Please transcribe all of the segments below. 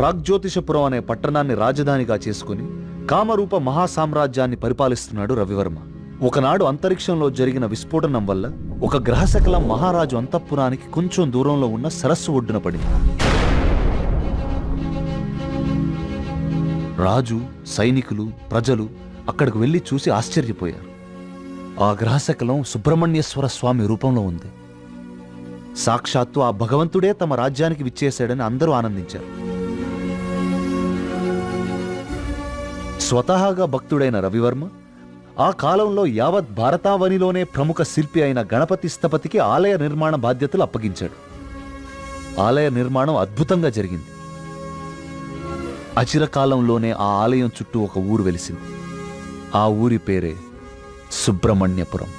ప్రాగ్జ్యోతిషపురం అనే పట్టణాన్ని రాజధానిగా చేసుకుని కామరూప మహాసామ్రాజ్యాన్ని పరిపాలిస్తున్నాడు రవివర్మ. ఒకనాడు అంతరిక్షంలో జరిగిన విస్ఫోటనం వల్ల ఒక గ్రహశకలం మహారాజు అంతఃపురానికి కొంచెం దూరంలో ఉన్న సరస్సు ఒడ్డున పడింది. రాజు, సైనికులు, ప్రజలు అక్కడికి వెళ్లి చూసి ఆశ్చర్యపోయారు. ఆ గ్రహశకలం సుబ్రహ్మణ్యేశ్వర స్వామి రూపంలో ఉంది. సాక్షాత్తు ఆ భగవంతుడే తమ రాజ్యానికి విచ్చేశాడని అందరూ ఆనందించారు. స్వతహాగా భక్తుడైన రవివర్మ ఆ కాలంలో యావత్ భారతావనిలోనే ప్రముఖ శిల్పి అయిన గణపతి స్థపతికి ఆలయ నిర్మాణ బాధ్యతలు అప్పగించాడు. ఆలయ నిర్మాణం అద్భుతంగా జరిగింది. అచిరకాలంలోనే ఆ ఆలయం చుట్టూ ఒక ఊరు వెలిసింది. ఆ ఊరి పేరే సుబ్రహ్మణ్యపురం.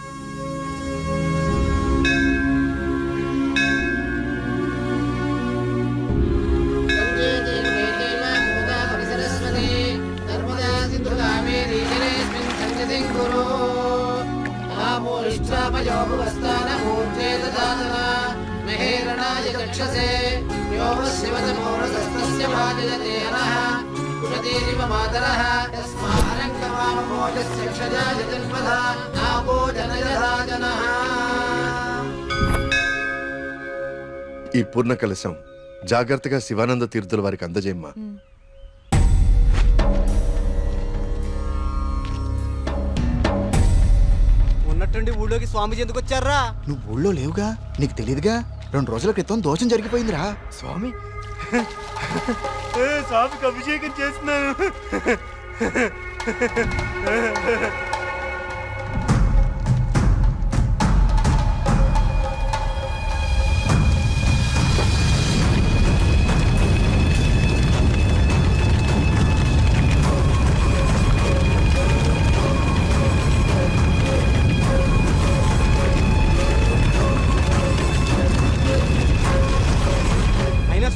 ఈ పూర్ణ కలశం జాగ్రత్తగా శివానంద తీర్థుల వారికి అందజేయమ్మా. ఉన్నట్టుండి ఊళ్ళోకి స్వామీజీ ఎందుకు వచ్చారా? నువ్వు ఊళ్ళో లేవుగా, నీకు తెలియదుగా. 2 రోజుల క్రితం దోషం జరిగిపోయిందిరా. స్వామి స్వామికి అభిషేకం చేస్తున్నాను.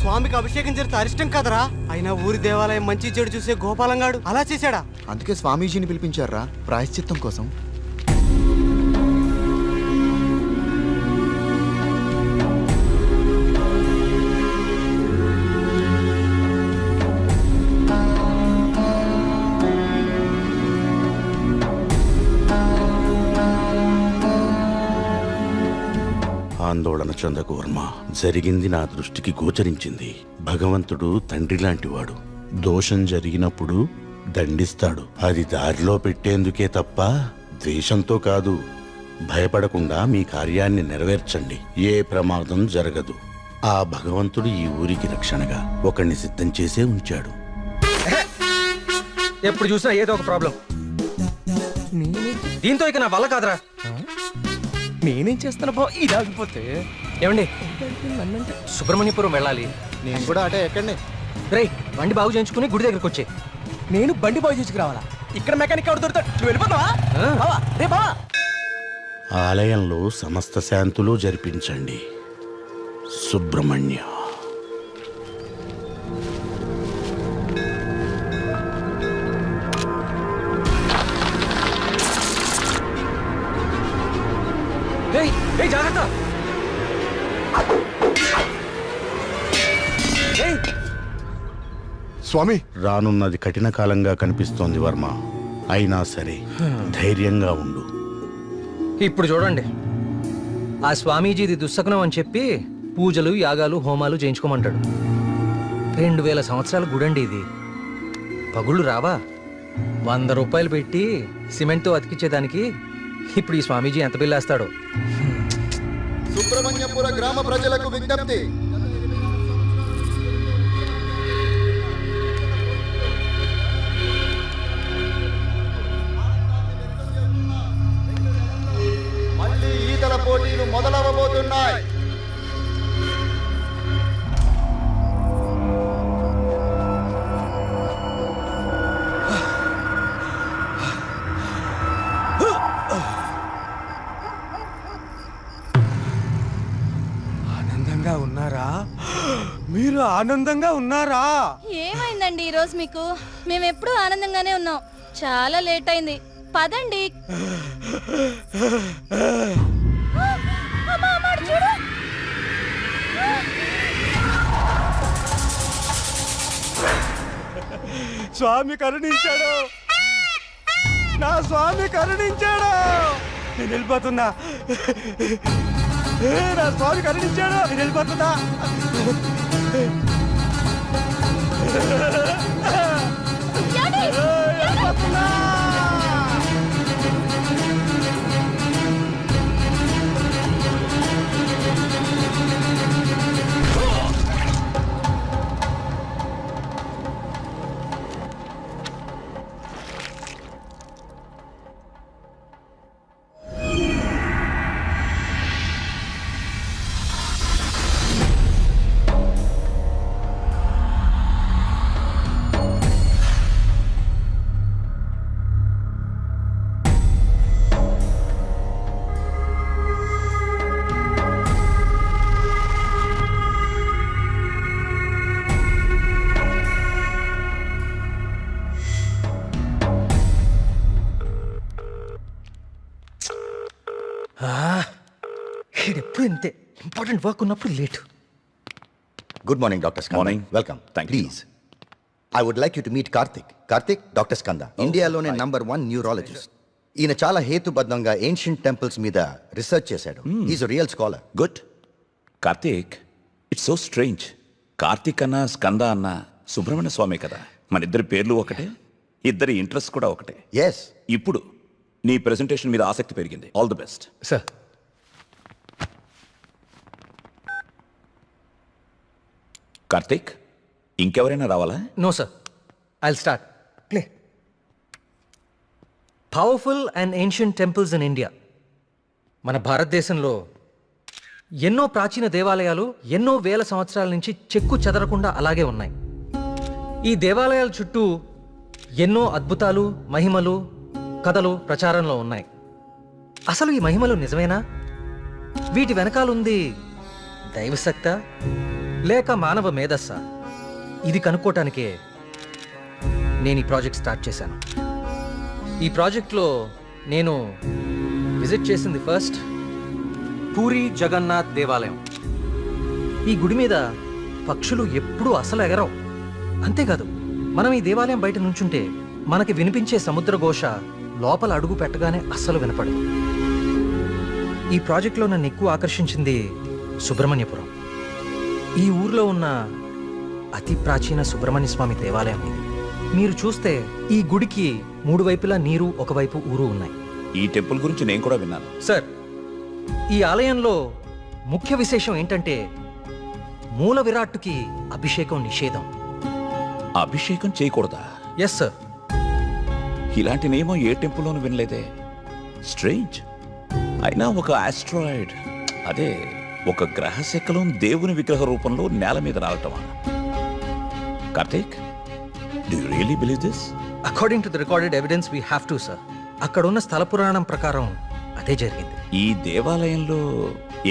స్వామికి అభిషేకం జరిగితే అరిష్టం కదరా. అయినా ఊరి దేవాలయం మంచి చెడు చూసే గోపాలంగాడు అలా చేశాడా? అందుకే స్వామీజీని పిలిపించారా ప్రాయశ్చిత్తం కోసం. ఆందోళన చెందకు వర్మ. జరిగింది నా దృష్టికి గోచరించింది. భగవంతుడు తండ్రి లాంటివాడు. దోషం జరిగినప్పుడు దండిస్తాడు. అది దారిలో పెట్టేందుకే తప్ప ద్వేషంతో కాదు. భయపడకుండా మీ కార్యాన్ని నెరవేర్చండి. ఏ ప్రమాదం జరగదు. ఆ భగవంతుడు ఈ ఊరికి రక్షణగా ఒకణ్ణి సిద్ధం చేసే ఉంచాడు. ఎప్పుడు చూసినా ఏదో ఒక ప్రాబ్లం. దీంతో ఇక నా వల్ల కాదురా. నేనేం చేస్తాను బా ఇది ఆగిపోతే? ఏమండి, సుబ్రహ్మణ్యపురం వెళ్ళాలి. నేను కూడా అటే ఎక్కండి. రేయ్, బండి బాగు చేయించుకుని గుడి దగ్గరకు వచ్చే. నేను బండి బాగు చేసుకురావాలా? ఇక్కడ మెకానిక్ ఎవరు దొరుకుతాడు? నువ్వు వెళ్ళిపోతావా? రే బావా. ఆలయంలో సమస్త శాంతులు జరిపించండి. సుబ్రహ్మణ్య. జాగ్రత్త. స్వామి, రానున్నది కఠిన కాలంగా కనిపిస్తోంది వర్మ. అయినా సరే ధైర్యంగా ఉండు. ఇప్పుడు చూడండి, ఆ స్వామీజీది దుస్సకునం అని చెప్పి పూజలు, యాగాలు, హోమాలు చేయించుకోమంటాడు. 2000 సంవత్సరాల గుడండి ఇది. పగుళ్ళు రావా? 100 రూపాయలు పెట్టి సిమెంట్తో అతికించేదానికి ఇప్పుడు ఈ స్వామీజీ ఎంత బిల్లేస్తాడో. సుబ్రహ్మణ్యపుర గ్రామ ప్రజలకు విజ్ఞప్తి. మళ్ళీ ఈతల పోటీలు మొదలవబోతున్నాయి. మీరు ఆనందంగా ఉన్నారా? ఏమైందండి ఈరోజు మీకు? మేమెప్పుడు ఆనందంగానే ఉన్నాం. చాలా లేట్ అయింది, పదండి. స్వామి కరుణించాడు, నా స్వామి కరుణించాడు. నేను వెళ్ళిపోతున్నా. నా స్వామి కరుణించాడు, నేను వెళ్ళిపోతున్నా. వెళ్ళిపోతున్నా. ఎప్పుడు ఇంతే, ఇంపార్టెంట్ వర్క్ ఉన్నప్పుడు late. Good morning doctor Skanda. Morning. Welcome. Thank you. Please I would like you to meet Karthik. Karthik, doctor Skanda ఇండియాలోనే #1 న్యూరాలజిస్ట్. ఈయన చాలా హేతుబద్ధంగా ఏన్షియంట్ టెంపుల్స్ మీద రీసెర్చ్ చేశాడు. Is real scholar. Good. Karthik, it's so strange. Karthik అన్న స్కంద అన్న సుబ్రహ్మణ్య స్వామి కదా, మన ఇద్దరి పేర్లు ఒకటే, ఇద్దరి ఇంట్రెస్ట్ కూడా ఒకటే. ఎస్. ఇప్పుడు నీ ప్రెజెంటేషన్ మీద ఆసక్తి పెరిగింది. All the best. Sir, Karthik, ఇంకెవరైనా రావాలా? No sir, I'll start. Play. Powerful and ancient temples in India. మన భారతదేశంలో ఎన్నో ప్రాచీన దేవాలయాలు ఎన్నో వేల సంవత్సరాల నుంచి చెక్కు చెదరకుండా అలాగే ఉన్నాయి. ఈ దేవాలయాల చుట్టూ ఎన్నో అద్భుతాలు, మహిమలు, కథలు ప్రచారంలో ఉన్నాయి. అసలు ఈ మహిమలు నిజమేనా? వీటి వెనకాలుంది దైవశక్తా లేక మానవ మేధస్సా? ఇది కనుక్కోటానికే నేను ఈ ప్రాజెక్ట్ స్టార్ట్ చేశాను. ఈ ప్రాజెక్ట్లో నేను విజిట్ చేసింది ఫస్ట్ పూరి జగన్నాథ్ దేవాలయం. ఈ గుడి మీద పక్షులు ఎప్పుడూ అసలు ఎగరవు. అంతేకాదు, మనం ఈ దేవాలయం బయట నుంచుంటే మనకి వినిపించే సముద్ర ఘోష లోపల అడుగు పెట్టగానే అస్సలు వినపడదు. ఈ ప్రాజెక్ట్లో నన్ను ఎక్కువ ఆకర్షించింది సుబ్రహ్మణ్యపురం. ఈ ఊర్లో ఉన్న అతి ప్రాచీన సుబ్రహ్మణ్య స్వామి దేవాలయం ఇది. మీరు చూస్తే ఈ గుడికి 3 వైపులా నీరు, ఒకవైపు ఊరు ఉన్నాయి. ఈ టెంపుల్ గురించి నేను కూడా విన్నాను. సార్, ఈ ఆలయంలో ముఖ్య విశేషం ఏంటంటే మూల విరాట్టుకి అభిషేకం నిషేధం. అభిషేకం చేయకూడదా? Yes sir. ఇలాంటి నియమం ఏ టెంపుల్లోనూ వినలేదే. స్ట్రేంజ్. అయినా ఒక ఆస్ట్రాయిడ్, అదే ఒక గ్రహశకలం దేవుని విగ్రహ రూపంలో నేల మీద రావటమా? Karthik, do you really believe this? According to the recorded evidence we have to sir. అక్కడ ఉన్న స్థల పురాణం ప్రకారం అదే జరిగింది. ఈ దేవాలయంలో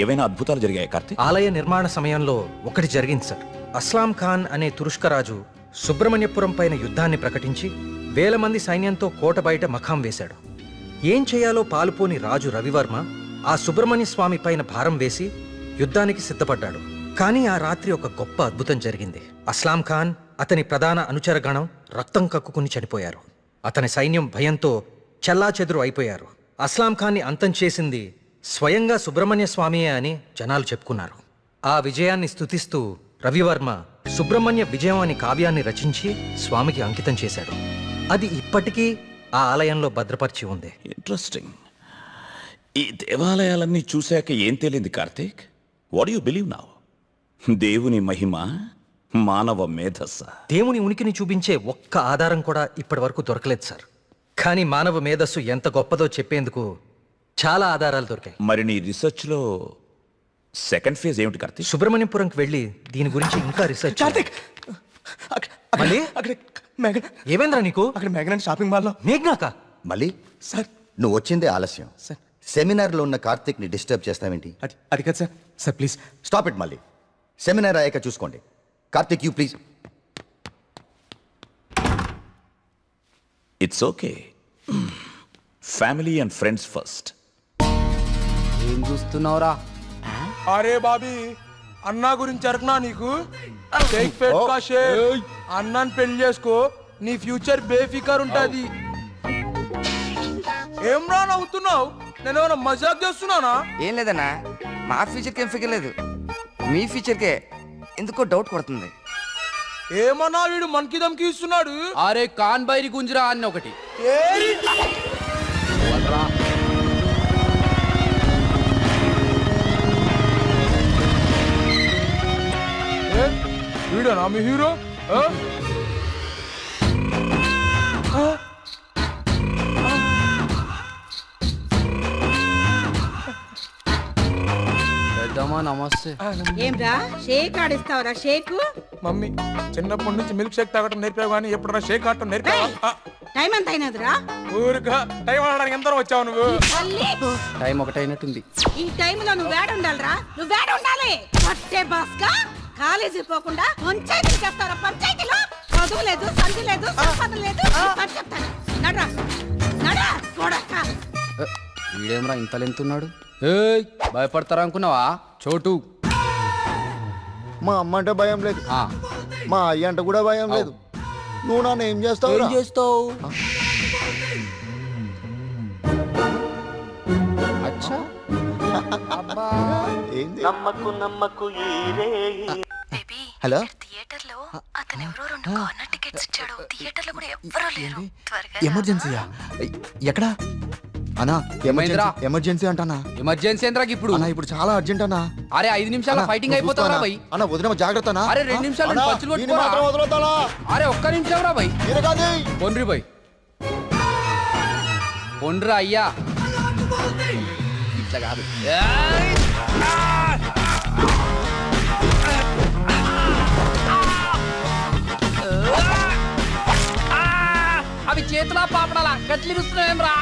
ఏవైనా అద్భుతాలు జరిగాయి కార్తీక్? ఆలయ నిర్మాణ సమయంలో ఒకటి జరిగింది సార్. అస్లాం ఖాన్ అనే తురుష్క రాజు సుబ్రహ్మణ్యపురం పైన యుద్ధాన్ని ప్రకటించి 1000 మంది సైన్యంతో కోట బయట మఖాం వేశాడు. ఏం చేయాలో పాలుపోని రాజు రవివర్మ ఆ సుబ్రహ్మణ్య స్వామి పైన భారం వేసి యుద్ధానికి సిద్ధపడ్డాడు. కానీ ఆ రాత్రి ఒక గొప్ప అద్భుతం జరిగింది. అస్లాం ఖాన్, అతని ప్రధాన అనుచరగణం రక్తం కక్కుకుని చనిపోయారు. అతని సైన్యం భయంతో చెల్లాచెదురు అయిపోయారు. అస్లాం ఖాన్ని అంతం చేసింది స్వయంగా సుబ్రహ్మణ్య స్వామియే అని జనాలు చెప్పుకున్నారు. ఆ విజయాన్ని స్తుతిస్తూ రవివర్మ సుబ్రహ్మణ్య విజయం అనే కావ్యాన్ని రచించి స్వామికి అంకితం చేశాడు. అది ఇప్పటికీ ఆ ఆలయంలో భద్రపరిచి ఉంది. ఇంట్రెస్టింగ్. ఈ దేవాలయాలన్నీ చూశాక ఏం తేలింది Karthik? What you believe now? దేవుని మహిమ, మానవ మేధస్స? దేవుని ఉనికిని చూపించే ఒక్క ఆధారం కూడా ఇప్పటి వరకు దొరకలేదు సార్. కానీ మానవ మేధస్సు ఎంత గొప్పదో చెప్పేందుకు చాలా ఆధారాలు దొరికాయి. మరి నీ రీసెర్చ్లో సెకండ్ ఫేజ్ ఏమిటి కార్తీక్? సుబ్రహ్మణ్యపురంకి వెళ్ళి దీని గురించి ఇంకా రీసెర్చ్ చేయాలి. మళ్ళీ? ఏమైందిరా నీకు? అక్కడ మేఘనా షాపింగ్ మాల్లో. మేఘ్నాక? మళ్ళీ సార్, నువ్వు వచ్చిందే ఆలస్యం. సార్. సెమినార్లో ఉన్న కార్తిక్ ని డిస్టర్బ్ చేస్తావేంటి? అది కాదు sir. Sir please stop it. మళ్ళీ సెమినార్ అయ్యాక చూసుకోండి. Karthik, you please. It's okay. Family and friends first. ఏం చూస్తున్నావురా? అరే బాబీ, అన్నా గురించి అరకనా నీకు? షేక్ పెట్టుకో షేక్. అన్నాన్ని పెళ్లి చేసుకో, నీ ఫ్యూచర్ బేఫికర్ ఉంటది. ఏం రా నవ్వుతున్నావు? నేను ఏమైనా మజాక్ చేస్తున్నానా? ఏం లేదన్నా, మా ఫ్యూచర్కి ఏం ఫిగర్ లేదు, మీ ఫ్యూచర్కే ఎందుకో డౌట్ పడుతుంది. ఏమన్నా వీడు మనకి దమ్కి ఇస్తున్నాడు. అరే కాన్ బైరి గుంజరా అన్న ఒకటి. వీడనా మీ హీరో? పెద్దమ్మా నమస్తే. ఏంరా షేక్ ఆడిస్తావురా షేక్? మమ్మీ చిన్నప్పటి నుంచి మిల్క్ షేక్ తాగటం నేర్పావు కానీ ఎప్పుడన్నా షేక్ ఆడటం నేర్పావా? టైం ఎంత అయినదిరా? ఊరుగా టైం ఆడడానికి ఎంత వచ్చావు నువ్వు? టైం ఒకటైనట్టుంది. ఈ టైంలో నువ్వు వేడ ఉండాలిరా, నువ్వు వేడ ఉండాలి. పట్టే బాస్కా కాలేజీ పోకుండా పంచాయతీ చేస్తారా? పంచాయతీలో చదువు లేదు, సంధి లేదు, సంపాదన లేదు. పని చెప్తాను, నడరా నడరా చూడక్క. వీడేమరా ఇంత లెంతున్నాడు? ఏయ్ భయపడతారా అనుకున్నావా? చోటు మా అమ్మ అంటే భయం లేదు, ఆ, మా అయ్య అంటే కూడా భయం లేదు. నువ్వు నన్ను ఏం చేస్తావు? ఏం చేస్తావు? అచ్చా హలో, థియేటర్ లో అతను ఎవరో 2 కార్నర్ టికెట్స్ ఇచ్చాడు. థియేటర్ లో కూడా ఎవ్వరూ లేరు. త్వరగా ఎమర్జెన్సీయా? ఎక్కడా అన్నా? ఏమైందిరా? ఎమర్జెన్సీ అంటానా? ఎమర్జెన్సీ ఏంద్రా ఇప్పుడు? అన్నా ఇప్పుడు చాలా అర్జెంట్ అన్నా. అరే 5 నిమిషాల ఫైటింగ్ అయిపోతారా భయ్? అన్న వదిన జాగ్రత్త అన్నా. అరే 2 నిమిషాలు నేను పంచులు కొట్టుకోరా. అరే ఒక్క నిమిషం రా భయ్. పొండ్రి భయ్, పొండ్రా అయ్యా, ఇట్లా కాదు. అవి చేతులా పాపడాలా గట్లి రుస్తున్నాయేం రా?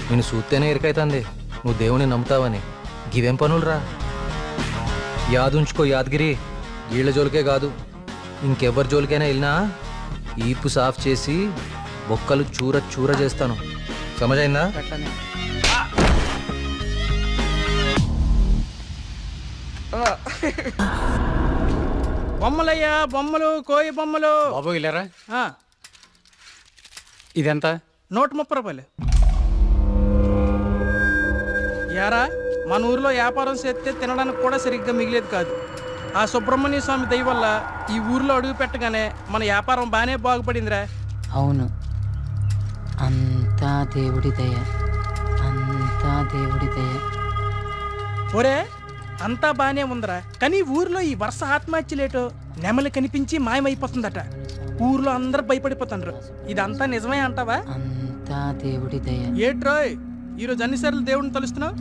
నేను చూస్తేనే ఇరికైతుంది నువ్వు దేవుని నమ్ముతావని. గివేం పనులురా? యాదుంచుకో యాదగిరి, వీళ్ళ జోలికే కాదు ఇంకెవ్వరి జోలికైనా వెళ్ళినా ఈపు సాఫ్ చేసి బొక్కలు చూర చూర చేస్తాను. సమజైందా? బొమ్మలయ్యా, బొమ్మలు, కోయి బొమ్మలు. బాబు ఇల్లరా, ఇదెంత? 130 రూపాయలు. యారా, మన ఊర్లో వ్యాపారం చేస్తే తినడానికి కూడా సరిగ్గా మిగిలేదు కాదు. ఆ సుబ్రహ్మణ్య స్వామి దయ వల్ల ఈ ఊర్లో అడుగు పెట్టగానే మన వ్యాపారం బాగానే బాగుపడిందిరా. అవును, అంతా దేవుడి దయ, అంతా దేవుడి దయ. ఒరే, అంతా బానే ఉందిరా, కానీ ఊర్లో ఈ వరుస ఆత్మహత్యలేటో నెమలి కనిపించి మాయమైపోతుందట. ఊర్లో అందరూ భయపడిపోతాండ్రు. ఇదంతా నిజమే అంటావా? అంతా దేవుడి దయ. ఏట్రోయ్, ఈరోజు అన్నిసార్లు దేవుడిని తలుస్తున్నావు?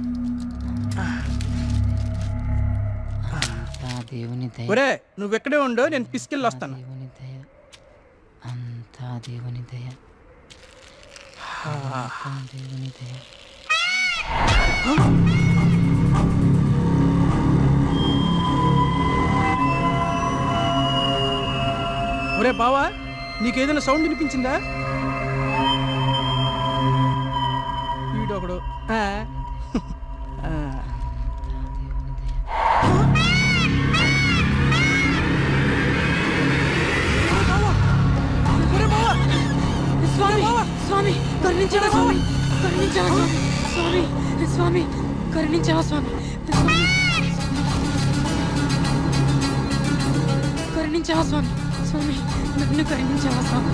అంతా దేవుని దయ. ఒరే, నువ్వెక్కడే ఉండు, నేను పిసికెళ్ళి వస్తాను. దేవుని దయ, అంతా దేవుని దయ, అంతా దేవుని దయ. ఒరే బావా, నీకేదైనా సౌండ్ వినిపించిందా? వీడొకడు. స్వామి స్వామి కరుణించవా స్వామి, కరుణించవా స్వామి, స్వామి స్వామి కరుణించవా స్వామి, స్వామి కరుణించవా స్వామి, స్వామి నన్ను కరుణించవా స్వామి.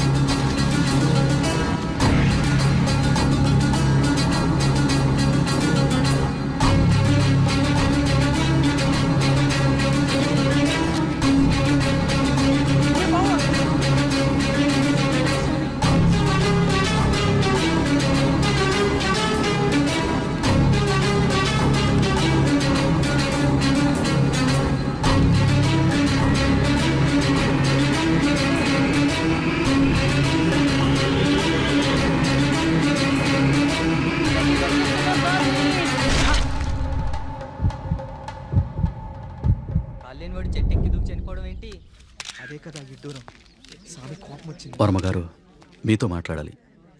వర్మగారు మీతో మాట్లాడాలి.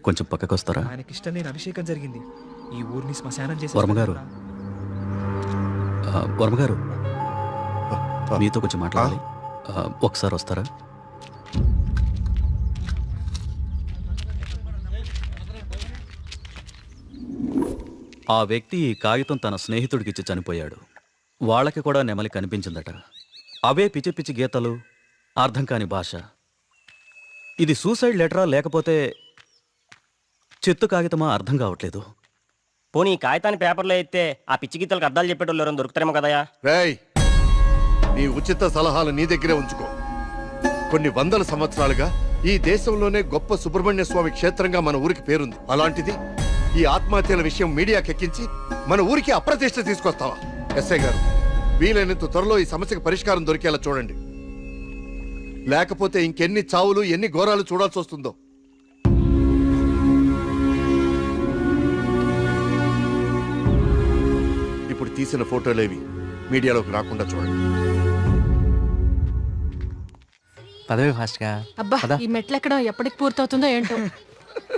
కొంచెం పక్కకు వస్తారా? ఆయనకి ఇష్టం లేని అభిషేకం జరిగింది. ఈ ఊరిని శ్మశానం చేసి వర్మగారు, వర్మగారు, మీతో కొంచెం మాట్లాడాలి. ఒకసారి వస్తారా? ఆ వ్యక్తి ఈ కాగితం తన స్నేహితుడికిచ్చి చనిపోయాడు. వాళ్ళకి కూడా నెమలి కనిపించిందట. అవే పిచ్చి పిచ్చి గీతలు, అర్థం కాని భాష. ఇది సూసైడ్ లెటరా లేకపోతే చెత్త కాగితమా అర్థం కావట్లేదు. పోనీ కాగితాన్ని పేపర్లో అయితే ఆ పిచ్చి గీతలకు అర్థాలు చెప్పేటోళ్ళు ఎవరైనా దొరుకుతారేమో కదయా. రేయ్, నీ ఉచిత సలహాలు నీ దగ్గరే ఉంచుకో. కొన్ని వందల సంవత్సరాలుగా ఈ దేశంలోనే గొప్ప సుబ్రహ్మణ్య స్వామి క్షేత్రంగా మన ఊరికి పేరుంది. అలాంటిది ఈ ఆత్మహత్యల విషయం మీడియాకి ఎక్కించి మన ఊరికి అప్రతిష్ట తీసుకొస్తావా? ఎస్ఐ గారు, వీలైనంత త్వరలో ఈ సమస్యకు పరిష్కారం దొరికేలా చూడండి. లేకపోతే ఇంకెన్ని చావులు, ఎన్ని ఘోరాలు చూడాల్సి వస్తుందో. ఇప్పుడు తీసిన ఫోటోలేవి మీడియాలోకి రాకుండా చూడండి. పదవి ఫాస్ట్గా. అబ్బా ఈ మెట్లు ఎక్కడం ఎప్పటికి పూర్తవుతుందో ఏంటో.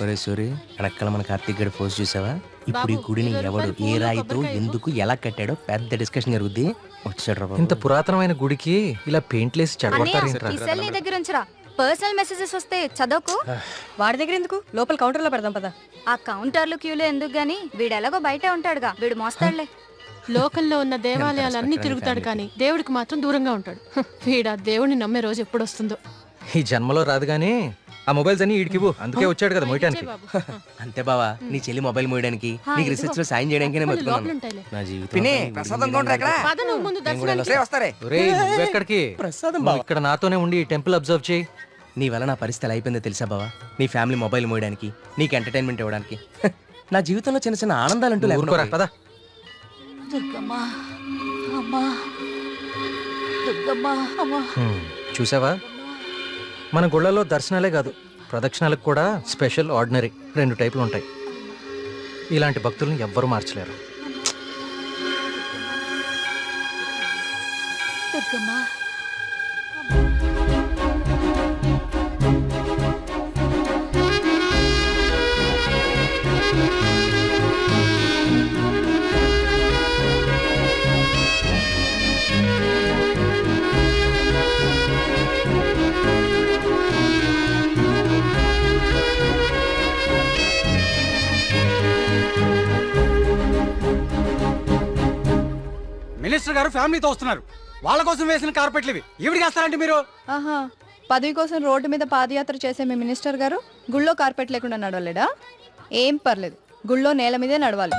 ఒరే సూరి, వెనకాల మన కార్తీక్ గడి పోస్ట్ చూసావా? ఇప్పుడు ఈ గుడిని ఎవడు, ఏ రాయితో, ఎందుకు, ఎలా కట్టాడో పెద్ద డిస్కషన్ జరుగుద్ది. వచ్చాడు ఇంత పురాతనమైన గుడికి ఇలా పెయింట్లేసి చెడగొడతారు. ఈ సెల్ నీ దగ్గర ఉంచరా. పర్సనల్ మెసేజెస్ వస్తే చదవకు. వాడి దగ్గర ఎందుకు, లోపల కౌంటర్ లో పెడదాం పదా. ఆ కౌంటర్లు క్యూలో ఎందుకు గానీ, వీడు ఎలాగో బయటే ఉంటాడుగా, వీడు మోస్తాడులే. లోకల్లో ఉన్న దేవాలయాలన్నీ తిరుగుతాడు కానీ దేవుడికి మాత్రం దూరంగా ఉంటాడు. వీడా దేవుడిని నమ్మే రోజు ఎప్పుడు వస్తుందో. ఈ జన్మలో రాదు గానీ ఆ మొబైల్స్ అన్ని ఈడికివ్వు. అందుకే వచ్చాడు కదా మోయటానికి. అంతే బావా, నీ చెల్లి మొబైల్ మోయడానికి, నీకు రీసెర్చ్ లో సాయం చేయడానికి నేను బతుకున్నాను. నా జీవితం పద నువ్వు ముందు దర్శనానికి. ఒరేయ్, నువ్వెక్కడికి? నువ్వు ఇక్కడ నాతోనే ఉండి ఈ టెంపుల్ అబ్జర్వ్ చేయి. నీ వల్ల నా పరిస్థితి ఎలా అయిపోయిందో తెలుసా బావా? నీ ఫ్యామిలీ మొబైల్ మోయడానికి, నీకు ఎంటర్టైన్మెంట్ ఇవ్వడానికి. నా జీవితంలో చిన్న చిన్న ఆనందాలంటూ ఊరుకోరా, లేకుండా. పద. చూసావా, మన గుళ్ళలో దర్శనాలే కాదు, ప్రదక్షిణాలకు కూడా స్పెషల్, ఆర్డినరీ 2 టైపులు ఉంటాయి. ఇలాంటి భక్తులను ఎవ్వరూ మార్చలేరు. మినిస్టర్ గారు ఫ్యామిలీతో వస్తున్నారు. వాళ్ళ కోసం వేసిన కార్పెట్లు ఇవి ఈవిడికి వేస్తారంటే మీరు. ఆహా, పదవి కోసం రోడ్డు మీద పాదయాత్ర చేసే మీ మినిస్టర్ గారు గుళ్ళో కార్పెట్ లేకుండా నడవలేడా? ఏం పర్లేదు, గుళ్ళో నేల మీదే నడవాలి.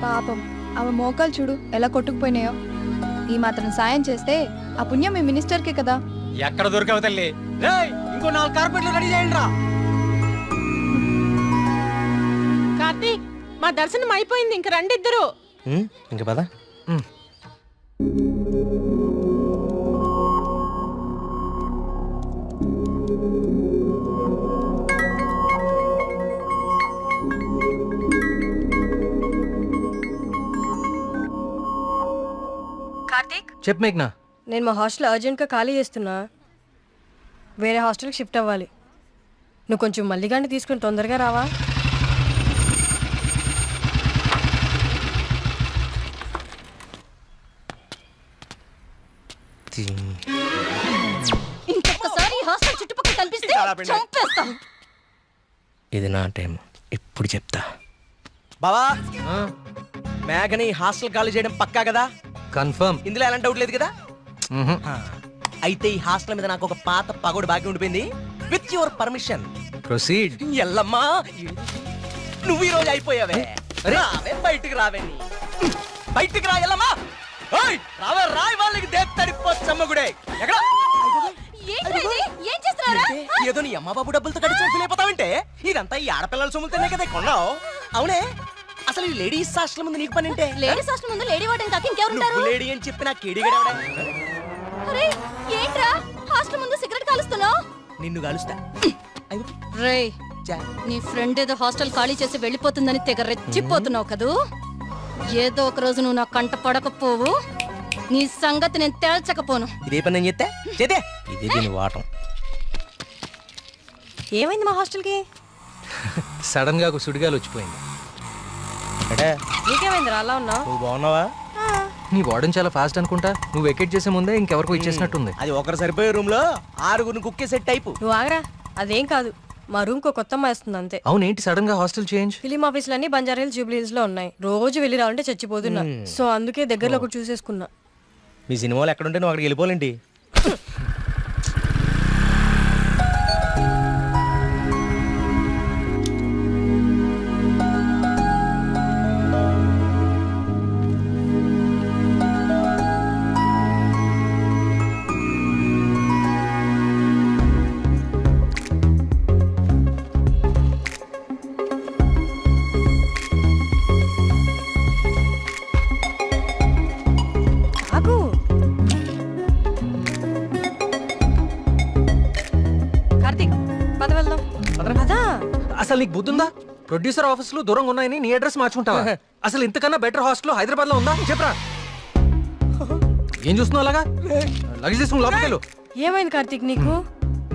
పాపం ఆమె మోకాలు చూడు ఎలా కొట్టుకుపోయినాయో. ఈ మాత్రం సాయం చేస్తే ఆ పుణ్యం మీ మినిస్టర్కే కదా. ఎక్కడ దొరకవు తల్లి. ఇంకో 4 కార్పెట్లు రెడీ చేయండి రా. కార్తీక్, మా దర్శనం అయిపోయింది, ఇంక రండి ఇద్దరు. ఇంకా పదా. కార్తీక్, చెప్పు మేఘ్నా. నేను మా హాస్టల్ అర్జెంట్గా ఖాళీ చేస్తున్నా. వేరే హాస్టల్కి షిఫ్ట్ అవ్వాలి. నువ్వు కొంచెం మల్లిగాన్ని తీసుకుని తొందరగా రావా? ఇంకొకసారి ఈ హాస్టల్ చుట్టుపక్కల కనిపిస్తే చంపేస్తా. ఇది నా టైం, ఇప్పుడు చెప్తా. బావా, మేఘని హాస్టల్ ఖాళీ చేయడం పక్కా కదా? కన్ఫర్మ్. ఇందులో ఎలాంటి డౌట్ లేదు కదా? అయితే ఈ హాస్టల్ మీద నాకు ఒక పాత పగోడు బాకీ ఉండిపోయింది. With your permission proceed. ఎల్లమ్మా, నువ్వు ఈ రోజు అయిపోయావే. రావే, బయటికి రావే. బయటికి రా ఎల్లమ్మా. రావే, రాయి వాళ్ళకి దేత్తడిపోచ్చమ్మగుడే. ఎక్కడ ఏదో నీ అమ్మ బాబు డబ్బులతో కడిచి ఫీలైపోతావంటే? ఇదంతా ఈ ఆడపిల్లల సొమ్ములతోనే కదా కొన్నావు. అవునే, అసలు ఈ లేడీస్ హాస్టల్ ముందు నీకు పని అంటే? లేడీస్ హాస్టల్ ముందు లేడీ వార్డెన్ కాక ఇంకెవరుంటారు? నువ్వు లేడీ అని చెప్పి నా కేడిగడవడా? అరే ఏంట్రా హాస్టల్ ముందు సిగరెట్ కాలుస్తున్నావు? నిన్ను కాలుస్తా. రేయ్, నీ ఫ్రెండ్ ఏదో హాస్టల్ ఖాళీ చేసి వెళ్ళిపోతుందని తెగ రెచ్చిపోతున్నావు కదూ. ఏదో ఒక రోజు నువ్వు నా కంట పడకపోవు, నీ సంగతి నేను తేల్చకపోను. ఇదే పని నేను చెప్తే ఇదే దీని వాటం. ఏమైంది మా హాస్టల్కి? సడన్ గా ఒక సుడిగాలు వచ్చిపోయింది. నీకేమైందిరా అలా ఉన్నావు? నువ్వు బాగున్నావా? నీ వార్డెన్ చాలా ఫాస్ట్ అనుకుంటా. నువ్వు వెకేట్ చేసే ముందే ఇంకెవరికో ఇచ్చేసినట్టుంది. అది ఒకరు సరిపోయే రూమ్ లో 6 కుక్కే సెట్ టైపు. నువ్వు ఆగరా, అదేం కాదు. మా రూమ్ కో కొత్త అమ్మాయి వస్తుంది అంతే. అవునేంటి సడన్ గా హాస్టల్ చేంజ్? ఫిలిం ఆఫీసులన్నీ బంజారా హిల్స్, జూబ్లీ హిల్స్ లో ఉన్నాయి. రోజు వెళ్ళి రావాలంటే చచ్చిపోతున్నా. సో అందుకే దగ్గరలో ఒకటి చూసేసుకున్నా. మీ సినిమాలు ఎక్కడుంటే నువ్వు అక్కడికి వెళ్ళిపోలేంటి? ఆగు. కార్తీక్ పద వెళ్దాం. పదా. అసలు నీకు బుద్ధుందా? ప్రొడ్యూసర్ ఆఫీసులు దూరంగా ఉన్నాయని నీ అడ్రస్ మార్చుకుంటావా? అసలు ఇంతకన్నా బెటర్ హాస్టల్ హైదరాబాద్ లో ఉందా చెప్పరా? ఏం చూస్తున్నావు అలాగా? లగేజ్ తీసుకుని లోపలికి వెళ్ళు. ఏమైంది కార్తీక్ నీకు?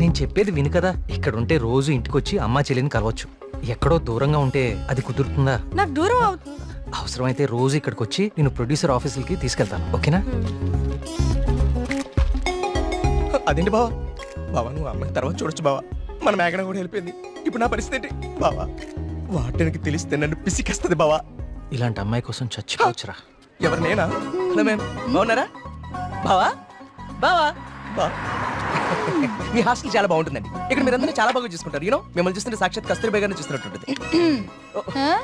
నేను చెప్పేది విను కదా. ఇక్కడ ఉంటే రోజు ఇంటికి వచ్చి అమ్మా చెల్లిని కలవచ్చు. ఎక్కడో దూరంగా ఉంటే అది కుదురుతుందా? నాకు దూరం అవుతుంది. అవసరమైతే రోజు ఇక్కడికి వచ్చి నేను ప్రొడ్యూసర్ ఆఫీసులకి తీసుకెళ్తాను, ఓకేనా? అదేంటి బావా? బావా నువ్వు అమ్మాయి తర్వాత చూడొచ్చు బావా. మన మేఘన కూడా వెళ్ళిపోయింది. ఇప్పుడు నా పరిస్థితి ఏంటి బావా? వాటికి తెలిస్తే నన్ను పిసికేస్తుంది బావా. ఇలాంటి అమ్మాయి కోసం చచ్చిపోవచ్చురా. ఎవరు నేనా? హలో మ్యామ్, బాగున్నారా? బావా బావా బా మీ హాస్టల్ చాలా బాగుంటుందండి. ఇక్కడ మీరందరూ చాలా బాగా చూసుకుంటారు. యూనో మిమ్మల్ని చూస్తుంటే సాక్షాత్ కస్తూరిబా గారిని చూస్తున్నట్టుంటుంది.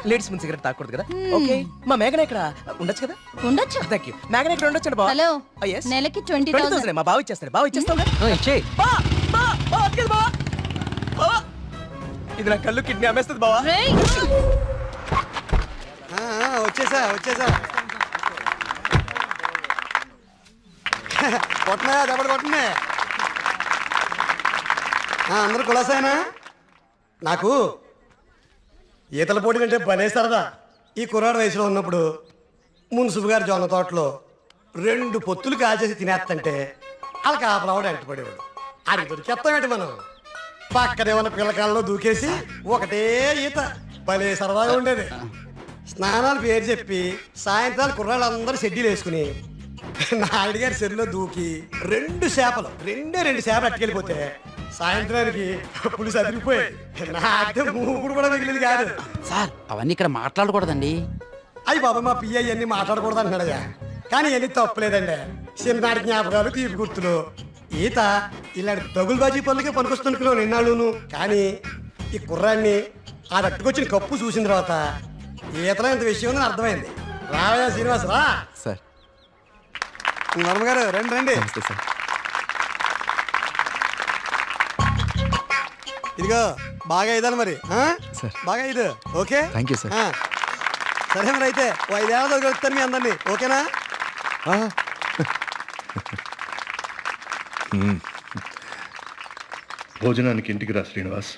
లేడీస్ ముందు సిగరెట్ తాకూడదు కదా. ఓకే, మా మేఘన ఇక్కడ ఉండొచ్చు కదా? ఉండొచ్చు. Thank you. మేఘన ఇక్కడ ఉండొచ్చు బావా. Hello, yes. నెలకి 20,000 మా బావ ఇచ్చేస్తాడు. బావ ఇచ్చేస్తావు ఇచ్చేయ్. ఇది నా కళ్ళు కిడ్నీ అమ్మేస్తుంది బావా. వచ్చేసా కొట్టనా దెబ్బలు కొట్టనే. అందరూ కులాసైనా? నాకు ఈతల పోటీ అంటే భలే సరదా. ఈ కుర్రాడు వయసులో ఉన్నప్పుడు మున్సిపు గారి జొన్న తోటలో 2 పొత్తులు కాల్చేసి తినేస్తంటే వాళ్ళకి ఆపలవాడు ఎంటపడేవాడు. అది దొరికేస్తామేంటి మనం? పక్కనే ఉన్న పిల్లకాలలో దూకేసి ఒకటే ఈత భలే సరదాగా ఉండేది. స్నానాలు పేరు చెప్పి సాయంత్రాలు కుర్రాళ్ళందరూ షెడ్యూల్ వేసుకుని నాయుడు గారి చెరువులో దూకి 2 చేపలు అట్టుకెళ్ళిపోతే సాయంత్రానికి పులిసి అదిరిపోయి నాకే మూకుడు కూడా మిగిలింది కాదు. సార్ అవన్నీ ఇక్కడ మాట్లాడకూడదండి. అయ్యి బాబా మా పియ్య ఇవన్నీ మాట్లాడకూడదు అంటున్నాడయ్యా. కానీ ఇవన్నీ తప్పులేదండి. చిన్ననాటి జ్ఞాపకాలు, తీపి గుర్తులు. ఈత ఇలాంటి దగులుబాజీ పనులకే పనికొస్తున్నాను నిన్నాళ్ళును. కానీ ఈ కుర్రాన్ని ఆ దట్టుకొచ్చిన కప్పు చూసిన తర్వాత ఈతలో ఇంత విషయం ఉందని అర్థమైంది. రావయ్యా శ్రీనివాస్ రా. సార్ వర్మ గారు రండి రండి. ఇదిగో బాగా ఇదాలి మరి. బాగా ఇది ఓకే. Thank you sir. సరే మరి అయితే 5 ఏళ్ళ దొరుకుతాను మీ అందరినీ, ఓకేనా? భోజనానికి ఇంటికి రా శ్రీనివాస్.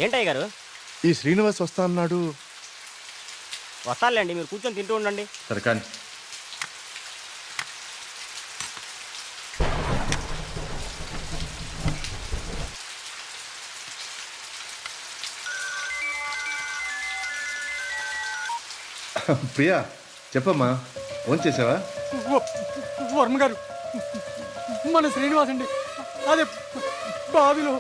ఏంటయ్య గారు? ఈ శ్రీనివాస్ వస్తా అన్నాడు. వస్తానులేండి, మీరు కూర్చొని తింటూ ఉండండి. సరే కానీ ప్రియా చెప్పమ్మా, ఫోన్ చేసావా? వర్మ గారు, మన శ్రీనివాస్ అండి, అదే బావిలో.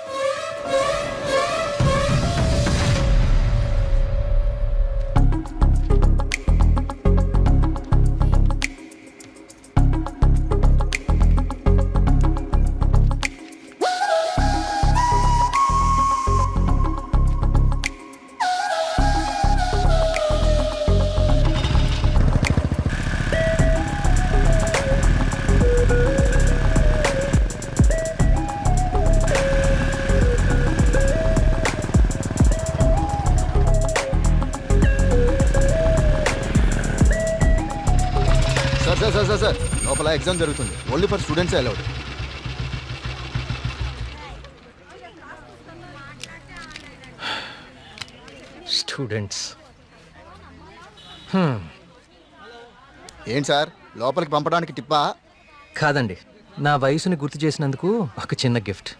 సార్ లోపల ఎగ్జామ్ జరుగుతుంది. Only for students allowed. Students ఏంటి సార్ లోపలికి పంపడానికి టిప్పా? కాదండి, నా వయసుని గుర్తు చేసినందుకు ఒక చిన్న gift.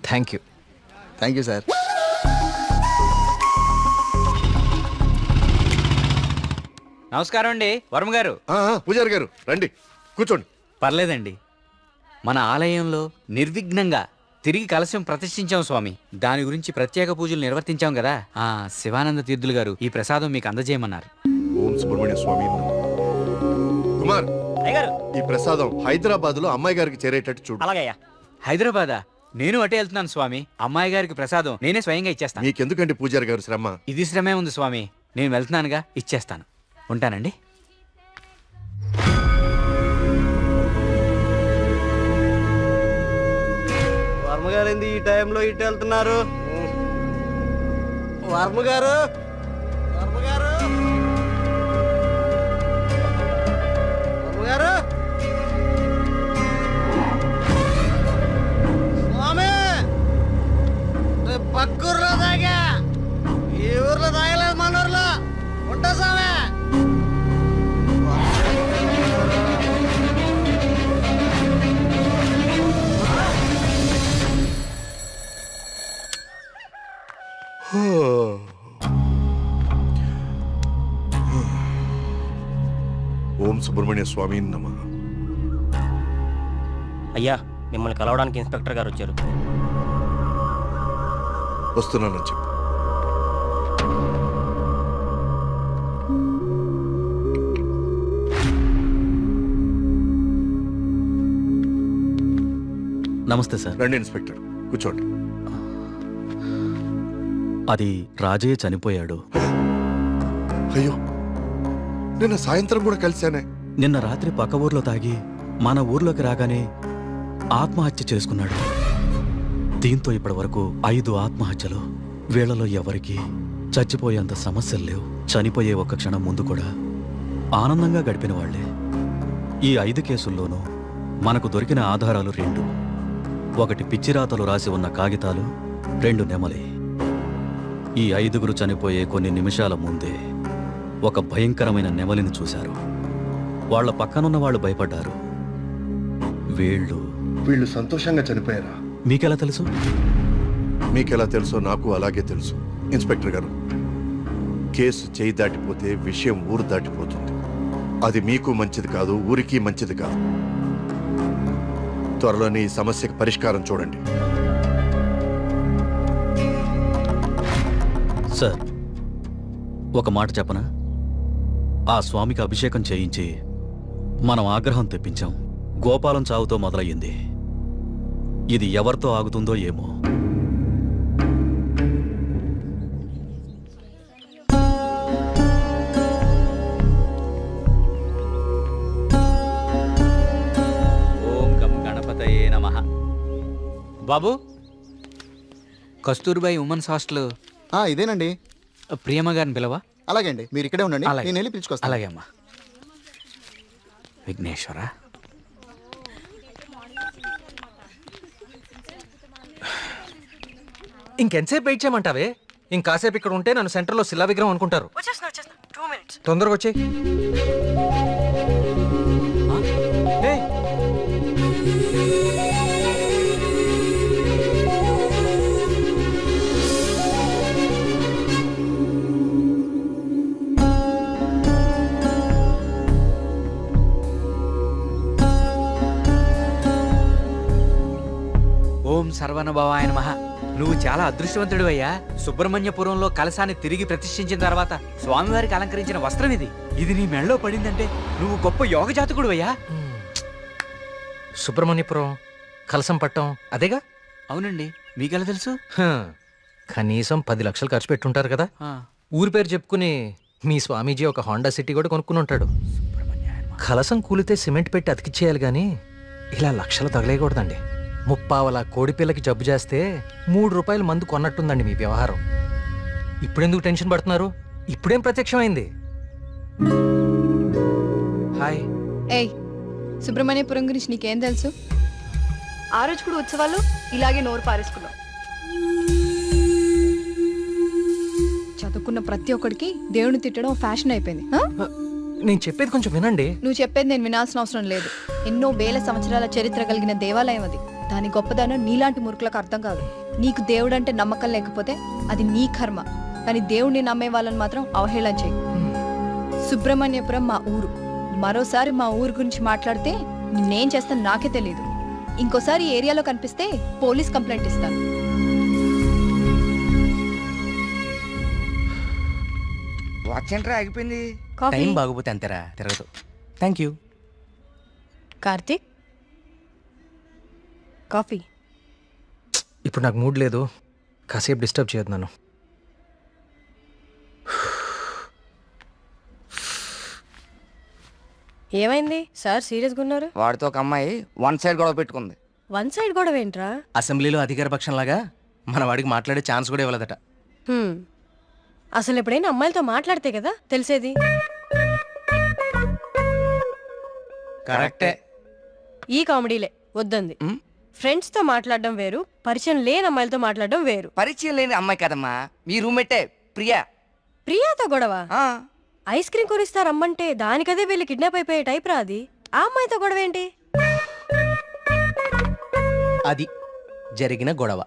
Thank you. Thank you sir. నమస్కారం అండి వర్మ గారు. పూజారి గారు రండి, కూర్చోండి. పర్లేదండి, మన ఆలయంలో నిర్విఘ్నంగా తిరిగి కలశం ప్రతిష్ఠించాం స్వామి. దాని గురించి ప్రత్యేక పూజలు నిర్వర్తించాం కదా. శివానంద తీర్థులు గారు ఈ ప్రసాదం మీకు అందజేయమన్నారు. ఓం సుబ్రహ్మణ్య స్వామి నమః. కుమార్, ఈ ప్రసాదం హైదరాబాద్ లో అమ్మాయి గారికి చేరేటట్టు చూడు. అలాగయ్యా. హైదరాబాదా? నేను అటే వెళ్తున్నాను స్వామి. అమ్మాయి గారికి ప్రసాదం నేనే స్వయంగా ఇచ్చేస్తాను. మీకెందుకండి పూజారి గారు శ్రమ? ఇది శ్రమే ఉంది స్వామి. నేను వెళ్తున్నానుగా, ఇచ్చేస్తాను. ఉంటానండి. వర్మగారు ఏంది ఈ టైంలో ఇటు వెళ్తున్నారు? వర్మగారు, వర్మగారు, వర్మగారు, స్వామి, రేపు పక్కూర్లో తాగా, ఈ ఊర్లో తాగలేదు, మన ఊర్లో ఉంటా స్వామి. ఓం సుబ్రహ్మణ్య స్వామి నమః. అయ్యా, మిమ్మల్ని కలవడానికి ఇన్స్పెక్టర్ గారు వచ్చారు. వస్తున్నానని చెప్పు. నమస్తే సార్. రండి ఇన్స్పెక్టర్, కూర్చోండి. అది రాజయ్య చనిపోయాడు. అయ్యో, నిన్న సాయంత్రం కూడా కలిశానే. నిన్న రాత్రి పక్క ఊర్లో తాగి మన ఊర్లోకి రాగానే ఆత్మహత్య చేసుకున్నాడు. దీంతో ఇప్పటి వరకు 5 ఆత్మహత్యలు. వీళ్లలో ఎవరికి చచ్చిపోయేంత సమస్యలు లేవు. చనిపోయే ఒక్క క్షణం ముందు కూడా ఆనందంగా గడిపిన వాళ్లే. ఈ 5 కేసుల్లోనూ మనకు దొరికిన ఆధారాలు 2. ఒకటి పిచ్చిరాతలు రాసి ఉన్న కాగితాలు, 2 నెమలి. ఈ 5గురు చనిపోయే కొన్ని నిమిషాల ముందే ఒక భయంకరమైన నెమలిని చూశారు. వాళ్ల పక్కనున్న వాళ్ళు భయపడ్డారు. వీళ్ళు సంతోషంగా చనిపోయారా? మీకెలా తెలుసు? మీకెలా తెలుసో నాకు అలాగే తెలుసు. ఇన్స్పెక్టర్ గారు, కేసు చేయి దాటిపోతే విషయం ఊరు దాటిపోతుంది. అది మీకు మంచిది కాదు, ఊరికి మంచిది కాదు. త్వరలోనే ఈ సమస్యకు పరిష్కారం చూడండి. సార్, ఒక మాట చెప్పనా? ఆ స్వామికి అభిషేకం చేయించి మనం ఆగ్రహం తెప్పించాం. గోపాలం చావుతో మొదలయ్యింది. ఇది ఎవరితో ఆగుతుందో ఏమో. ఓం గం గణపతయే నమః. బాబు, కస్తూర్బాయి ఉమెన్స్ హాస్టల్ ఇదేనండి. ప్రియమ్మ గారిని పిలవా? అలాగే అండి, మీరు ఇక్కడే ఉండండి, అలాగే. నేను వెళ్ళి పిలుచుకొస్తాను. అలాగే అమ్మా. విఘ్నేశ్వర, ఇంకెంతసేపు వెయిట్ చేయమంటావే? ఇంకాసేపు ఇక్కడ ఉంటే నన్ను సెంటర్లో శిలా విగ్రహం అనుకుంటారు. తొందరగా వచ్చే. ఓం సర్వనుభవాయ నమః. నువ్వు చాలా అదృష్టవంతుడు అయ్యా. సుబ్రహ్మణ్యపురంలో కలశాన్ని తిరిగి ప్రతిష్ఠించిన తర్వాత స్వామివారికి అలంకరించిన వస్త్రం ఇది. ఇది నీ మెడలో పడిందంటే నువ్వు గొప్ప యోగ జాతకుడు అయ్యా. సుబ్రహ్మణ్యపురం కలసం పట్టం అదేగా? అవునండి, మీకెలా తెలుసు? కనీసం 10 లక్షలు ఖర్చు పెట్టుంటారు కదా. ఊరి పేరు చెప్పుకుని మీ స్వామీజీ ఒక హోండా సిటీ కూడా కొనుక్కుని ఉంటాడు. కలసం కూలితే సిమెంట్ పెట్టి అతికిచ్చేయాలి గాని ఇలా లక్షలు తగలేయకూడదండి. 30 కోడిపిల్లకి జబ్బు చేస్తే 3 రూపాయలు మందు కొన్నట్టుందండి మీ వ్యవహారం. ఇప్పుడెందుకు టెన్షన్ పడుతున్నారు? ఇప్పుడేం ప్రత్యక్షమైంది? హాయ్. ఏయ్, సుబ్రహ్మణ్యపురం గురించి నీకేం తెలుసు? ఆ రోజు కూడా ఉత్సవాలు ఇలాగే నోరు పారేసుకున్నాం. చదువుకున్న ప్రతి ఒక్కడికి దేవుని తిట్టడం ఫ్యాషన్ అయిపోయింది. నేను చెప్పేది కొంచెం వినండి. నువ్వు చెప్పేది నేను వినాల్సిన అవసరం లేదు. ఎన్నో వేల సంవత్సరాల చరిత్ర కలిగిన దేవాలయం అది. దాని గొప్పదనం నీలాంటి మురుకులకు అర్థం కాదు. నీకు దేవుడంటే నమ్మకం లేకపోతే అది నీ కర్మ, కానీ దేవుడిని నమ్మే వాళ్ళని మాత్రం అవహేళన చేయి. సుబ్రహ్మణ్యపురం మా ఊరు. మరోసారి మా ఊరు గురించి మాట్లాడితే నేనేం చేస్తాను నాకే తెలియదు. ఇంకోసారి ఈ ఏరియాలో కనిపిస్తే పోలీస్ కంప్లైంట్ ఇస్తాను. వాచ్ ఏంట్రా ఆగిపోయింది? కాఫీ. టైం బాగోపోతే అంతేరా, తిరగదు. Thank you. కార్తీక్, కాఫీ. ఇప్పుడు నాకు మూడ్ లేదు, కాసేపు డిస్టర్బ్ చేయొద్దు నన్ను. ఏమైంది సార్, సీరియస్గా ఉన్నారు? వాడితో ఒక అమ్మాయి వన్ సైడ్ గొడవ పెట్టుకుంది. వన్ సైడ్ గొడవ ఏంట్రా? అసెంబ్లీలో అధికార పక్షంలాగా మన వాడికి మాట్లాడే ఛాన్స్ కూడా ఇవ్వలేదట. అసలు ఎప్పుడైనా అమ్మాయిలతో మాట్లాడితే కదా తెలిసేది. కరెక్టే. ఈ కామెడీలే వద్దంది. ఫ్రెండ్స్ తో మాట్లాడడం వేరు, పరిచయం లేని అమ్మాయిలతో మాట్లాడడం వేరు. పరిచయం లేని అమ్మాయి కదమ్మా, మీ రూమ్మేటే ప్రియా. ప్రియాతో గొడవ? ఐస్ క్రీమ్ కొనిస్తా రమ్మంటే దానికదే వీళ్ళు కిడ్నాప్ అయిపోయే టైప్ రా అది. ఆ అమ్మాయితో గొడవ ఏంటి? అది జరిగిన గొడవ.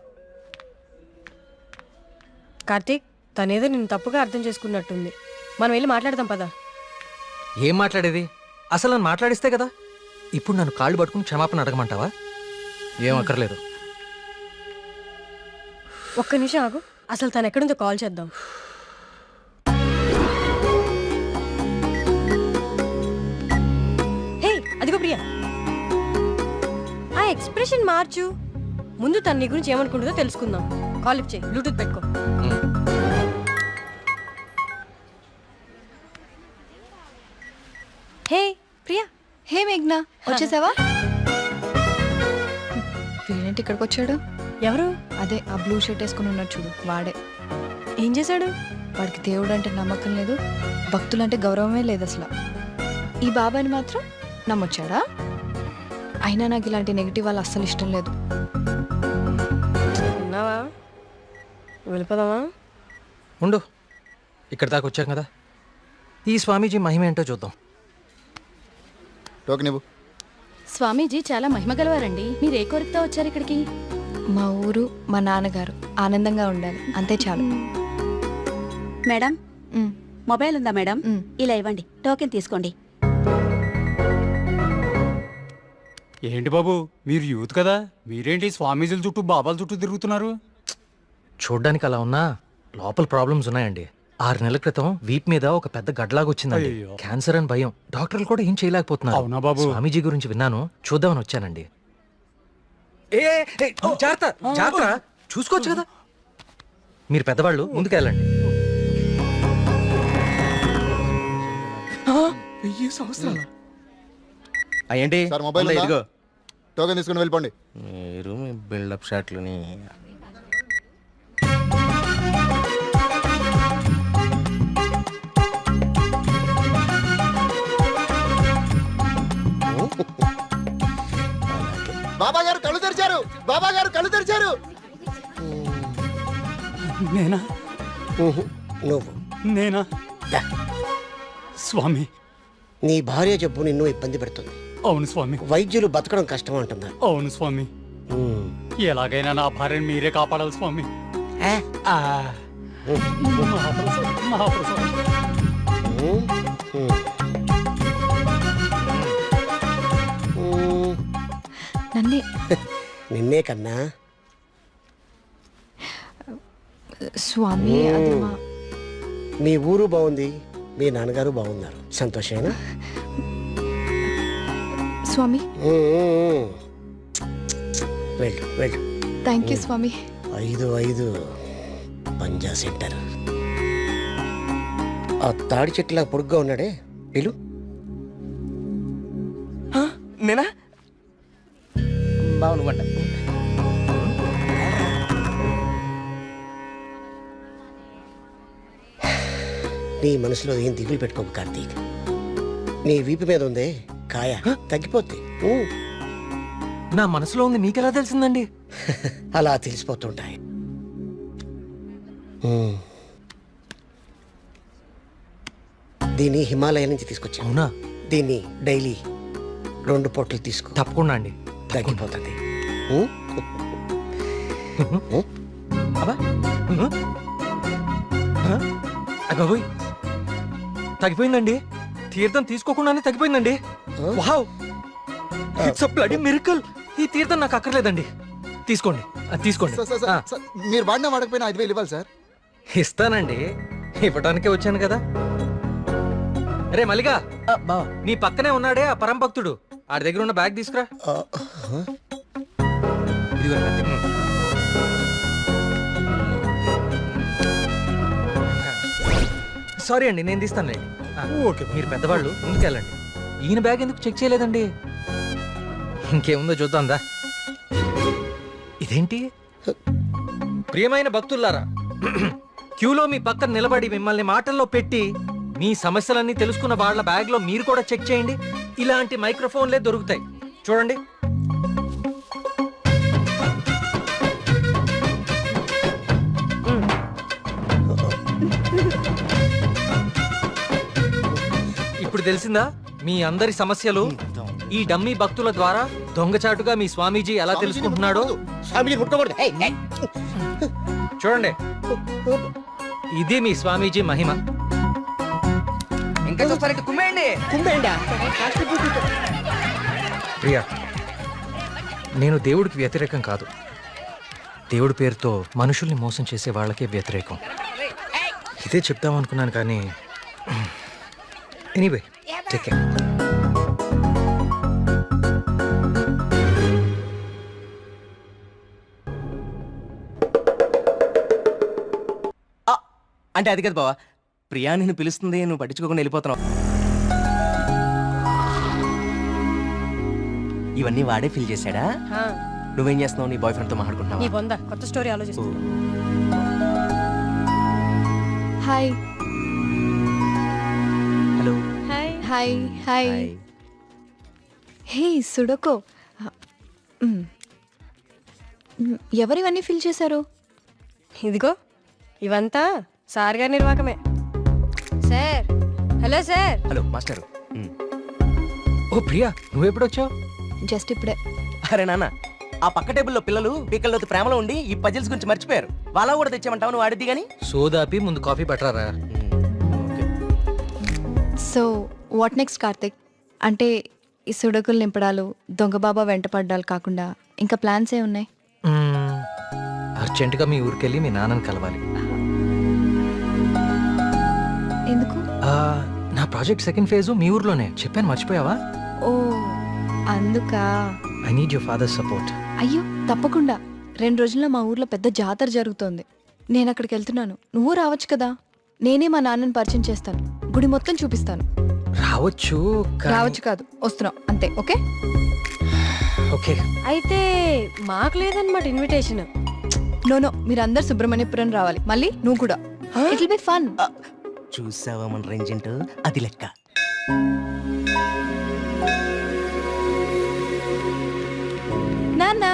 కార్తీక్, తనేదో నిన్ను తప్పుగా అర్థం చేసుకున్నట్టుంది. మనం వెళ్ళి మాట్లాడదాం పదా. ఏం మాట్లాడేది? అసలు నన్ను మాట్లాడిస్తే కదా. ఇప్పుడు నన్ను కాళ్ళు పట్టుకుని క్షమాపణ అడగమంటావా? ఏం అక్కర్లేదు. ఒక్క నిమిషం ఆగు, అసలు తను ఎక్కడుందో కాల్ చేద్దాం. హే, అదిగో ప్రియా. ఆ ఎక్స్ప్రెషన్ మార్చు. ముందు తన నీ గురించి ఏమనుకుంటుందో తెలుసుకుందాం. కాల్ లిఫ్ట్ చేయి, బ్లూటూత్ పెట్టుకో. హే ప్రియా. హే మేఘ్నా, వచ్చేసావా? వీడేంటి ఇక్కడికి వచ్చాడు? ఎవరు? అదే ఆ బ్లూ షర్ట్ వేసుకుని ఉన్నాడు చూడు, వాడే. ఏం చేశాడు? వాడికి దేవుడు అంటే నమ్మకం లేదు, భక్తులంటే గౌరవమే లేదు అసలు. ఈ బాబాని మాత్రం నమ్మొచ్చాడా? అయినా నాకు ఇలాంటి నెగిటివ్ వాళ్ళు అస్సలు ఇష్టం లేదు. ఉన్నావా? వెళ్ళిపోదామా? ఉండు, ఇక్కడ దాకా వచ్చాం కదా, ఈ స్వామీజీ మహిమ ఏంటో చూద్దాం. టోకెన్ ఇవ్వు. స్వామీజీ చాలా మహిమ గలవారండి. మీరు ఏ కోరికతో వచ్చారు ఇక్కడికి? మా ఊరు, మా నాన్నగారు ఆనందంగా ఉండాలి, అంతే చాలు. మేడం, మొబైల్ ఉందా మేడం? ఇలా ఇవ్వండి, టోకెన్ తీసుకోండి. ఏంటి బాబు, మీరు యూత్ కదా, మీరేంటి స్వామీజీల చుట్టూ బాబాల చుట్టూ తిరుగుతున్నారు? చూడ్డానికి అలా ఉన్నా లోపల ప్రాబ్లమ్స్ ఉన్నాయండి. 6 నెలల క్రితం వీప్ మీద ఒక పెద్ద గడ్లాగా వచ్చిందండి. అయ్యో. క్యాన్సర్ అని భయం, డాక్టర్లు కూడా ఏం చేయలేకపోతున్నారు. అవునా బాబు? స్వామీజీ గురించి విన్నాను, చూద్దామని వచ్చానండి. జాగ్రత్త జాగ్రత్త, చూసుకోవచ్చు కదా. మీరు పెద్దవాళ్ళు, ముందుకెళ్ళండి. 1000 సంవత్సరాలు. ఏంటి మొబైల్ ఉందా? ఇదిగో టోకెన్ తీసుకుని వెళ్ళిపోండి. మీరు మీ బిల్డప్ షాట్లని. బాబా గారు కళ్ళు తెరిచారు, బాబా గారు కళ్ళు తెరిచారు. నేనా? నువ్వు నేనా? స్వామి, నీ భార్య జబ్బు నిన్ను ఇబ్బంది పెడుతుంది. అవును స్వామి. వైద్యులు బతకడం కష్టం అంటున్నారు. అవును స్వామి. ఎలాగైనా నా భార్యను మీరే కాపాడాలి స్వామి. మహాప్రసాదం, మహాప్రసాదం. నిన్నే కన్నా స్వామి, మీ ఊరు బాగుంది, మీ నాన్నగారు బాగున్నారు, సంతోషేనా? స్వామి, వెళ్ళు వెళ్ళు. థ్యాంక్ యూ స్వామి. 5 పంజా సెంటర్. ఆ తాడి చెట్టులా పొడుగ్గా ఉన్నాడే, పిలు. నేనా? బాగునుకుంటా. నీ మనసులో ఏం దిగులు పెట్టుకోకు కార్తీక్. నీ వీపు మీద ఉందే కాయ, తగ్గిపోద్ది. నా మనసులో ఉంది మీకెలా తెలిసిందండి? అలా తెలిసిపోతుంటాయి. దీన్ని హిమాలయ నుంచి తీసుకొచ్చా. అవునా? దీన్ని డైలీ 2 పొట్లు తీసుకో, తప్పకుండా అండి. తగ్గిపోతుంది. అబ్బా అబ్బాబోయ్, తగ్గిపోయిందండి. తీర్థం తీసుకోకుండానే తగ్గిపోయిందండి. Wow, it's a bloody miracle. ఈ తీర్థం నాకు అక్కర్లేదండి. తీసుకోండి, అది తీసుకోండి. మీరు వాడినా వాడకపోయినా 5,000 ఇవ్వాలి సార్. ఇస్తానండి, ఇవ్వడానికే వచ్చాను కదా. అరే మల్లిగా, నీ పక్కనే ఉన్నాడే ఆ పరంభక్తుడు, ఆడి దగ్గర ఉన్న బ్యాగ్ తీసుకురా. ఇదిగో కత్తి. సారీ అండి, నేను తీస్తానులేండి. ఓకే, మీరు పెద్దవాళ్ళు ముందుకెళ్ళండి. ఈయన బ్యాగ్ ఎందుకు చెక్ చేయలేదండి? ఇంకేముందో చూద్దాందా. ఇదేంటి? ప్రియమైన భక్తులారా, క్యూలో మీ పక్కన నిలబడి మిమ్మల్ని మాటల్లో పెట్టి మీ సమస్యలన్నీ తెలుసుకున్న వాళ్ళ బ్యాగ్లో మీరు కూడా చెక్ చేయండి. ఇలాంటి మైక్రోఫోన్లే దొరుకుతాయి, చూడండి. ఇప్పుడు తెలిసిందా మీ అందరి సమస్యలు? ఈ డమ్మీ భక్తుల ద్వారా దొంగచాటుగా మీ స్వామీజీ ఎలా తెలుసుకుంటున్నాడో చూడండి. ఇది మీ స్వామీజీ మహిమ. ఇంకా చూస్తారంటే కుమ్మేయండి. ప్రియా, నేను దేవుడికి వ్యతిరేకం కాదు. దేవుడి పేరుతో మనుషుల్ని మోసం చేసే వాళ్ళకే వ్యతిరేకం. ఇదే చెప్తామనుకున్నాను కానీ ఎనీవే, టేక్ కేర్. అంటే అది కదా బావా, ప్రియా నిన్ను పిలుస్తుంది, నువ్వు పట్టించుకోకుండా వెళ్ళిపోతున్నావు. ఇవన్నీ వాడే ఫిల్ చేశాడా? నువ్వేం చేస్తున్నావు? నీ బాయ్ ఫ్రెండ్ తో మాట్లాడుకుంటున్నావా? కొత్త స్టోరీ ఆలోచిస్తూ. Hi hello. Hi hi. Hey sudoku, ఎవరివన్నీ ఫిల్ చేశారు? ఇదిగో ఇవంతా సార్ గారి నిర్వాకమే. Sir, hello sir. Hello master. Oh Priya, నువ్వెప్పుడొచ్చావు? జస్ట్ ఇప్పుడే. అరే నాన్న, ఆ పక్క టేబుల్లో పిల్లలు పీకల్లోకి ప్రేమలో ఉండి ఈ పజిల్స్ గురించి మర్చిపోయారు. వాళ్ళ కూడా తెచ్చామంటావు, నువ్వు ఆడిద్ది గానీ. సోదాపి ముందు కాఫీ పట్టరారా. So what next Karthik? అంటే ఈ సుడకులు నింపడాలు, దొంగ బాబా వెంట పడ్డాలు కాకుండా ఇంకా ప్లాన్స్ ఏ ఉన్నాయి? అర్జెంటుగా మీ ఊరికెళ్ళి మీ నాన్నని కలవాలి. ఎందుకు? నా ప్రాజెక్ట్ సెకండ్ ఫేజ్ మీ ఊర్లోనే, చెప్పాను మర్చిపోయావా? ఓ అందుకా. I need your father support. అయ్యో తప్పకుండా. 2 రోజుల్లో మా ఊర్లో పెద్ద జాతర జరుగుతోంది. నేను అక్కడికి వెళ్తున్నాను, నువ్వు రావచ్చు కదా. నేనే మా నాన్నని పరిచయం చేస్తాను, గుడి మొత్తం చూపిస్తాను. రావచ్చు రావచ్చు కాదు, వస్తున్నావు అంతే. Okay okay. అయితే మాకు లేదన్నమాట ఇన్విటేషన్. నో, మీరందరు సుబ్రహ్మణ్యపురం రావాలి. మళ్ళీ నువ్వు కూడా. It will be fun. చూసావా మన రేంజెంట్? అది లెక్క. నాన్న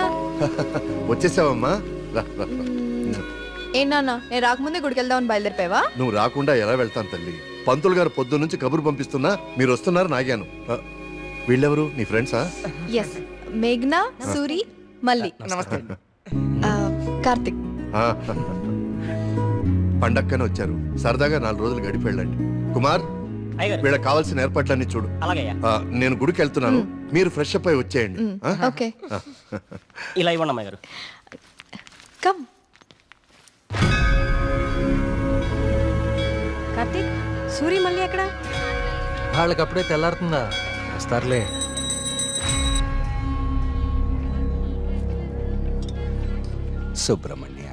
వచ్చేసావమ్మా, రా, రా, రా. ఏ నాన్న, నేను రాకముందే గుడికి వెళ్దామని బయలుదేరిపోయావా? నువ్వు రాకుండా ఎలా వెళ్తాను తల్లి? పంతులు గారు పొద్దు నుంచి కబురు పంపిస్తున్నా మీరు వస్తున్నారు నాగాను. వీళ్ళెవరు, నీ ఫ్రెండ్సా? ఎస్, మేఘ్నా, సూరి, మళ్ళీ నమస్తే. కార్తిక్. పండక్కనే వచ్చారు, సరదాగా 4 రోజులు గడిపి వెళ్ళండి. కుమార్, వీళ్ళకి కావాల్సిన ఏర్పాట్లన్నీ చూడు. నేను గుడికి వెళ్తున్నాను, మీరు ఫ్రెష్ అప్ అయి వచ్చేయండి. ఓకే, ఇలా ఇవ్వండి అమ్మాయి గారు. కమ్. కార్తీక్, సూరి మళ్ళీ ఎక్కడ? వాళ్ళకి అప్పుడే తెల్లారుతుందా? వస్తారులే. సుబ్రహ్మణ్య,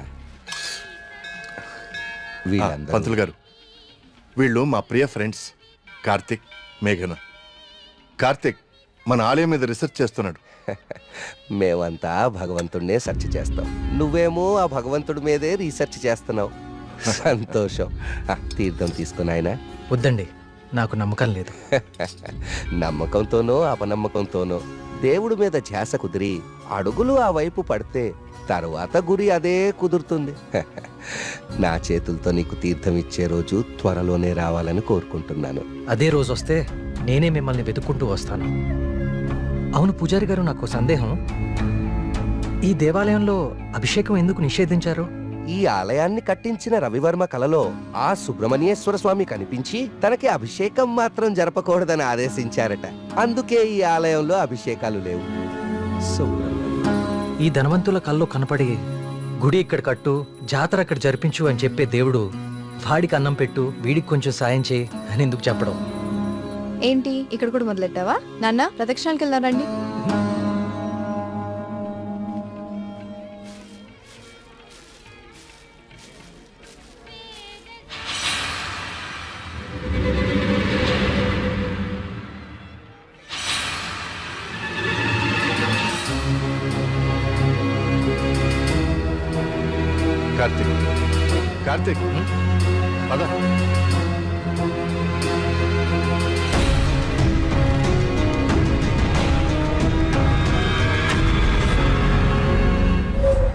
పంతులు గారు, వీళ్ళు మా ప్రియ ఫ్రెండ్స్ కార్తిక్, మేఘన. కార్తిక్ మన ఆలయం మీద రీసెర్చ్ చేస్తున్నాడు. మేమంతా భగవంతుడినే సెర్చ్ చేస్తాం, నువ్వేమో ఆ భగవంతుడి మీదే రీసెర్చ్ చేస్తున్నావు. సంతోషం. తీర్థం తీసుకుని ఆయన. వద్దండి, నాకు నమ్మకం లేదు. నమ్మకంతోనో అపనమ్మకంతోనో దేవుడి మీద ధ్యాస కుదిరి అడుగులు ఆ వైపు పడితే తరువాత గురి అదే కుదురుతుంది. నా చేతులతో నీకు తీర్థం ఇచ్చే రోజు త్వరలోనే రావాలని కోరుకుంటున్నాను. అదే రోజు వస్తే నేనే మిమ్మల్ని వెతుక్కుంటూ వస్తాను. అవును పూజారి గారు, నాకు సందేహం. ఈ దేవాలయంలో అభిషేకం ఎందుకు నిషేధించారు? ఈ ఆలయాన్ని కట్టించిన రవివర్మ కలలో ఆ సుబ్రహ్మణ్యేశ్వర స్వామి కనిపించి తనకి అభిషేకం మాత్రం జరపకూడదని ఆదేశించారట. అందుకే ఈ ఆలయంలో అభిషేకాలు లేవు. ఈ ధనవంతుల కల్లో కనపడి గుడి ఇక్కడ కట్టు, జాతర అక్కడ జరిపించు అని చెప్పే దేవుడు వాడికి అన్నం పెట్టు, వీడికి కొంచెం సాయం చేయి అని ఎందుకు చెప్పడం? ఏంటి ఇక్కడ కూడా మొదలెట్టావా? నాన్న ప్రదక్షిణాలకు వెళ్దారండి. కార్తీక్, కార్తీక్, పద.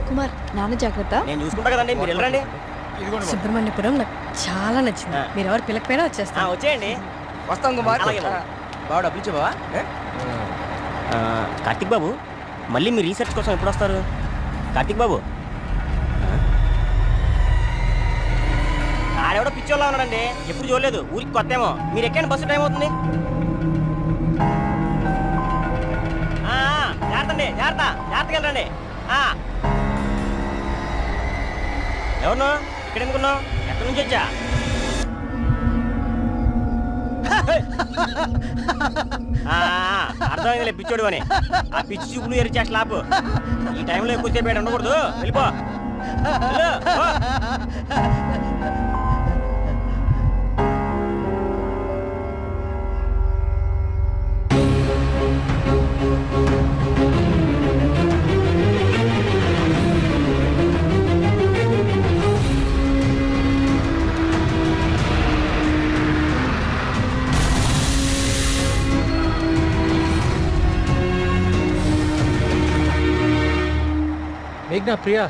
కుమార్, నాన్న జాగ్రత్త. నేను చూసుకుంటా కదండి, మీరు వెళ్ళండి. సుబ్రహ్మణ్యపురం నాకు చాలా నచ్చింది. మీరు ఎవరు పిల్లకపోయినా వచ్చేస్తా. వచ్చేయండి. వస్తాం కుమార్. బాబు డబ్బులు ఇచ్చే బావా. కార్తిక్ బాబు, మళ్ళీ మీ రీసెర్చ్ కోసం ఎప్పుడు వస్తారు? కార్తిక్ బాబు, ఆడెవడో పిచ్చోళ్ళ ఉన్నాడండి, ఎప్పుడు చూడలేదు, ఊరికి కొత్త ఏమో. మీరు ఎక్కండి, బస్సు టైం అవుతుంది. జాగ్రత్త అండి, జాగ్రత్త, జాగ్రత్తగా వెళ్ళండి. ఎవరు ఇక్కడ ఎందుకున్నావు? ఎక్కడి నుంచి వచ్చా? అర్థమైందిలే పిచ్చోడు అని. ఆ పిచ్చి చూపులు ఎరిచేస్తా లాపు. ఈ టైంలో ఎక్కువసేపు ఉండకూడదు, వెళ్ళిపో. మేఘ్నా, ప్రియా,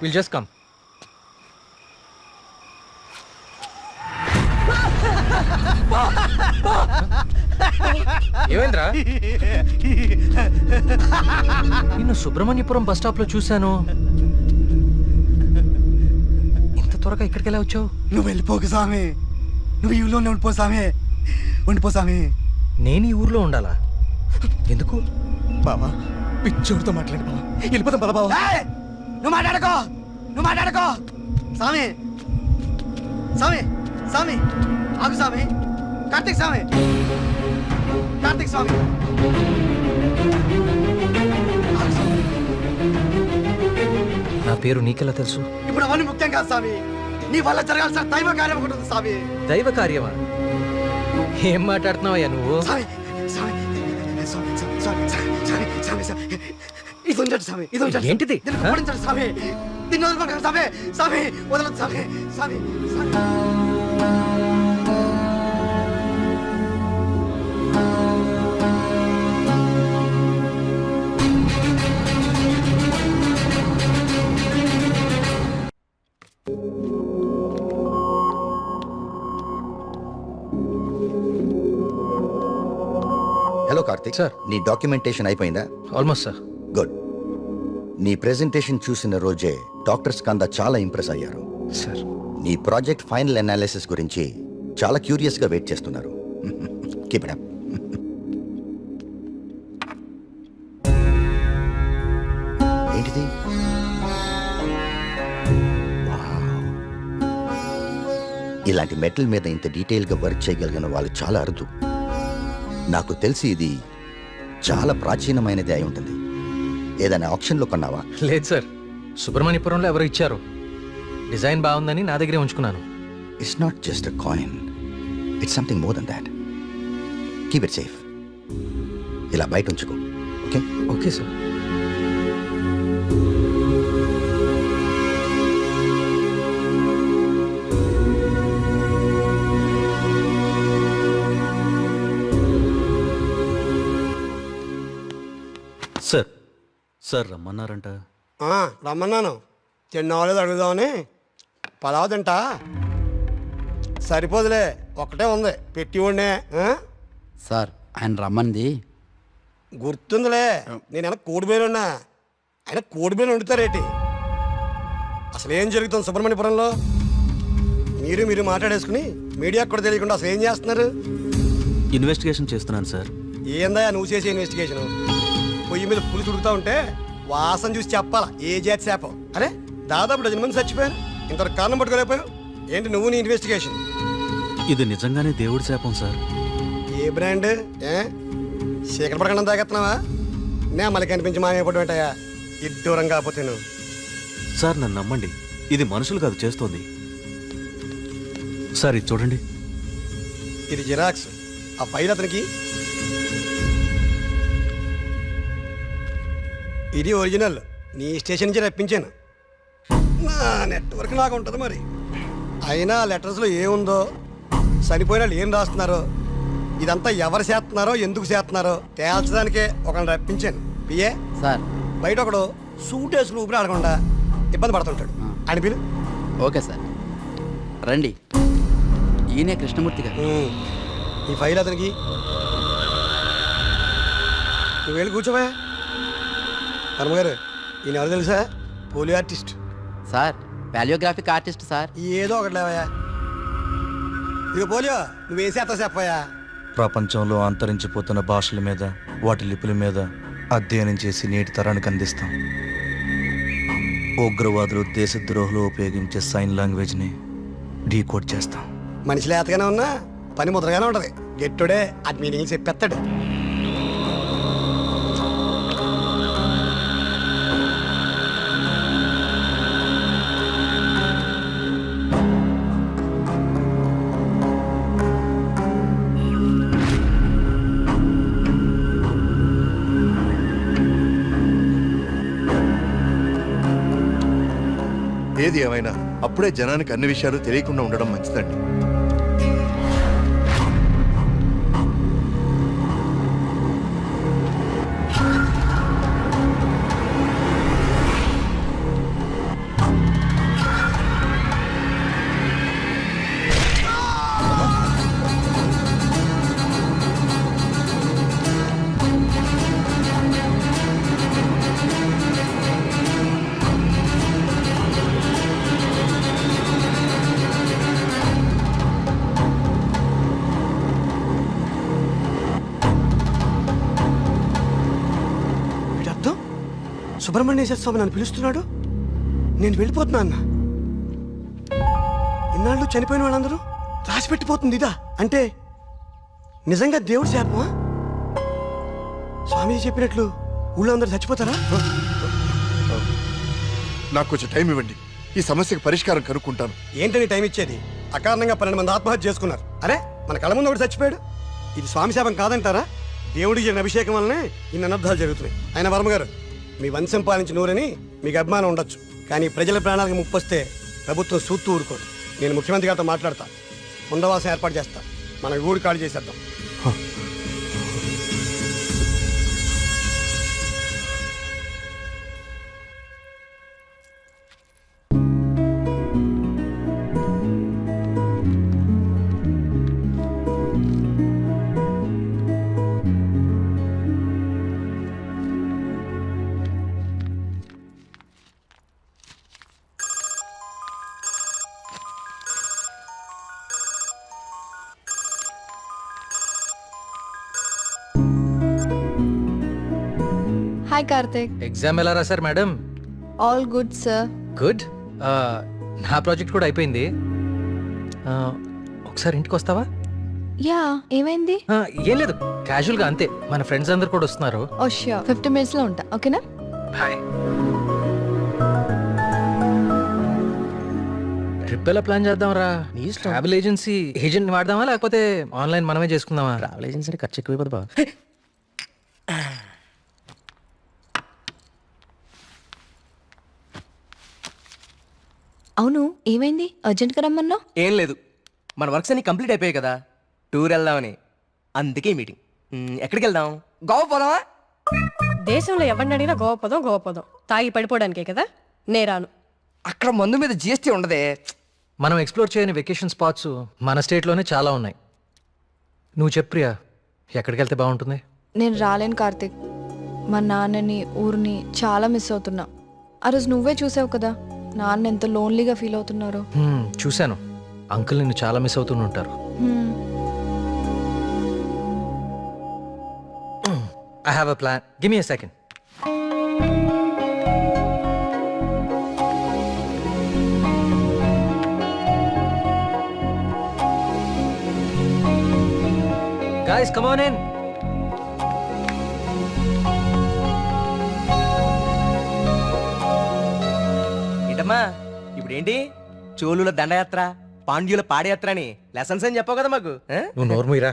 విల్ జస్ట్ కమ్. ఏమైందిరా? నిన్ను సుబ్రహ్మణ్యపురం బస్ స్టాప్ లో చూశాను. ఇంత త్వరగా ఇక్కడికి ఎలా వచ్చావు? నువ్వు వెళ్ళిపోకు స్వామి, నువ్వు ఈ ఊళ్ళోనే ఉండిపో స్వామి, ఉండిపో స్వామి. నేను ఈ ఊర్లో ఉండాలా? ఎందుకు? బాబా పిచ్చోడితో మాట్లాడి బాబా, వెళ్ళిపోతాం పద బాబా. నువ్వు మాట్లాడుకో, నువ్వు మాట్లాడుకో స్వామి. స్వామి, స్వామి ఆగు స్వామి. కార్తీక్ స్వామి, కార్తీక్ స్వామి ఆగు స్వామి. నా పేరు నీకెలా తెలుసు? ఇప్పుడు అవన్నీ ముఖ్యం కాదు స్వామి, నీ వల్ల జరగాల్సిన దైవ కార్యం ఒకటి ఉంది స్వామి. దైవ కార్యమా? ఏం మాట్లాడుతున్నావయ్యా నువ్వు? స్వామి, స్వామి, స్వామి, స్వామి, స్వామి, స్వామి, స్వామి, ఇది ఉంచండి స్వామి, ఇది ఉంచండి. ఏంటిది? దీన్ని కుప్పడించండి స్వామి, దీన్ని వదలకండి స్వామి, స్వామి వదలదు స్వామి, స్వామి, స్వామి. Hello Karthik sir. నీ డాక్యుమెంటేషన్ అయిపోయిందా? Almost sir. గుడ్. నీ ప్రెజెంటేషన్ చూసిన రోజే డాక్టర్ స్కంద చాలా ఇంప్రెస్ అయ్యారు. సార్, నీ ప్రాజెక్ట్ ఫైనల్ అనాలిసిస్ గురించి చాలా క్యూరియస్గా వెయిట్ చేస్తున్నారు. Keep it up. ఏంటిది? వావ్. ఇలాంటి మెటల్ మీద ఇంత డీటెయిల్గా వర్క్ చేయగలిగిన వాళ్ళు చాలా అరుదు. నాకు తెలిసి ఇది చాలా ప్రాచీనమైనది అయి ఉంటుంది. ఏదైనా ఆప్షన్లో కొన్నావా? లేదు సార్, సుబ్రహ్మణ్యపురంలో ఎవరు ఇచ్చారు. డిజైన్ బాగుందని నా దగ్గరే ఉంచుకున్నాను. It's not just a coin, it's something more than that. Keep it safe. ఇలా బయట ఉంచుకో. Okay? Okay sir. Sir, sir రమ్మన్నారంట. రమ్మన్నాను, తిన్నావాలేదు అడుగుదామని. పలావ్ తింటా? సరిపోదులే, ఒక్కటే ఉంది పెట్టి ఉండే. సార్, ఆయన రమ్మంది గుర్తుందిలే, నేను కోడిబేలు ఉన్నా, ఆయన కోడిబేలు వండుతారేటి? అసలు ఏం జరుగుతుంది సుబ్రహ్మణ్యపురంలో? మీరు మాట్లాడేసుకుని మీడియాకు కూడా తెలియకుండా అసలు ఏం చేస్తున్నారు? ఇన్వెస్టిగేషన్ చేస్తున్నాను సార్. ఏందా నువ్వు చేసే ఇన్వెస్టిగేషన్? పొయ్యి మీద పులి చుడుకుతా ఉంటే వాసన చూసి చెప్పాలా ఏ జాతి శాపం? అరే దాదాపు 10 మంది చచ్చిపోయారు, ఇంతవరకు కారణం పట్టుకోలేకపోయావు ఏంటి నువ్వు నీ ఇన్వెస్టిగేషన్? ఇది నిజంగానే దేవుడి శాపం సార్. ఏ బ్రాండ్? శేఖర ప్రకటన తాగెత్తున్నావా? నే మళ్ళీ కనిపించి మాయపడి ఉంటాయా ఇడ్డూరం కాకపోతే నువ్వు? సార్ నన్ను నమ్మండి, ఇది మనుషులు కాదు చేస్తోంది. సార్ ఇది చూడండి. ఇది జిరాక్స్. ఆ ఫైల్ అతనికి. ఇది ఒరిజినల్, నీ స్టేషన్ నుంచి రప్పించాను. నా నెట్వర్క్ నాకు ఉంటుంది మరి. అయినా లెటర్స్లో ఏముందో, చనిపోయిన వాళ్ళు ఏం రాస్తున్నారో, ఇదంతా ఎవరు చేస్తున్నారో ఎందుకు చేస్తున్నారో తేల్చడానికే ఒకరిని రప్పించాను. పిఏ సార్ బయట ఒకడు సూట్ వేసుకుని ఊపిరి ఆడకుండా ఇబ్బంది పడుతుంటాడు, అని పిలు. ఓకే సార్ రండి. ఈయనే కృష్ణమూర్తి గారు. ఈ ఫైల్ అతనికి. నువ్వు వెళ్ళి కూర్చోవా. హనుమగారు ఈయన ఎవరు తెలుసా? పోలియో ఆర్టిస్ట్ సార్, వాల్యోగ్రాఫిక్ ఆర్టిస్ట్ సార్. ఏదో ఒకటి లేవయా. ఇక పోలియో నువ్వేం చేస్తావు చెప్పయా? ప్రపంచంలో అంతరించిపోతున్న భాషల మీద, వాటి లిపుల మీద అధ్యయనం చేసి నేటి తరానికి అందిస్తాం. ఉగ్రవాదులు, దేశద్రోహులు ఉపయోగించే సైన్ లాంగ్వేజ్ని డీకోడ్ చేస్తాం. మనిషి లేతగానే ఉన్నా పని ముద్రగానే ఉంటది. గెట్టుడే అది మీనింగ్ చెప్పేస్తాడు. ఏది ఏమైనా అప్పుడే జనానికి అన్ని విషయాలు తెలియకుండా ఉండడం మంచిదండి. సుబ్రహ్మణ్యేశ్వర స్వామి నన్ను పిలుస్తున్నాడు, నేను వెళ్ళిపోతున్నా అన్న. ఇన్నాళ్ళు చనిపోయిన వాళ్ళందరూ రాసి పెట్టిపోతుంది ఇదా? అంటే నిజంగా దేవుడి శాపమా? స్వామీజీ చెప్పినట్లు ఊళ్ళో అందరూ చచ్చిపోతారా? నాకు కొంచెం టైం ఇవ్వండి, ఈ సమస్యకు పరిష్కారం కనుక్కుంటాను. ఏంటని టైం ఇచ్చేది? అకారణంగా 12 మంది ఆత్మహత్య చేసుకున్నారు. అరే మన కళ్ళ ముందు ఒకటి చచ్చిపోయాడు. ఇది స్వామి శాపం కాదంటారా? దేవుడికి జరిగిన అభిషేకం వల్లనే ఇన్ని అనర్థాలు జరుగుతున్నాయి. ఆయన వర్మ గారు, మీ వంశం పాలించి నూరని మీకు అభిమానం ఉండొచ్చు, కానీ ప్రజల ప్రాణాలకు ముప్పు వస్తే ప్రభుత్వం సూత్తు ఊరుకోదు. నేను ముఖ్యమంత్రి గారితో మాట్లాడతా, పునరావాసం ఏర్పాటు చేస్తా, మన ఊరు ఖాళీ చేసేద్దాం. హాయ్ కార్తిక్. ఎగ్జామ్ ఎలా రాశారు madam? All good sir. Good. నా ప్రాజెక్ట్ కూడా అయిపోయింది. ఒకసారి ఇంటికి వస్తావా? యా, ఏమైంది? ఏం లేదు, క్యాజువల్గా అంతే. మన ఫ్రెండ్స్ అందరు కూడా వస్తున్నారు. ఓ ష్యూర్, 15 minutes లో ఉంటా. ఓకేనా? బాయ్. ట్రిప్ ఎలా ప్లాన్ చేద్దాం రా? ట్రావెల్ ఏజెన్సీ ఏజెంట్ వాడదామా లేకపోతే ఆన్లైన్ మనమే చేసుకుందామా? ట్రావెల్ ఏజెన్సీ ఖర్చు ఎక్కువైపోదు బాబు. అవును, ఏమైంది? అర్జెంట్గా రమ్మన్నావు? ఏం లేదు, మన వర్క్స్ అన్ని కంప్లీట్ అయిపోయాయి కదా, టూర్ వెళ్దామని. అందుకే మీటింగ్. ఎక్కడికి వెళ్దాం? గోవా పోదామా? దేశంలో ఎవరిని అడిగినా గోవపదం తాగి పడిపోవడానికే కదా. నేరాను. అక్కడ మందు మీద జిఎస్టీ ఉండదే. మనం ఎక్స్ప్లోర్ చేయని వెకేషన్ స్పాట్స్ మన స్టేట్లోనే చాలా ఉన్నాయి. నువ్వు చెప్పు ప్రియా, ఎక్కడికి వెళ్తే బాగుంటుంది? నేను రాలేను కార్తిక్. మా నాన్నని ఊరిని చాలా మిస్ అవుతున్నా. ఆ రోజు నువ్వే చూసావు కదా నాన్న ఎంత లోన్లీగా ఫీల్ అవుతున్నారో. చూశాను. అంకుల్ నిన్ను చాలా మిస్ అవుతుంటారు. I have a plan. Give me a second. Guys, come on in. ఏంటమ్మా ఇప్పుడేంటి? చోళుల దండయాత్ర, పాండ్యుల పాదయాత్ర అని లెసన్స్ అని చెప్పావు కదా మాకు. నువ్వు నోర్మూయిరా.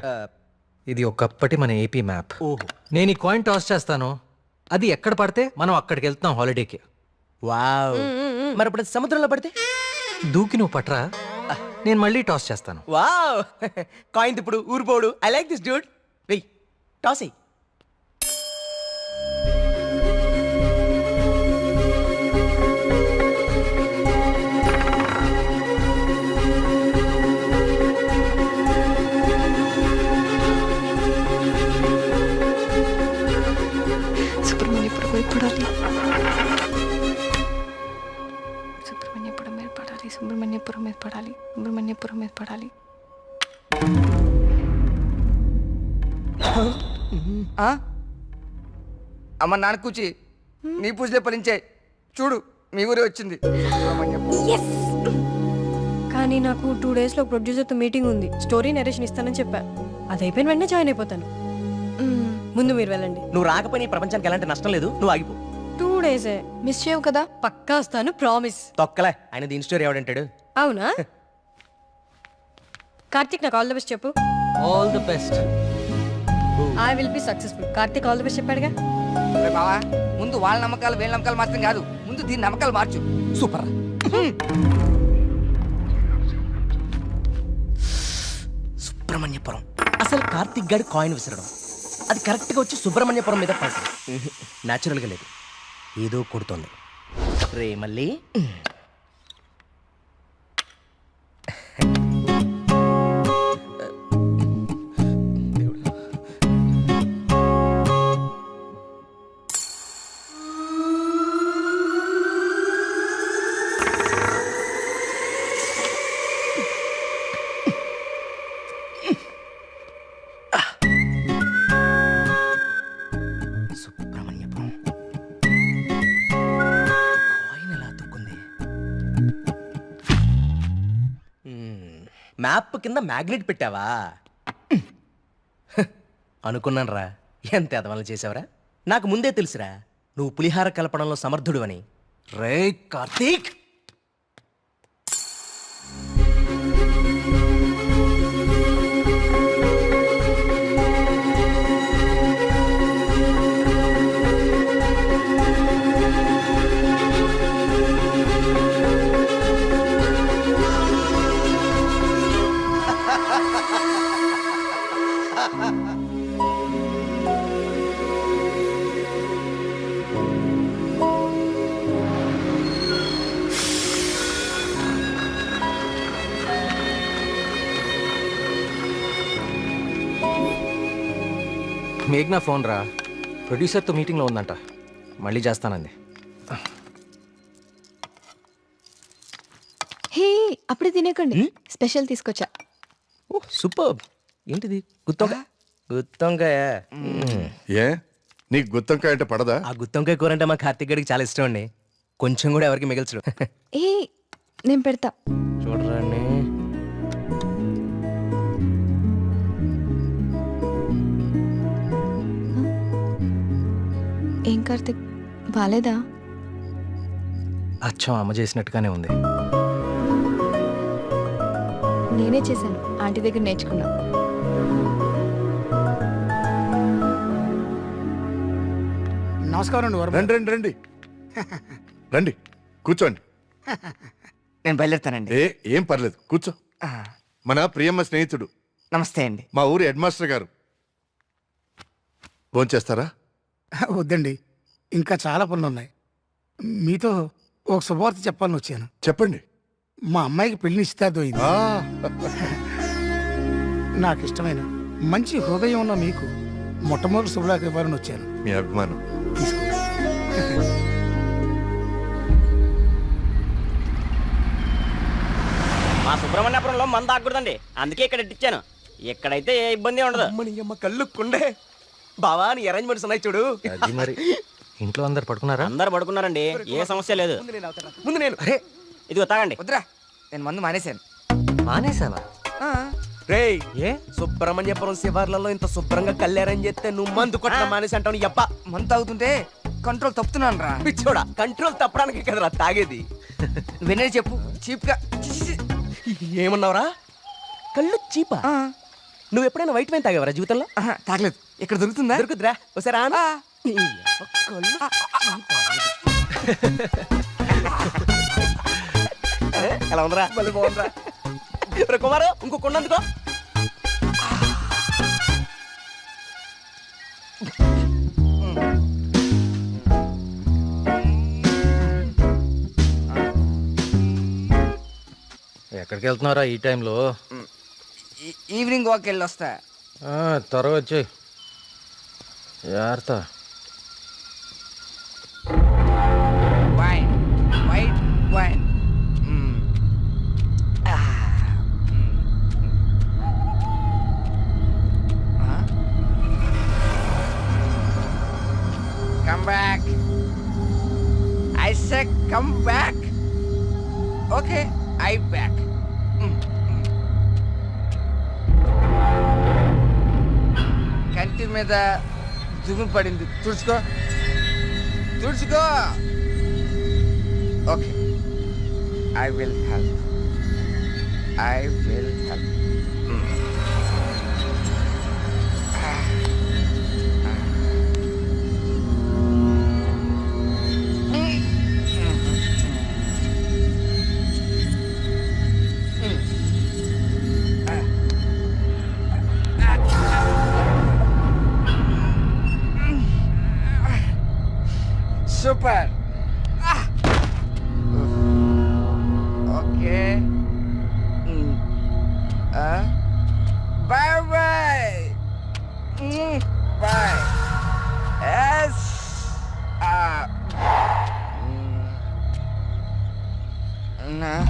ఇది ఒకప్పటి మన ఏపీ మ్యాప్. ఓహో. నేను ఈ కాయిన్ టాస్ చేస్తాను, అది ఎక్కడ పడితే మనం అక్కడికి వెళ్తున్నాం హాలిడేకి. వావ్. మరి ఇప్పుడు అది సముద్రంలో పడితే? దూకి నువ్వు పట్రా, నేను మళ్ళీ టాస్ చేస్తాను. వావ్. కాయిన్ ఇప్పుడు ఊరిపోడు. I like this dude. వెయ్ టాస్ ఎయ్. సుబ్రహ్మణ్యపురం మీద పడాలి. సుబ్రహ్మణ్యపురం మీద పడాలి. సుబ్రహ్మణ్యపురం మీద పడాలి. సుబ్రహ్మణ్యపురం మీద పడాలి. అమ్మ నాన్న కూచి నీ పూజలే ఫలించే. చూడు మీ ఊరే వచ్చింది. కానీ నాకు 2 డేస్లో ప్రొడ్యూసర్తో మీటింగ్ ఉంది. స్టోరీ నరేషన్ ఇస్తానని చెప్పా. అది అయిపోయిన వెంటనే జాయిన్ అయిపోతాను. ముందు మీరు వెళ్ళండి. నువ్వు రాకపోయినా ఈ ప్రపంచానికి ఎలాంటి నష్టం లేదు. నువ్వు ఆగిపో. 2 డేసే మిస్ చేయవు కదా. పక్కా వస్తాను, ప్రామిస్. తొక్కలే. ఆయన దీని స్టోరీ ఎవడంటాడు? అవునా? కార్తిక్ నాకు ఆల్ ది బెస్ట్ చెప్పు. All the best. I will be successful. Karthik all the best చెప్పాడుగా. బావా ముందు వాళ్ళ నమ్మకాలు వీళ్ళ నమ్మకాలు మాత్రం కాదు, ముందు దీని నమ్మకాలు మార్చు. సూపర్. సుబ్రహ్మణ్యపురం. అసలు కార్తిక్ గాడి కాయిన్ విసరడం అది కరెక్ట్గా వచ్చి సుబ్రహ్మణ్యపురం మీద పడుతుంది. న్యాచురల్గా లేదు, ఏదో కొడుతోంది. రే మళ్ళీ సుబ్రహ్మణ్యపురం కాయిన్ ఎలా తొక్కుంది? మ్యాప్ కింద మ్యాగ్నెట్ పెట్టావా? అనుకున్నాను రా. ఎంత ఎదవలు చేసావురా. నాకు ముందే తెలుసురా నువ్వు పులిహార కలపడంలో సమర్థుడు అని. రే కార్తీక్, మేఘ్నా ఫోన్ రా. ప్రొడ్యూసర్తో మీటింగ్లో ఉందంట, మళ్ళీ చేస్తానంది. హే, అప్పుడే తినేకండి. స్పెషల్ తీసుకొచ్చా. ఓ సూపర్. ఏంటిది? గుత్తొంకాయ. గుత్తొంకాయ. ఏ నీకు గుత్తొంకాయ అంటే పడదా? ఆ గుత్తొంకాయ కూర అంటే మా కార్తీక్ గడికి చాలా ఇష్టం అండి. కొంచెం కూడా ఎవరికి మిగల్చడు. ఏ నేను పెడతా. చూడరండి. ఏం కార్తిక్, బాలేదా? అచ్చం అమ్మ చేసినట్టుగానే ఉంది. నేనే చేశాను, ఆంటీ దగ్గర నేర్చుకున్నా. నమస్కారం అండి. రండి రండి రండి రండి కూర్చోండి. నేను బయలుదేరుతానండి. ఏం పర్లేదు, కూర్చో. మన ప్రియమ్మ స్నేహితుడు. నమస్తే అండి. మా ఊరి హెడ్ మాస్టర్ గారు. భోంచేస్తారా? వద్దండి, ఇంకా చాలా పనులు ఉన్నాయి. మీతో ఒక శుభవార్త చెప్పాలని వచ్చాను. చెప్పండి. మా అమ్మాయికి పెళ్లి నిశ్చితార్థమైంది. నాకు ఇష్టమైన మంచి హృదయం ఉన్న మీకు మొట్టమొదటి శుభ్రాకి ఇవ్వాలని వచ్చాను. మీ అభిమానం. మా సుబ్రహ్మణ్యపురంలో మంద ఆగకూడదండి, అందుకే ఇక్కడ ఇచ్చాను. ఇక్కడైతే ఏ ఇబ్బంది ఉండదు. అమ్మ కళ్ళు కుండే బావా నీ అరేంజ్మెంట్స్ ఉన్నాయి చూడు. అది మరి ఇంట్లో అందరు పడుకున్నారా? అందరు పడుకున్నారండి, ఏ సమస్య లేదు. ముందు నేను అరే ఇదిగో తాగండి. వద్దురా, నేను మందు మానేశాను. మానేసావా? రేయ్ ఏ సుబ్రహ్మణ్యపురం శివార్లలో ఇంత శుభ్రంగా కళ్యాణం చేస్తే నువ్వు మందు కొట్టడం మానేసి అంటావు. ఎప్ప మందు తాగుతుంటే కంట్రోల్ తప్పుతున్నాను రా. పిచ్చోడా, కంట్రోల్ తప్పడానికి కదరా తాగేది. వినే చెప్పు చీప్ గా. ఏమన్నావురా? కళ్ళు చీపా? నువ్వు ఎప్పుడైనా వైట్ వైన్ తాగేవరా జీవితంలో? తాగలేదు. ఇక్కడ దొరుకుతుందా? దొరుకుతురా ఒకసారి ఎలా ఉందిరా? మళ్ళీ బాగుందిరా. కుమారు ఇంకో కొండందుకో. ఎక్కడికి వెళ్తున్నారా ఈ టైంలో? ఈవినింగ్ వాక్ వెళ్ళి వస్తా. త్వరగా వచ్చి జాగ్రత్త. Wine white wine. Come back. I said come back. Okay, I back. కంటి మీద దుమ్ము పడింది, తుడుచుకో తుడుచుకో. Okay, I will help. I will help. Super. Okay. Bye bye. Bye. Yes. Nah.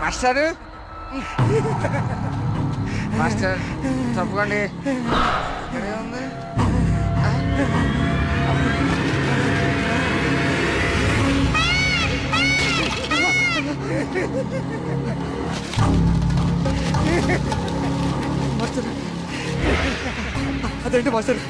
Master. Master తప్పకండి. ఇక్కడే ఉంది. మాస్టర్ అదేంటి మాస్టర్?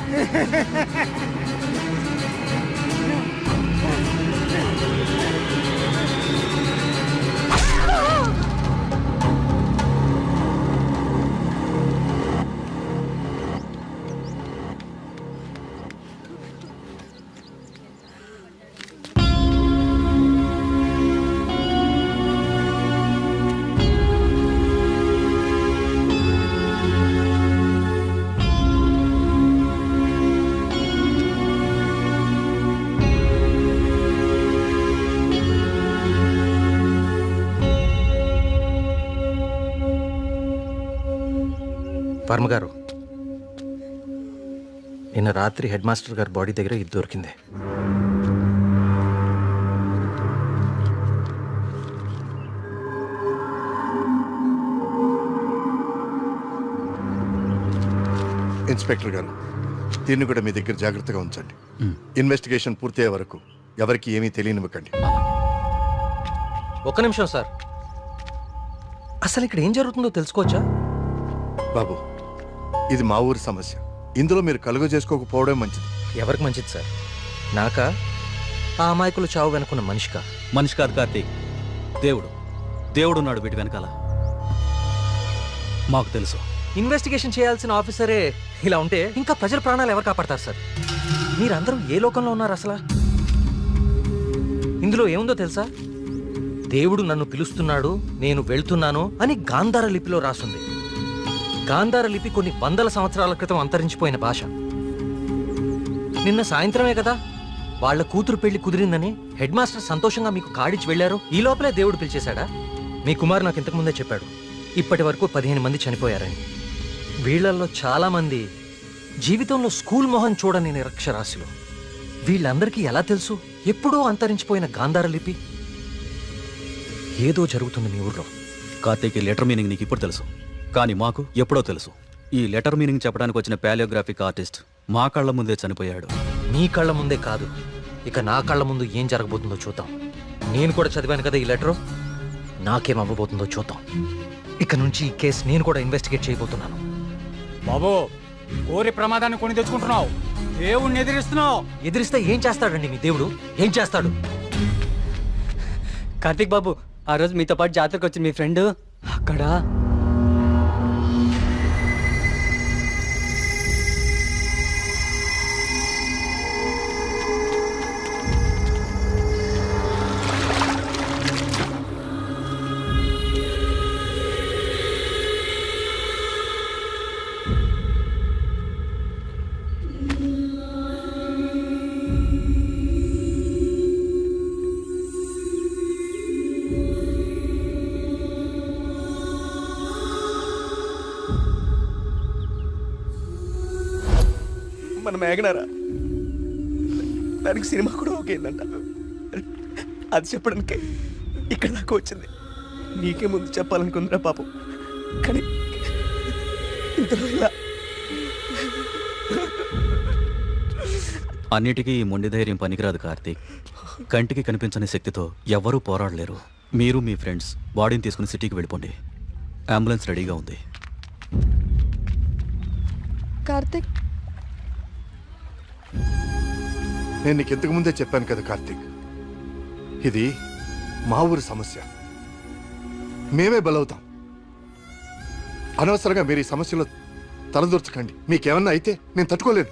వర్మ గారు, నిన్న రాత్రి హెడ్ మాస్టర్ గారి బాడీ దగ్గర ఇది దొరికింది. ఇన్స్పెక్టర్ గారు, దీన్ని కూడా మీ దగ్గర జాగ్రత్తగా ఉంచండి. ఇన్వెస్టిగేషన్ పూర్తయ్యే వరకు ఎవరికి ఏమీ తెలియనివ్వకండి. ఒక్క నిమిషం సార్, అసలు ఇక్కడ ఏం జరుగుతుందో తెలుసుకోవచ్చా? బాబు, ఇది మా ఊరి సమస్య. ఇందులో మీరు కలుగ చేసుకోకపోవడం మంచిది. ఎవరికి మంచిది సార్? నాకా, ఆ అమాయకులు చావు వెనుకున్న మనిషికా? మనిషి కాదు కార్తీక్, దేవుడున్నాడు వీటి వెనకాల. మాకు తెలుసు. ఇన్వెస్టిగేషన్ చేయాల్సిన ఆఫీసరే ఇలా ఉంటే ఇంకా ప్రజల ప్రాణాలు ఎవరు కాపాడతారు సార్? మీరందరూ ఏ లోకంలో ఉన్నారు అసలు? ఇందులో ఏముందో తెలుసా? దేవుడు నన్ను పిలుస్తున్నాడు, నేను వెళ్తున్నాను అని గాంధార లిపిలో రాసుంది. గాంధార లిపి కొన్ని వందల సంవత్సరాల క్రితం అంతరించిపోయిన భాష. నిన్న సాయంత్రమే కదా వాళ్ళ కూతురు పెళ్లి కుదిరిందని హెడ్ మాస్టర్ సంతోషంగా మీకు కాడిచ్చి వెళ్ళారు. ఈ లోపలే దేవుడు పిలిచేశాడా? మీ కుమార్ నాకు ఇంతకుముందే చెప్పాడు ఇప్పటి వరకు 15 మంది చనిపోయారని. వీళ్ళల్లో చాలా మంది జీవితంలో స్కూల్ మొహం చూడని నిరక్షరాస్యులు. వీళ్ళందరికీ ఎలా తెలుసు ఎప్పుడో అంతరించిపోయిన గాంధార లిపి? ఏదో జరుగుతుంది మీ ఊర్లో. కార్తీక్, ఈ లెటర్ మీనింగ్ నీకు ఇప్పుడు తెలుసు, కానీ మాకు ఎప్పుడో తెలుసు. ఈ లెటర్ మీనింగ్ చెప్పడానికి వచ్చిన పాలియోగ్రాఫిక్ ఆర్టిస్ట్ మా కళ్ళ ముందే చనిపోయాడు. మీ కళ్ళ ముందే కాదు, ఇక నా కళ్ళ ముందు ఏం జరగబోతుందో చూద్దాం. నేను కూడా చదివాను కదా ఈ లెటరు, నాకేం అవ్వబోతుందో చూద్దాం. ఇక నుంచి ఈ కేసు నేను కూడా ఇన్వెస్టిగేట్ చేయబోతున్నాను. బాబు, కోరి ప్రమాదాన్ని కొని తెచ్చుకుంటున్నావు, దేవుణ్ణి ఎదిరిస్తున్నావు. ఎదిరిస్తే ఏం చేస్తాడండి మీ దేవుడు? ఏం చేస్తాడు? కార్తీక్ బాబు, ఆ రోజు మీతో పాటు జాతరకు వచ్చిన మీ ఫ్రెండ్ అక్కడ మన మేఘనారా, దానికి సినిమా కూడా ఓకేందంట. అది చెప్పడానికి ఇక్కడ దాకా వచ్చింది. నీకే ముందు చెప్పాలనుకుందిరా పాపం, కానీ ఇంతలో ఇలా. అన్నిటికీ ఈ మొండి ధైర్యం పనికిరాదు కార్తీక్. కంటికి కనిపించని శక్తితో ఎవ్వరూ పోరాడలేరు. మీరు మీ ఫ్రెండ్స్ బాడీని తీసుకుని సిటీకి వెళ్ళిపోండి. అంబులెన్స్ రెడీగా ఉంది. కార్తిక్, నేను నీకు ఇంతకు ముందే చెప్పాను కదా కార్తీక్, ఇది మా ఊరి సమస్య. మేమే బలవుతాం. అనవసరంగా మీరు ఈ సమస్యలో తలదూర్చకండి. మీకేమన్నా అయితే నేను తట్టుకోలేను.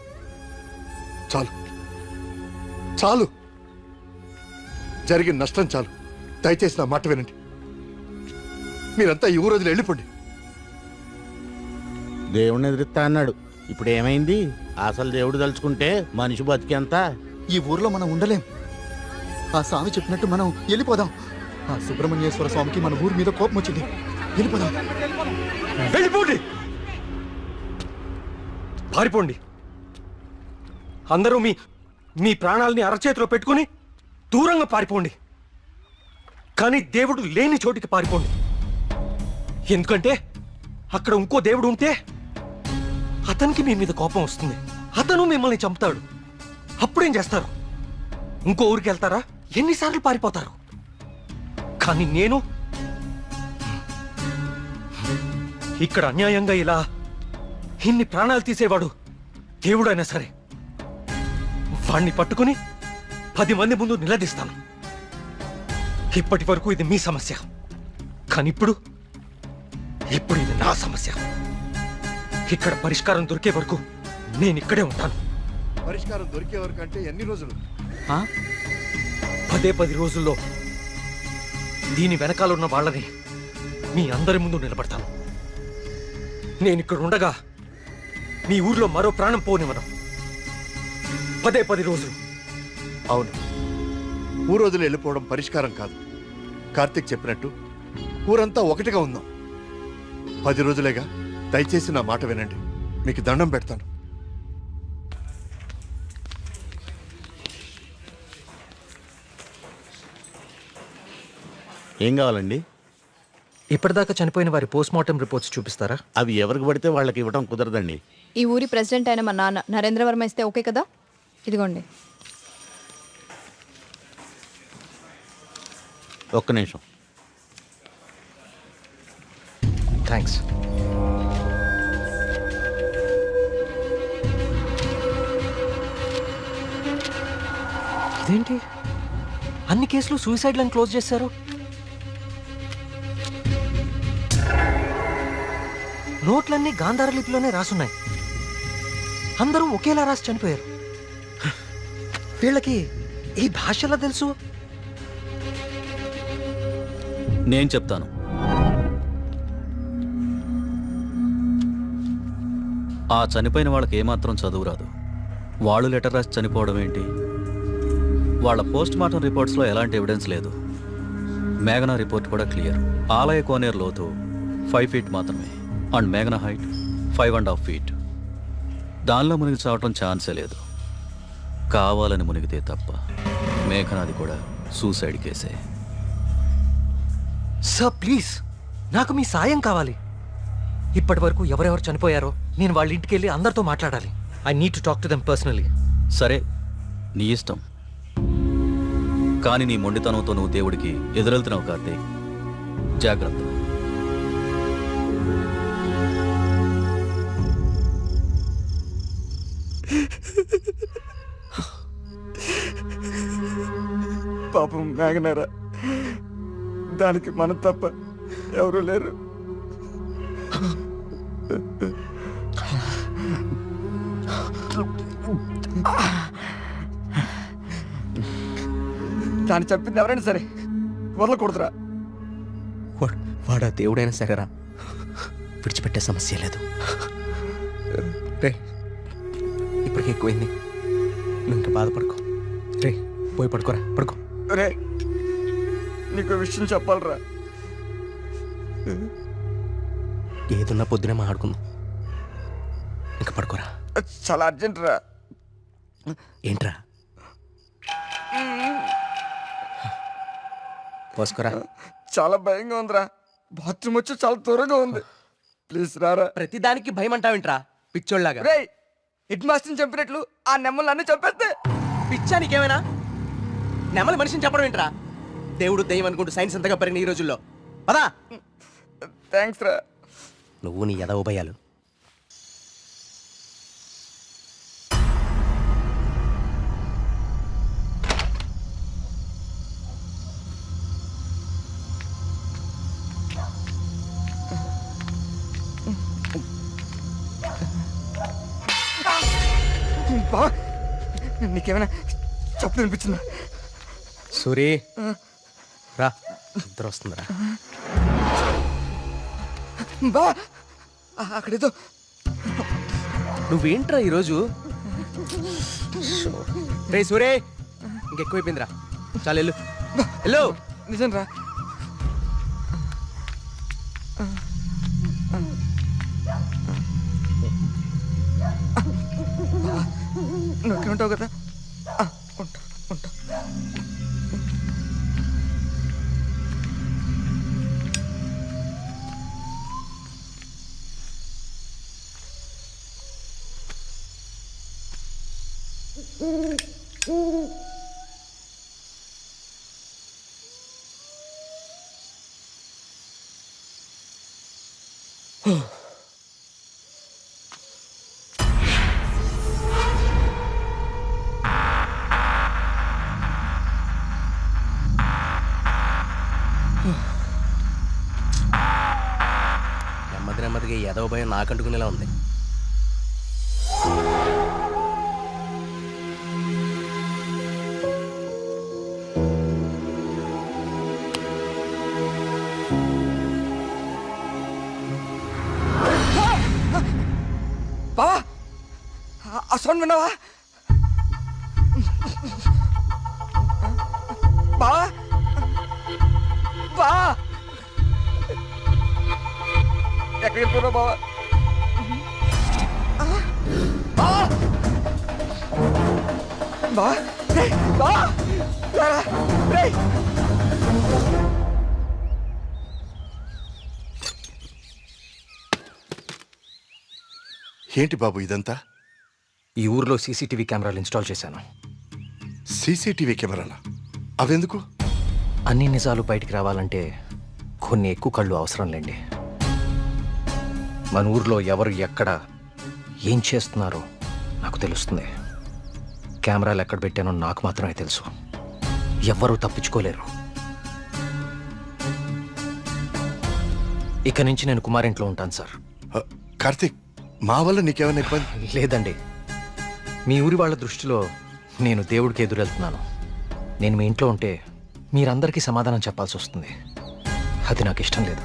చాలు చాలు, జరిగిన నష్టం చాలు. దయచేసి నా మాట వినండి. మీరంతా ఈ ఊరు వదిలి వెళ్ళిపోండి. దేవుడిని ఎదిరిస్తా అన్నాడు, ఇప్పుడు ఏమైంది? అసలు దేవుడు తలుచుకుంటే మనిషి బతికేంత. ఈ ఊర్లో మనం ఉండలేం. ఆ స్వామి చెప్పినట్టు మనం వెళ్ళిపోదాం. ఆ సుబ్రహ్మణ్యేశ్వర స్వామికి మన ఊరి మీద కోపం వచ్చింది. వెళ్ళిపోదాం. వెళ్ళిపోండి, పారిపోండి. అందరూ మీ మీ ప్రాణాలని అరచేతిలో పెట్టుకుని దూరంగా పారిపోండి. కానీ దేవుడు లేని చోటికి పారిపోండి. ఎందుకంటే అక్కడ ఇంకో దేవుడు ఉంటే అతనికి మీ మీద కోపం వస్తుంది. అతను మిమ్మల్ని చంపుతాడు. అప్పుడేం చేస్తారు? ఇంకో ఊరికి వెళ్తారా? ఎన్నిసార్లు పారిపోతారు? కానీ నేను ఇక్కడ అన్యాయంగా ఇలా ఇన్ని ప్రాణాలు తీసేవాడు దేవుడైనా సరే వాణ్ణి పట్టుకుని 10 మంది ముందు నిలదీస్తాను. ఇప్పటి వరకు ఇది మీ సమస్య, కానీ ఇప్పుడు ఇది నా సమస్య. ఇక్కడ పరిష్కారం దొరికే వరకు నేను ఇక్కడే ఉంటాను. పరిష్కారం దొరికే వరకు అంటే ఎన్ని రోజులు? 10 రోజుల్లో దీని వెనకాల ఉన్న వాళ్ళని మీ అందరి ముందు నిలబడతాను. నేను ఇక్కడ ఉండగా మీ ఊర్లో మరో ప్రాణం పోనివ్వను. 10 రోజులు. అవును, ఊరు వదిలి వెళ్ళిపోవడం పరిష్కారం కాదు. కార్తీక్ చెప్పినట్టు ఊరంతా ఒకటిగా ఉందాం. 10 రోజులేగా. దయచేసి నా మాట వినండి. మీకు దండం పెడతాను. ఏం కావాలండి? ఇప్పటిదాకా చనిపోయిన వారి పోస్ట్మార్టం రిపోర్ట్స్ చూపిస్తారా? అవి ఎవరికి పడితే వాళ్ళకి ఇవ్వడం కుదరదండి. ఈ ఊరి ప్రెసిడెంట్ అయిన మా నాన్న నరేంద్ర వర్మ ఇస్తే ఓకే కదా? ఇదిగోండి. ఒక్క నిమిషం. థ్యాంక్స్. ఇదేంటి, అన్ని కేసులు సూసైడ్లను క్లోజ్ చేశారు? నోట్లన్నీ గాంధార లిపిలోనే రాసున్నాయి. అందరూ ఒకేలా రాసి చనిపోయారు. వీళ్ళకి ఈ భాషలా తెలుసు? నేను చెప్తాను. ఆ చనిపోయిన వాళ్ళకి ఏమాత్రం చదువు రాదు. వాళ్ళు లెటర్ రాసి చనిపోవడం ఏంటి? వాళ్ళ పోస్ట్ మార్టం రిపోర్ట్స్లో ఎలాంటి ఎవిడెన్స్ లేదు. మేఘనా రిపోర్ట్ కూడా క్లియర్. ఆలయ కోనేరు లోతు 5 ఫీట్ మాత్రమే అండ్ మేఘనా హైట్ 5.5 ఫీట్. దానిలో మునిగి చావటం ఛాన్సే లేదు. కావాలని మునిగితే తప్ప. మేఘనాది కూడా సూసైడ్ కేసే. సార్ ప్లీజ్, నాకు మీ సాయం కావాలి. ఇప్పటి వరకు ఎవరెవరు చనిపోయారో నేను వాళ్ళ ఇంటికి వెళ్ళి అందరితో మాట్లాడాలి. I need to talk to them personally. సరే, నీ ఇష్టం. కానీ నీ మొండితనంతో నువ్వు దేవుడికి ఎదురెళ్తున్నావు కార్తీక్. జాగ్రత్త. పాపం మేఘనారా, దానికి మనం తప్ప ఎవరు లేరు. దాన్ని చెప్పింది ఎవరైనా సరే వదలకూడదురా. వాడా దేవుడైనా సరేరా, విడిచిపెట్టే సమస్య లేదు. రే, ఇప్పటికి ఎక్కువైంది, నువ్వు ఇంకా బాధపడుకో. రే, పోయి పడుకోరా, పడుకో. రే, నీకు విషయం చెప్పాలరా. ఏదున్నా పొద్దునే మాట్లాడుకుందాం. ఇంకా పడుకోరా. చాలా అర్జెంట్ రా. ఏంట్రా? పోసుకోరా. చాలా భయంగా ఉందిరా. బాత్రూమ్ వచ్చి చాలా త్వరగా ఉంది. ప్లీజ్ రారా. ప్రతిదానికి భయం అంటావేంట్రా పిచ్చోళ్ళలాగా? రే, హెడ్ మాస్టర్ని చంపినట్లు ఆ నెమ్మలు అన్నీ చంపేస్తే పిచ్చా నీకేమైనా? నెమ్మలి మనిషిని చెప్పడం ఏంట్రా? దేవుడు దయ్యం అనుకుంటూ సైన్స్ అంతగా పెరిగిన ఈ రోజుల్లో. పదా. థ్యాంక్స్ రా. నువ్వు నీ యద ఉభయాలు. నీకేమైనా చెప్పు అనిపించిందా? సూరి రా, నిద్ర వస్తుందిరా. బా, అక్కడేదో. నువ్వేంట్రా ఈరోజు? రే సూరే, ఇంకెక్కువైపోయిందిరా. చాలా వెళ్ళు, వెళ్ళు. నిజం రా. నువ్వు ఉంటావు కదా? ఉంటా ఉంటా. నెమ్మదిగా ఏదో భయం నాకంటుకునేలా ఉంది. బావా, ఆ సౌండ్ విన్నావా? బావా, బా, ఎక్కడికి వెళ్ళిపోయావు బావా? బావా, బావా, రే. ఏంటి బాబు ఇదంతా? ఈ ఊర్లో సీసీటీవీ కెమెరాలు ఇన్స్టాల్ చేశాను. సీసీటీవీ కెమెరాలా? అవెందుకు? అన్ని నిజాలు బయటికి రావాలంటే కొన్ని ఎక్కువ కళ్ళు అవసరం లేండి. మన ఊర్లో ఎవరు ఎక్కడ ఏం చేస్తున్నారో నాకు తెలుస్తుంది. కెమెరాలు ఎక్కడ పెట్టానో నాకు మాత్రమే తెలుసు. ఎవ్వరూ తప్పించుకోలేరు. ఇక నుంచి నేను కుమారింట్లో ఉంటాను సార్. కార్తీక్, మా వల్ల నీకేమైనా ఇబ్బంది? లేదండి, మీ ఊరి వాళ్ళ దృష్టిలో నేను దేవుడికి ఎదురెళ్తున్నాను. నేను మీ ఇంట్లో ఉంటే మీరందరికీ సమాధానం చెప్పాల్సి వస్తుంది. అది నాకు ఇష్టం లేదు.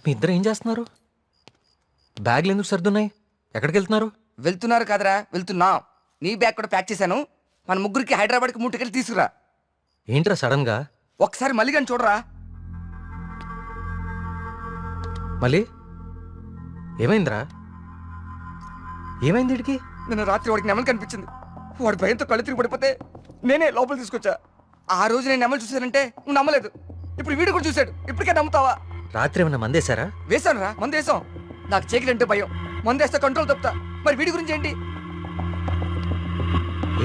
మీ ఇద్దరు ఏం చేస్తున్నారు? బ్యాగ్లు ఎందుకు సర్దున్నాయి? ఎక్కడికి వెళ్తున్నారు? వెళ్తున్నారు కదరా, వెళ్తున్నాం. నీ బ్యాగ్ కూడా ప్యాక్ చేశాను. మన ముగ్గురికి హైదరాబాద్కి 3 టికెట్లు తీసుకురా. ఏంట్రా సడన్ గా? ఒకసారి మళ్ళీ కానీ చూడరా. మళ్ళీ ఏమైందిరా? ఏమైంది వీడికి? నిన్న రాత్రి వాడికి నెమలు కనిపించింది. వాడి భయంతో కళ్ళు తిరిగి పడిపోతే నేనే లోపల తీసుకొచ్చా. ఆ రోజు నేను నెమలు చూశానంటే నువ్వు నమ్మలేదు. ఇప్పుడు వీడు కూడా చూశాడు. ఇప్పటికే నమ్ముతావా? రాత్రి ఏమన్నా మందేశారా? వేశాను రా, మందు వేసాం. నాకు చీకటి అంటే భయం. మందు వేస్తే కంట్రోల్ తప్పుతా. మరి వీడి గురించి ఏంటి?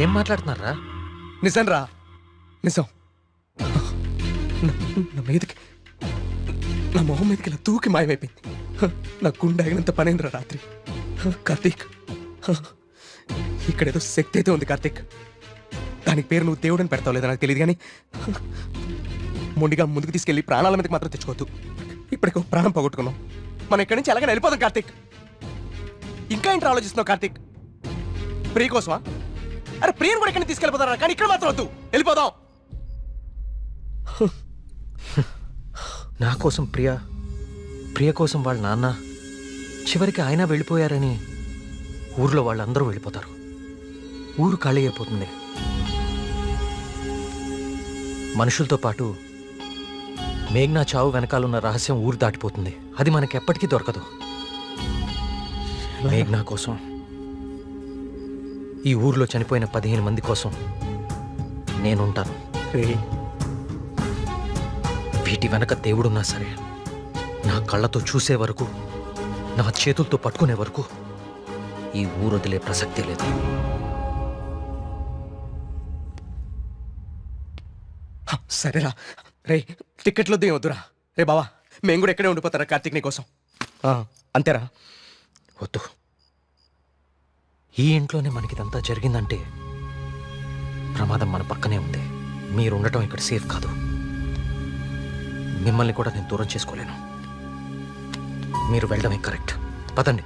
ఏం మాట్లాడుతున్నారా? నిజం రా, నిజం. నా మీదకి, నా మొహం మీదకి ఇలా తూకి మాయమైపోయింది. నా గుండె ఆగినంత పనైందిరా రాత్రి. కార్తీక్, ఇక్కడేదో శక్తి అయితే ఉంది కార్తీక్. దానికి పేరు నువ్వు దేవుడు అని పెడతావు లేదా నాకు తెలియదు, కానీ మొండిగా ముందుకు తీసుకెళ్ళి ప్రాణాల మీదకి మాత్రం తెచ్చుకోవద్దు. ఇప్పటికో ప్రాణం పోగొట్టుకున్నాం. మనం ఇక్కడి నుంచి ఎలాగైనా వెళ్ళిపోదాం కార్తీక్. ఇంకా ఏంటి ఆలోచిస్తున్నావు కార్తీక్? ప్రియ కోసమా? అరే ప్రియను కూడా ఎక్కడికి తీసుకెళ్ళిపోతారా, కానీ ఇక్కడ మాత్రం వద్దు, వెళ్ళిపోదాం. నా కోసం ప్రియ కోసం వాళ్ళ నాన్న, చివరికి ఆయన వెళ్ళిపోయారని ఊర్లో వాళ్ళందరూ వెళ్ళిపోతారు. ఊరు ఖాళీ అయిపోతుంది. మనుషులతో పాటు మేఘ్నా చావు వెనకాలన్న రహస్యం ఊరు దాటిపోతుంది. అది మనకెప్పటికీ దొరకదు. మేఘ్నా కోసం, ఈ ఊర్లో చనిపోయిన 15 మంది కోసం నేనుంటాను. వీటి వెనక దేవుడున్నా సరే, నా కళ్ళతో చూసే వరకు, నా చేతులతో పట్టుకునే వరకు ఈ ఊరు వదిలే ప్రసక్తే లేదు. సరేరా రే, టికెట్లు వద్దు, ఏమొద్దురా. రే బావా, మేము కూడా ఎక్కడే ఉండిపోతారా కార్తీక్ నీ కోసం? అంతేరా. వద్దు. ఈ ఇంట్లోనే మనకిదంతా జరిగిందంటే ప్రమాదం మన పక్కనే ఉంది. మీరుండటం ఇక్కడ సేఫ్ కాదు. మిమ్మల్ని కూడా నేను దూరం చేసుకోలేను. మీరు వెళ్ళడమే కరెక్ట్. పదండి.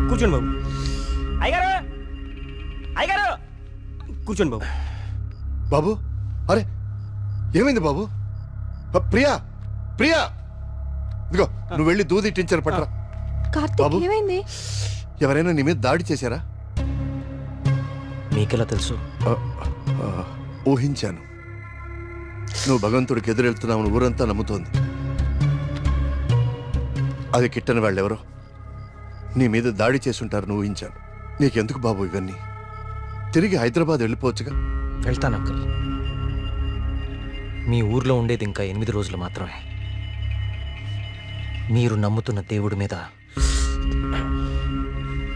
కూర్చోండి బాబు. అయ్యగారు అయ్యగారు కూర్చోండి బాబు. బాబు, అరే ఏమైంది బాబు? ప్రియా, ప్రియా, ఇదిగో నువ్వు వెళ్ళి దూది ఇట్టించారు పట్రా. కార్తీక్ ఏమైంది? ఎవరైనా నీ మీద దాడి చేశారా? మీకెలా తెలుసు? ఊహించాను. నువ్వు భగవంతుడికి ఎదురెళ్తున్నావు ఊరంతా నమ్ముతోంది. అది కిట్టని వాళ్ళెవరో నీ మీద దాడి చేసుంటారని ఊహించాను. నీకెందుకు బాబు ఇవన్నీ? తిరిగి హైదరాబాద్ వెళ్ళిపోవచ్చుగా. వెళ్తాను అంకుల్. మీ ఊర్లో ఉండేది ఇంకా 8 రోజులు మాత్రమే. మీరు నమ్ముతున్న దేవుడి మీద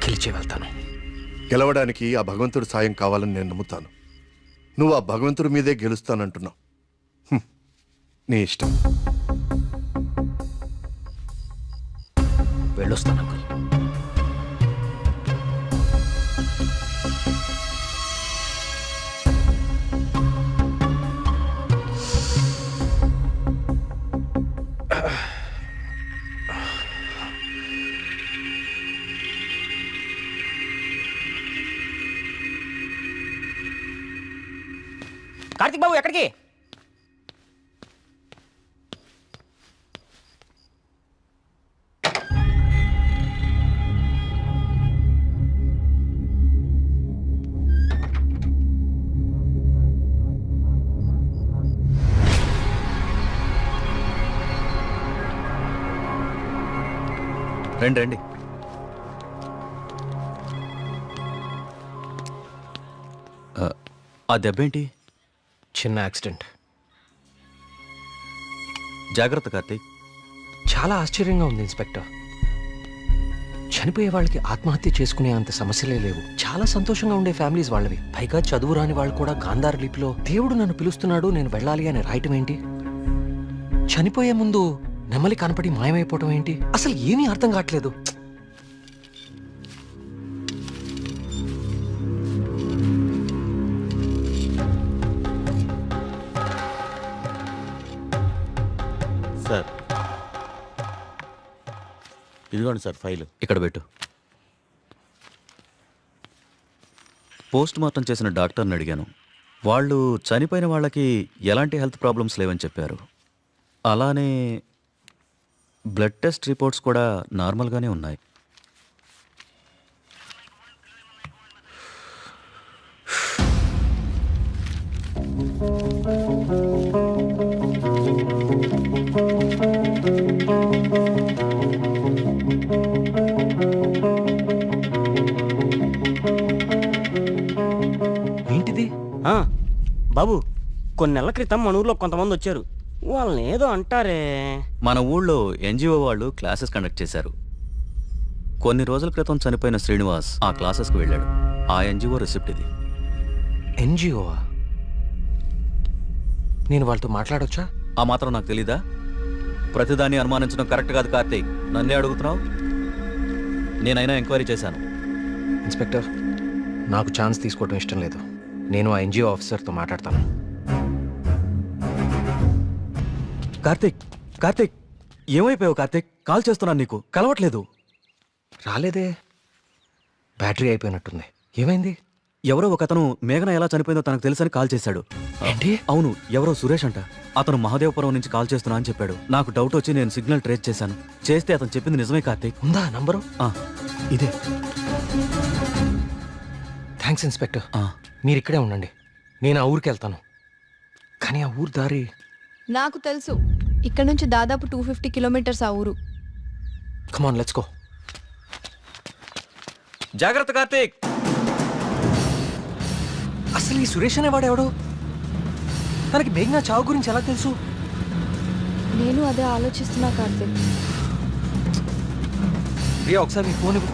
గెలిచి వెళ్తాను. గెలవడానికి ఆ భగవంతుడి సాయం కావాలని నేను నమ్ముతాను. నువ్వు ఆ భగవంతుడి మీదే గెలుస్తానంటున్నావు. నీ ఇష్టం. వెళ్ళొస్తాను అంకుల్. కార్తీక్ బాబు ఎక్కడికి? రండి రండి. ఆ దెబ్బేంటి? చిన్న యాక్సిడెంట్. జాగ్రత్త కార్తీక్. చాలా ఆశ్చర్యంగా ఉంది ఇన్స్పెక్టర్. చనిపోయే వాళ్ళకి ఆత్మహత్య చేసుకునే అంత సమస్యలే లేవు. చాలా సంతోషంగా ఉండే ఫ్యామిలీస్ వాళ్ళవి. పైగా చదువు రాని వాళ్ళు కూడా గాంధార లిపిలో దేవుడు నన్ను పిలుస్తున్నాడు, నేను వెళ్ళాలి అని రాయటం ఏంటి? చనిపోయే ముందు నెమలి కనపడి మాయమైపోవటం ఏంటి? అసలు ఏమీ అర్థం కావట్లేదు. సార్ ఇదిగోండి సార్ ఫైల్. ఇక్కడ పెట్టు. పోస్ట్ మార్టం చేసిన డాక్టర్ని అడిగాను. వాళ్ళు చనిపోయిన వాళ్ళకి ఎలాంటి హెల్త్ ప్రాబ్లమ్స్ లేవని చెప్పారు. అలానే బ్లడ్ టెస్ట్ రిపోర్ట్స్ కూడా నార్మల్గానే ఉన్నాయి. ఏంటిది? బాబు, కొన్ని నెలల క్రితం మన ఊర్లో కొంతమంది వచ్చారు. వాళ్ళని ఏదో అంటారే. మన ఊళ్ళో ఎన్జిఓ వాళ్ళు క్లాసెస్ కండక్ట్ చేశారు. కొన్ని రోజుల క్రితం చనిపోయిన శ్రీనివాస్ ఆ క్లాసెస్కి వెళ్ళాడు. ఆ ఎన్జిఓ రిసిప్ట్ ఇది. ఎన్జిఓవా? నేను వాళ్ళతో మాట్లాడొచ్చా? ఆ మాత్రం నాకు తెలీదా? ప్రతిదాన్ని అనుమానించడం కరెక్ట్ కాదు కార్తీక్. నన్నే అడుగుతున్నావు. నేనైనా ఎంక్వైరీ చేశాను. ఇన్స్పెక్టర్, నాకు ఛాన్స్ తీసుకోవడం ఇష్టం లేదు. నేను ఆ ఎన్జిఓ ఆఫీసర్తో మాట్లాడతాను. కార్తీక్, కార్తీక్, ఏమైపోయావు కార్తీక్? కాల్ చేస్తున్నాను, నీకు కలవట్లేదు. రాలేదే, బ్యాటరీ అయిపోయినట్టుంది. ఏమైంది? ఎవరో ఒక అతను మేఘన ఎలా చనిపోయిందో తనకు తెలుసని కాల్ చేశాడు. ఏంటి? అవును, ఎవరో సురేష్ అంట. అతను మహాదేవపురం నుంచి కాల్ చేస్తున్నా అని చెప్పాడు. నాకు డౌట్ వచ్చి నేను సిగ్నల్ ట్రేస్ చేశాను. చేస్తే అతను చెప్పింది నిజమే కార్తీక్. ఉందా నంబరు? ఇదే. Thanks inspector. మీరు ఇక్కడే ఉండండి, నేను ఆ ఊరికి వెళ్తాను. కానీ ఆ ఊరు దారి నాకు తెలుసు. ఇక్కడ నుంచి దాదాపు 250 కిలోమీటర్స్ ఆ ఊరు. Come on let's go. జాగ్రత్త కార్తీక్. అసలు ఈ సురేష్ అనేవాడు ఎవడు? తనకి మేఘనా చావు గురించి ఎలా తెలుసు? నేను అదే ఆలోచిస్తున్నా కార్తీక్. ప్రియా, ఒకసారి మీ ఫోన్ ఇవ్వు.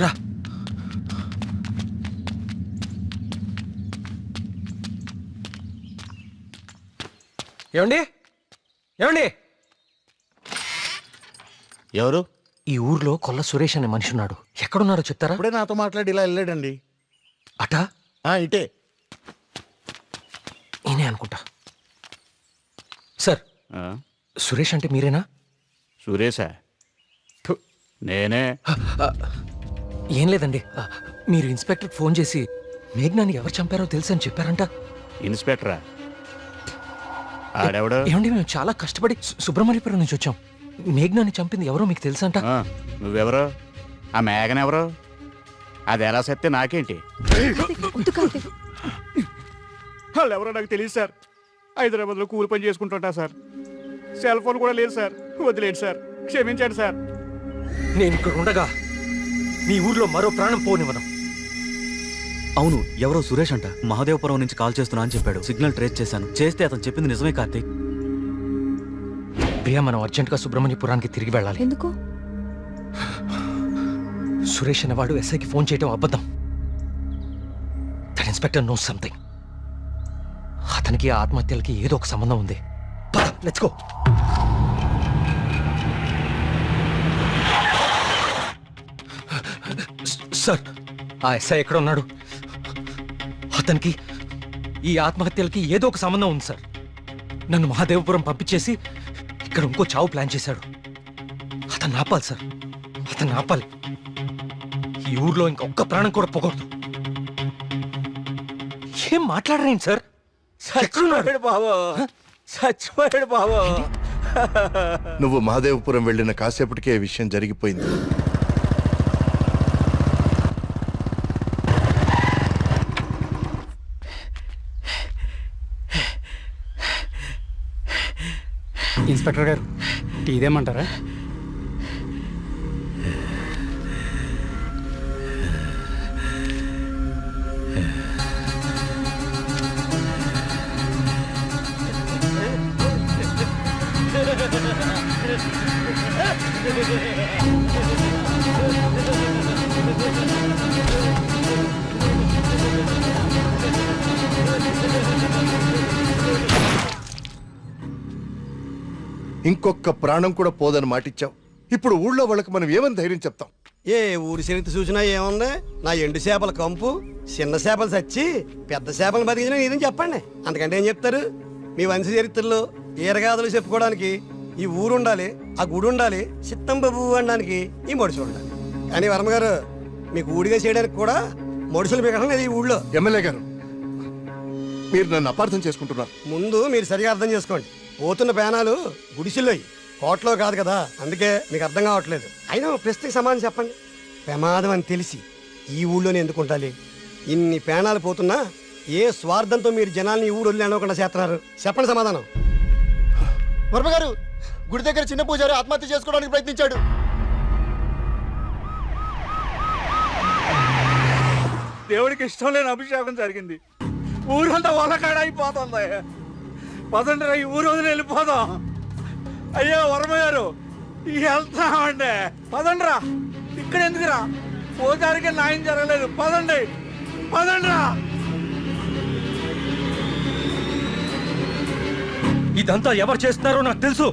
రా. ఏమండి? ఏమండి? ఎవరు? ఈ ఊర్లో కొల్ల సురేష్ అనే మనిషి ఉన్నాడు. ఎక్కడున్నాడో చెప్తారా? ఇప్పుడే నాతో మాట్లాడి ఇలా వెళ్ళాడండి. అటా ఇటే. నేనే అనుకుంటా. సార్, సురేష్ అంటే మీరేనా? సురేశా? నేనే. ఏం లేదండి, మీరు ఇన్స్పెక్టర్ ఫోన్ చేసి మేఘ్నాని ఎవరు చంపారో తెలుసని చెప్పారంట. ఇన్స్పెక్టరా? ఆడెవడు? ఏమండి, మేము చాలా కష్టపడి సుబ్రహ్మణ్యపురం నుంచి వచ్చాం. మేఘ్నాని చంపింది ఎవరో మీకు తెలుసంట. నువ్వెవరు? ఆ మేఘన ఎవరు? అది ఎలా చెప్తే నాకేంటి? వాళ్ళు ఎవరో నాకు తెలియదు సార్. హైదరాబాద్లో కూలి పని చేసుకుంటుంటా సార్. సెల్ ఫోన్ కూడా లేదు సార్. వదిలేండి సార్, క్షమించండి సార్. నేను ఇక్కడ ఉండగా మీ ఊర్లో మరో ప్రాణం పోనివ్వను. అవును, ఎవరో సురేష్ అంట మహాదేవపురం నుంచి కాల్ చేస్తున్నా అని చెప్పాడు. సిగ్నల్ ట్రేస్ చేశాను. చేస్తే అతను చెప్పింది నిజమే కార్తీక్. ప్రియా, మనం అర్జెంట్గా సుబ్రహ్మణ్యపురానికి తిరిగి వెళ్ళాలి. ఎందుకు? సురేష్ అనేవాడు ఎస్ఐకి ఫోన్ చేయడం అబద్ధం. That inspector knows something. అతనికి ఆ ఆత్మహత్యలకి ఏదో ఒక సంబంధం ఉంది. Let's go. సార్, ఆ ఎస్ఐ ఎక్కడ ఉన్నాడు? అతనికి ఈ ఆత్మహత్యలకి ఏదో ఒక సంబంధం ఉంది సార్. నన్ను మహాదేవపురం పంపించేసి ఇక్కడ ఇంకో చావు ప్లాన్ చేశాడు. అతను ఆపాలి సార్, అతను ఆపాలి. ఈ ఊర్లో ఇంకొక్క ప్రాణం కూడా పోకూడదు. ఏం మాట్లాడరేంటి సార్? చచ్చిపోయాడు బాబు, చచ్చిపోయాడు బాబు. నువ్వు మహాదేవపురం వెళ్ళిన కాసేపటికే ఈ విషయం జరిగిపోయింది. ఇన్స్పెక్టర్ గారు, టీ దేమంటారా? ఇంకొక ప్రాణం కూడా పోదని మాటిచ్చావు. ఇప్పుడు ఊళ్ళో వాళ్ళకి మనం ఏమని ధైర్యం చెప్తాం? ఏ ఊరి చరిత్ర చూసినా ఏముంది? నా ఎండు చేపల కంపు, చిన్న చేపలు చచ్చి పెద్ద చేపలు బతికించిన ఇదని చెప్పండి. అంతకంటే ఏం చెప్తారు? మీ వంశ చరిత్రలో ఈరగాథలు చెప్పుకోవడానికి ఈ ఊరు ఉండాలి, ఆ గుడి ఉండాలి, చిత్తం బాబు అనడానికి ఈ మడుసు ఉండాలి. కానీ వర్మ గారు, మీకు ఊడిగా చేయడానికి కూడా మడుసులు మిగడం లేదు ఈ ఊళ్ళో. ఎమ్మెల్యే గారు, మీరు నన్ను అపార్థం చేసుకుంటున్నారు. ముందు మీరు సరిగా అర్థం చేసుకోండి. పోతున్న పేనాలు గుడిసిల్లో కోట్లో కాదు కదా, అందుకే మీకు అర్థం కావట్లేదు. అయినా ఒక ప్రశ్నకి సమాధానం చెప్పండి. ప్రమాదం అని తెలిసి ఈ ఊళ్ళోనే ఎందుకు ఉండాలి? ఇన్ని పేనాలు పోతున్నా ఏ స్వార్థంతో మీరు జనాల్ని ఈ ఊరు వదిలి అనుకోకుండా చేస్తున్నారు? చెప్పండి సమాధానం. వర్మ గారు, గుడి దగ్గర చిన్న పూజారి ఆత్మహత్య చేసుకోవడానికి ప్రయత్నించాడు. దేవుడికి ఇష్టం లేని అభిషేకం జరిగింది. ఊరంతా వలకాడ అయిపోతుంది. పదండి రా, ఈ ఊరు వదిలి వెళ్ళిపోదాం. అయ్యో వర్మ గారు, వెళ్తామండి. పదండి రా, ఇక్కడ ఎందుకురా? పూజారికి న్యాయం జరగలేదు. పదండి, పదండి రా. ఇదంతా ఎవరు చేస్తున్నారో నాకు తెలుసు.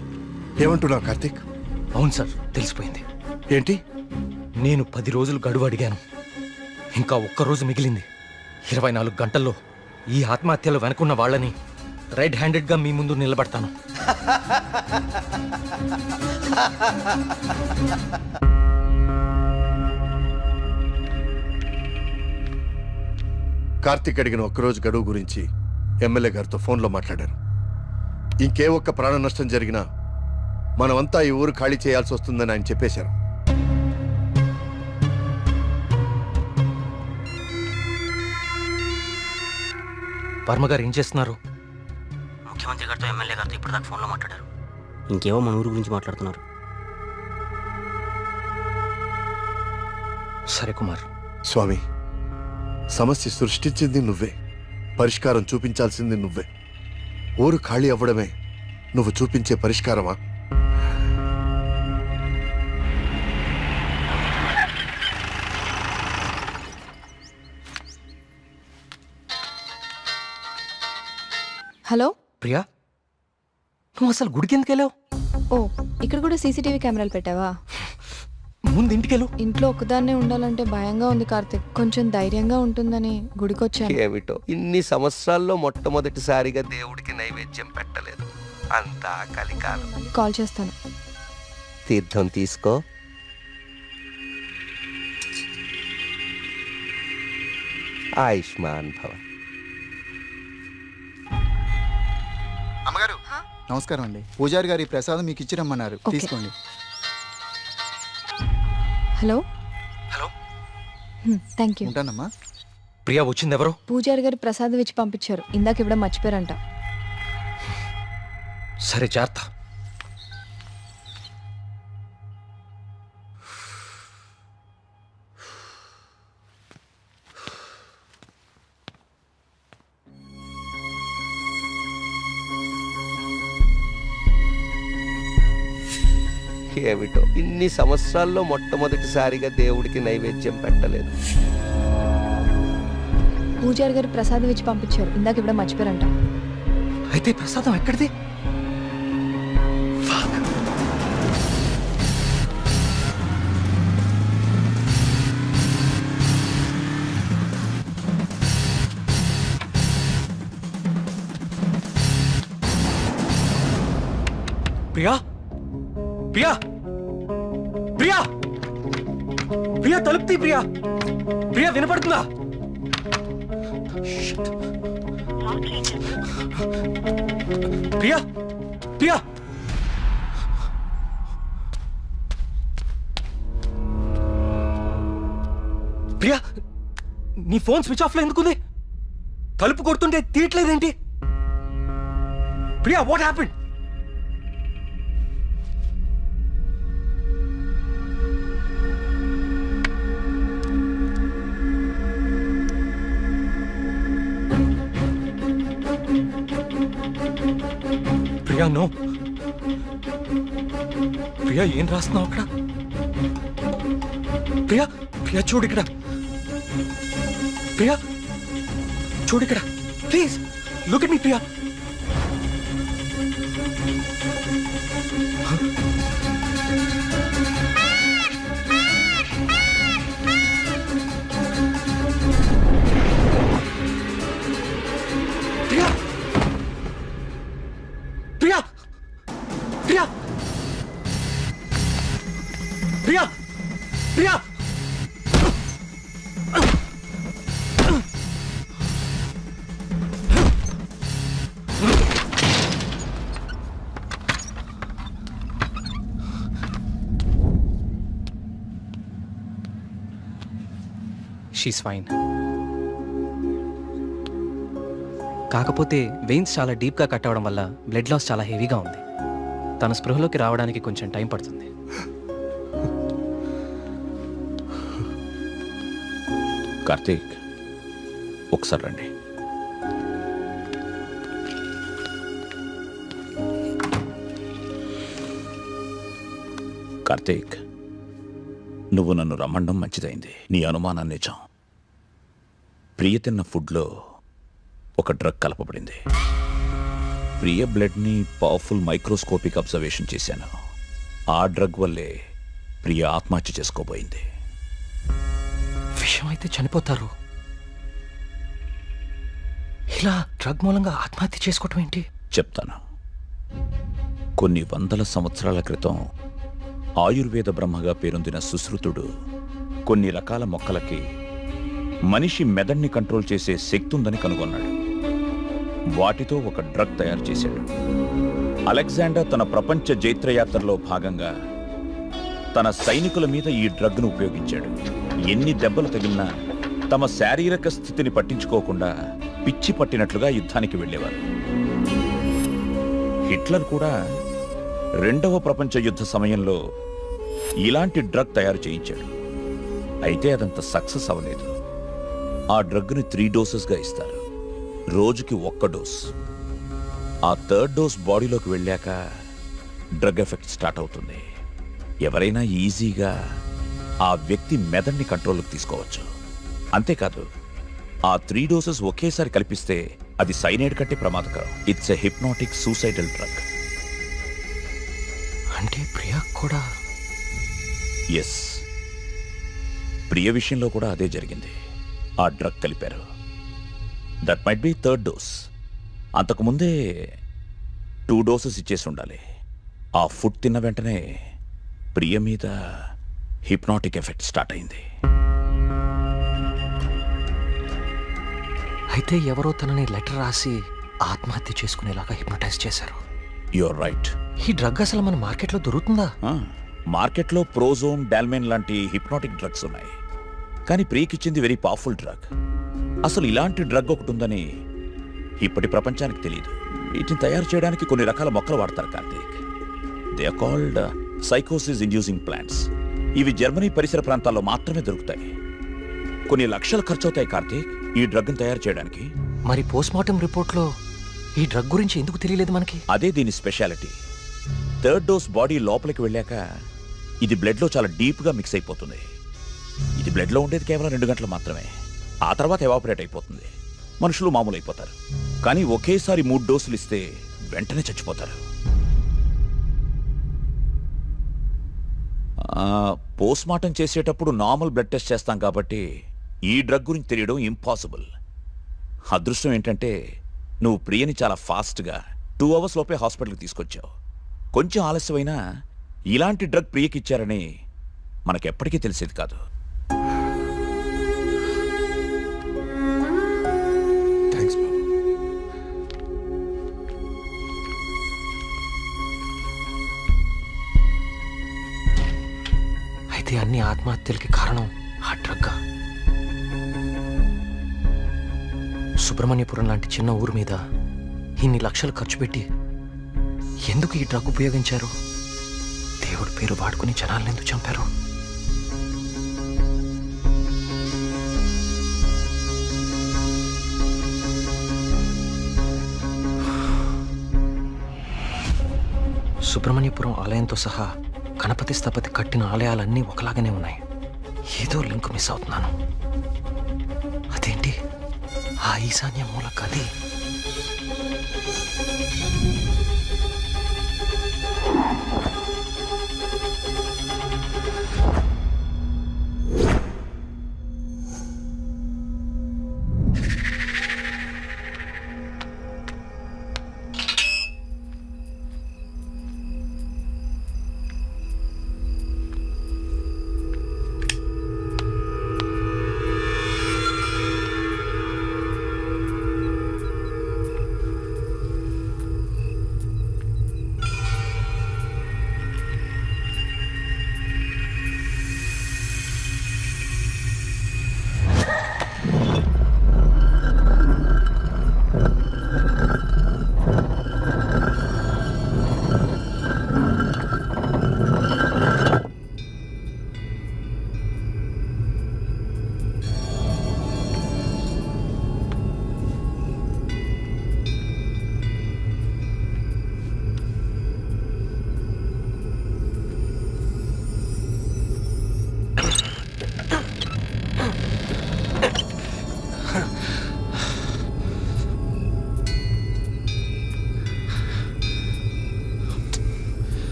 ఏమంటున్నావు కార్తీక్? అవును సార్, తెలిసిపోయింది. ఏంటి? నేను 10 రోజులు గడువు అడిగాను. ఇంకా ఒక్క రోజు మిగిలింది. 24 గంటల్లో ఈ ఆత్మహత్యలు వెనుకున్న వాళ్ళని రెడ్ హ్యాండెడ్గా మీ ముందు నిలబడతాను. కార్తీక్ అడిగిన ఒక్కరోజు గడువు గురించి ఎమ్మెల్యే గారితో ఫోన్లో మాట్లాడారు. ఇంకే ఒక్క ప్రాణ నష్టం జరిగినా మనమంతా ఈ ఊరు ఖాళీ చేయాల్సి వస్తుందని ఆయన చెప్పేశారు. వర్మ గారు ఏం చేస్తున్నారు? ముఖ్యమంత్రి గారితో ఎమ్మెల్యే గారితో ఇప్పుడు దాకా ఫోన్లో మాట్లాడారు. ఇంకేవో మన ఊరు గురించి మాట్లాడుతున్నారు. సరే కుమార్. స్వామి, సమస్య సృష్టించింది నువ్వే, పరిష్కారం చూపించాల్సింది నువ్వే. ఊరు ఖాళీ అవ్వడమే నువ్వు చూపించే పరిష్కారమా? హలో ప్రియా, నువ్వు అసలు గుడికి ఎందుకు వెళ్ళావు? ఓ, ఇక్కడ కూడా సీసీటీవీ కెమెరాలు పెట్టావా? ముందు ఇంటికెళ్ళు. ఇంట్లో ఒక్కదాన్నే ఉండాలంటే భయంగా ఉంది కార్తిక్. కొంచెం ధైర్యంగా ఉంటుందని గుడికొచ్చాను. ఏమిటో ఇన్ని సంవత్సరాల్లో మొట్టమొదటిసారిగా దేవుడికి నైవేద్యం పెట్టలేదు. అంతా కలికాలం. కాల్ చేస్తాను. తీర్థం తీసుకో. ఆయుష్మాన్ భవ. అమ్మగారు నమస్కారం అండి. పూజారి గారి ప్రసాదం మీకు ఇచ్చి రమ్మన్నారు, తీసుకోండి. హలో. హలో. Thank you. ఉంటానమ్మా. ప్రియా వచ్చింది ఎవరు? పూజారి గారు ప్రసాదం ఇచ్చి పంపించారు. ఇందాక ఇవ్వడం మర్చిపోయారంట. సరే జాగ్రత్త. ఏమిటో ఇన్ని సంవత్సరాల్లో మొట్టమొదటిసారిగా దేవుడికి నైవేద్యం పెట్టలేదు. పూజారి గారు ప్రసాదం ఇచ్చి పంపించారు. ఇందాక ఇవ్వడం మర్చిపోయారంట. అయితే ప్రసాదం ఎక్కడిది? ప్రియా, ప్రియా, ప్రియా, ప్రియా తలుపు తీ. ప్రియా, ప్రియా వినపడుతుందా? ప్రియా, ప్రియా, ప్రియా, నీ ఫోన్ స్విచ్ ఆఫ్ లో ఎందుకుంది? తలుపు కొడుతుంటే తీయట్లేదేంటి? Priya, what happened? Priya, no. Priya, ఏం రాస్తున్నావు అక్కడ? ప్రియా, ప్రియా చూడు ఇక్కడ. ప్రియా చూడు ఇక్కడ. Please look at me Priya. Priya, Priya, Priya, Priya, Priya. She's fine. కాకపోతే వెయిన్స్ చాలా డీప్గా కట్ అవడం వల్ల బ్లడ్ లాస్ చాలా హెవీగా ఉంది. తన స్పృహలోకి రావడానికి కొంచెం టైం పడుతుంది. కార్తీక్, ఒకసారి రండి. కార్తీక్, నువ్వు నన్ను రమ్మండం మంచిదైంది. నీ అనుమానం నిజం. ప్రియ తిన్న ఫుడ్లో ఒక డ్రగ్ కలపబడింది. ప్రియ బ్లడ్ని పవర్ఫుల్ మైక్రోస్కోపిక్ అబ్జర్వేషన్ చేశాను. ఆ డ్రగ్ వల్లే ప్రియ ఆత్మహత్య చేసుకోబోయింది. విషయం అయితే చనిపోతారు. ఇలా డ్రగ్ మూలంగా ఆత్మహత్య చేసుకోవటం ఏంటి? చెప్తాను. కొన్ని వందల సంవత్సరాల క్రితం ఆయుర్వేద బ్రహ్మగా పేరొందిన సుశ్రుతుడు కొన్ని రకాల మొక్కలకి మనిషి మెదడుని కంట్రోల్ చేసే శక్తి ఉందని కనుగొన్నాడు. వాటితో ఒక డ్రగ్ తయారు చేశాడు. అలెగ్జాండర్ తన ప్రపంచ జైత్రయాత్రలో భాగంగా తన సైనికుల మీద ఈ డ్రగ్ను ఉపయోగించాడు. ఎన్ని దెబ్బలు తగిలినా తమ శారీరక స్థితిని పట్టించుకోకుండా పిచ్చి పట్టినట్లుగా యుద్ధానికి వెళ్ళేవారు. హిట్లర్ కూడా రెండవ ప్రపంచ యుద్ధ సమయంలో ఇలాంటి డ్రగ్ తయారు చేయించాడు. అయితే అదంత సక్సెస్ అవ్వలేదు. ఆ డ్రగ్ని 3 డోసెస్గా ఇస్తారు. రోజుకి 1 డోస్. ఆ 3rd డోస్ బాడీలోకి వెళ్ళాక డ్రగ్ ఎఫెక్ట్ స్టార్ట్ అవుతుంది. ఎవరైనా ఈజీగా ఆ వ్యక్తి మెదడుని కంట్రోల్లోకి తీసుకోవచ్చు. అంతేకాదు, ఆ 3 డోసెస్ ఒకేసారి కల్పిస్తే అది సైనైడ్ కంటే ప్రమాదకరం. It's a hypnotic suicidal drug. అంటే ప్రియా కూడా? ఎస్. ప్రియ విషయంలో కూడా అదే జరిగింది. ఆ డ్రగ్ కలిపారు. That might be 3rd dose. అంతకుముందే 2 డోసెస్ ఇచ్చేసి ఉండాలి. ఆ ఫుడ్ తిన్న వెంటనే ప్రియ మీద హిప్నాటిక్ ఎఫెక్ట్ స్టార్ట్ అయింది. అయితే ఎవరో తనని లెటర్ రాసి ఆత్మహత్య చేసుకునేలాగా హిప్నటైజ్ చేశారు. You're right. ఈ డ్రగ్ అసలు మన మార్కెట్లో దొరుకుతుందా? మార్కెట్లో ప్రోజోన్, డాల్మెన్ లాంటి హిప్నాటిక్ డ్రగ్స్ ఉన్నాయి. కానీ ప్రియకిచ్చింది వెరీ పవర్ఫుల్ డ్రగ్. అసలు ఇలాంటి డ్రగ్ ఒకటి ఉందని ఇప్పటి ప్రపంచానికి తెలియదు. వీటిని తయారు చేయడానికి కొన్ని రకాల మొక్కలు వాడతారు కార్తీక్. దే ఆర్ కాల్డ్ సైకోసిస్ ఇండ్యూసింగ్ ప్లాంట్స్. ఇవి జర్మనీ పరిసర ప్రాంతాల్లో మాత్రమే దొరుకుతాయి. కొన్ని లక్షలు ఖర్చు అవుతాయి కార్తీక్ ఈ డ్రగ్ని తయారు చేయడానికి. మరి పోస్ట్మార్టం రిపోర్ట్లో ఈ డ్రగ్ గురించి ఎందుకు తెలియలేదు మనకి? అదే దీని స్పెషాలిటీ. 3rd డోస్ బాడీ లోపలికి వెళ్ళాక ఇది బ్లడ్లో చాలా డీప్గా మిక్స్ అయిపోతుంది. ఇది బ్లడ్లో ఉండేది కేవలం 2 గంటలు మాత్రమే. ఆ తర్వాత ఎవాపరేట్ అయిపోతుంది. మనుషులు మామూలు అయిపోతారు. కానీ ఒకేసారి 3 డోసులు ఇస్తే వెంటనే చచ్చిపోతారు. పోస్ట్మార్టం చేసేటప్పుడు నార్మల్ బ్లడ్ టెస్ట్ చేస్తాం కాబట్టి ఈ డ్రగ్ గురించి తెలియడం ఇంపాసిబుల్. అదృష్టం ఏంటంటే నువ్వు ప్రియని చాలా ఫాస్ట్గా 2 అవర్స్ లోపే హాస్పిటల్కి తీసుకొచ్చావు. కొంచెం ఆలస్యమైనా ఇలాంటి డ్రగ్ ప్రియకిచ్చారని మనకెప్పటికీ తెలిసేది కాదు. థ్యాంక్స్ బాబు. అయితే అన్ని ఆత్మహత్యలకి కారణం ఆ డ్రగ్. సుబ్రహ్మణ్యపురం లాంటి చిన్న ఊరు మీద ఇన్ని లక్షలు ఖర్చు పెట్టి ఎందుకు ఈ డ్రగ్ ఉపయోగించారు? దేవుడి పేరు వాడుకుని జనాలను ఎందుకు చంపారు? సుబ్రహ్మణ్యపురం ఆలయంతో సహా గణపతి స్థపతి కట్టిన ఆలయాలన్నీ ఒకలాగానే ఉన్నాయి. ఏదో లింక్ మిస్ అవుతున్నాను. అదేంటి ఆ ఈశాన్య మూల గది?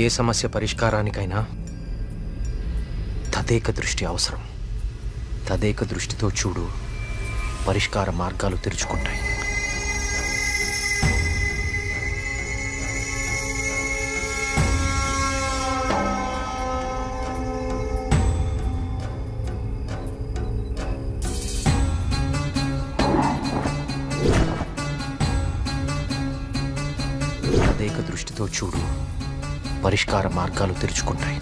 ఏ సమస్య పరిష్కారానికైనా తదేక దృష్టి అవసరం. తదేక దృష్టితో చూడు, పరిష్కార మార్గాలు తెరుచుకుంటాయి. తదేక దృష్టితో చూడు, పరిష్కార మార్గాలు తెరుచుకుంటాయి.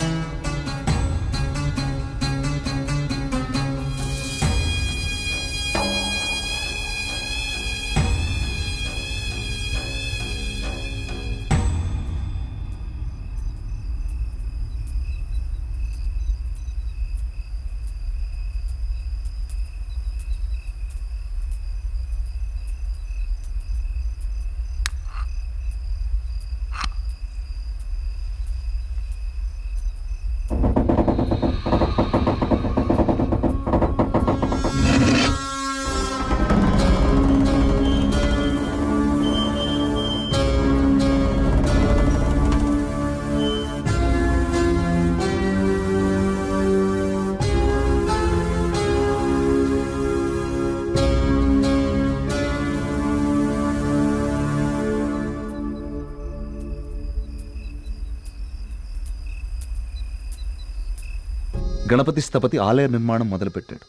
గణపతి స్థపతి ఆలయ నిర్మాణం మొదలుపెట్టాడు.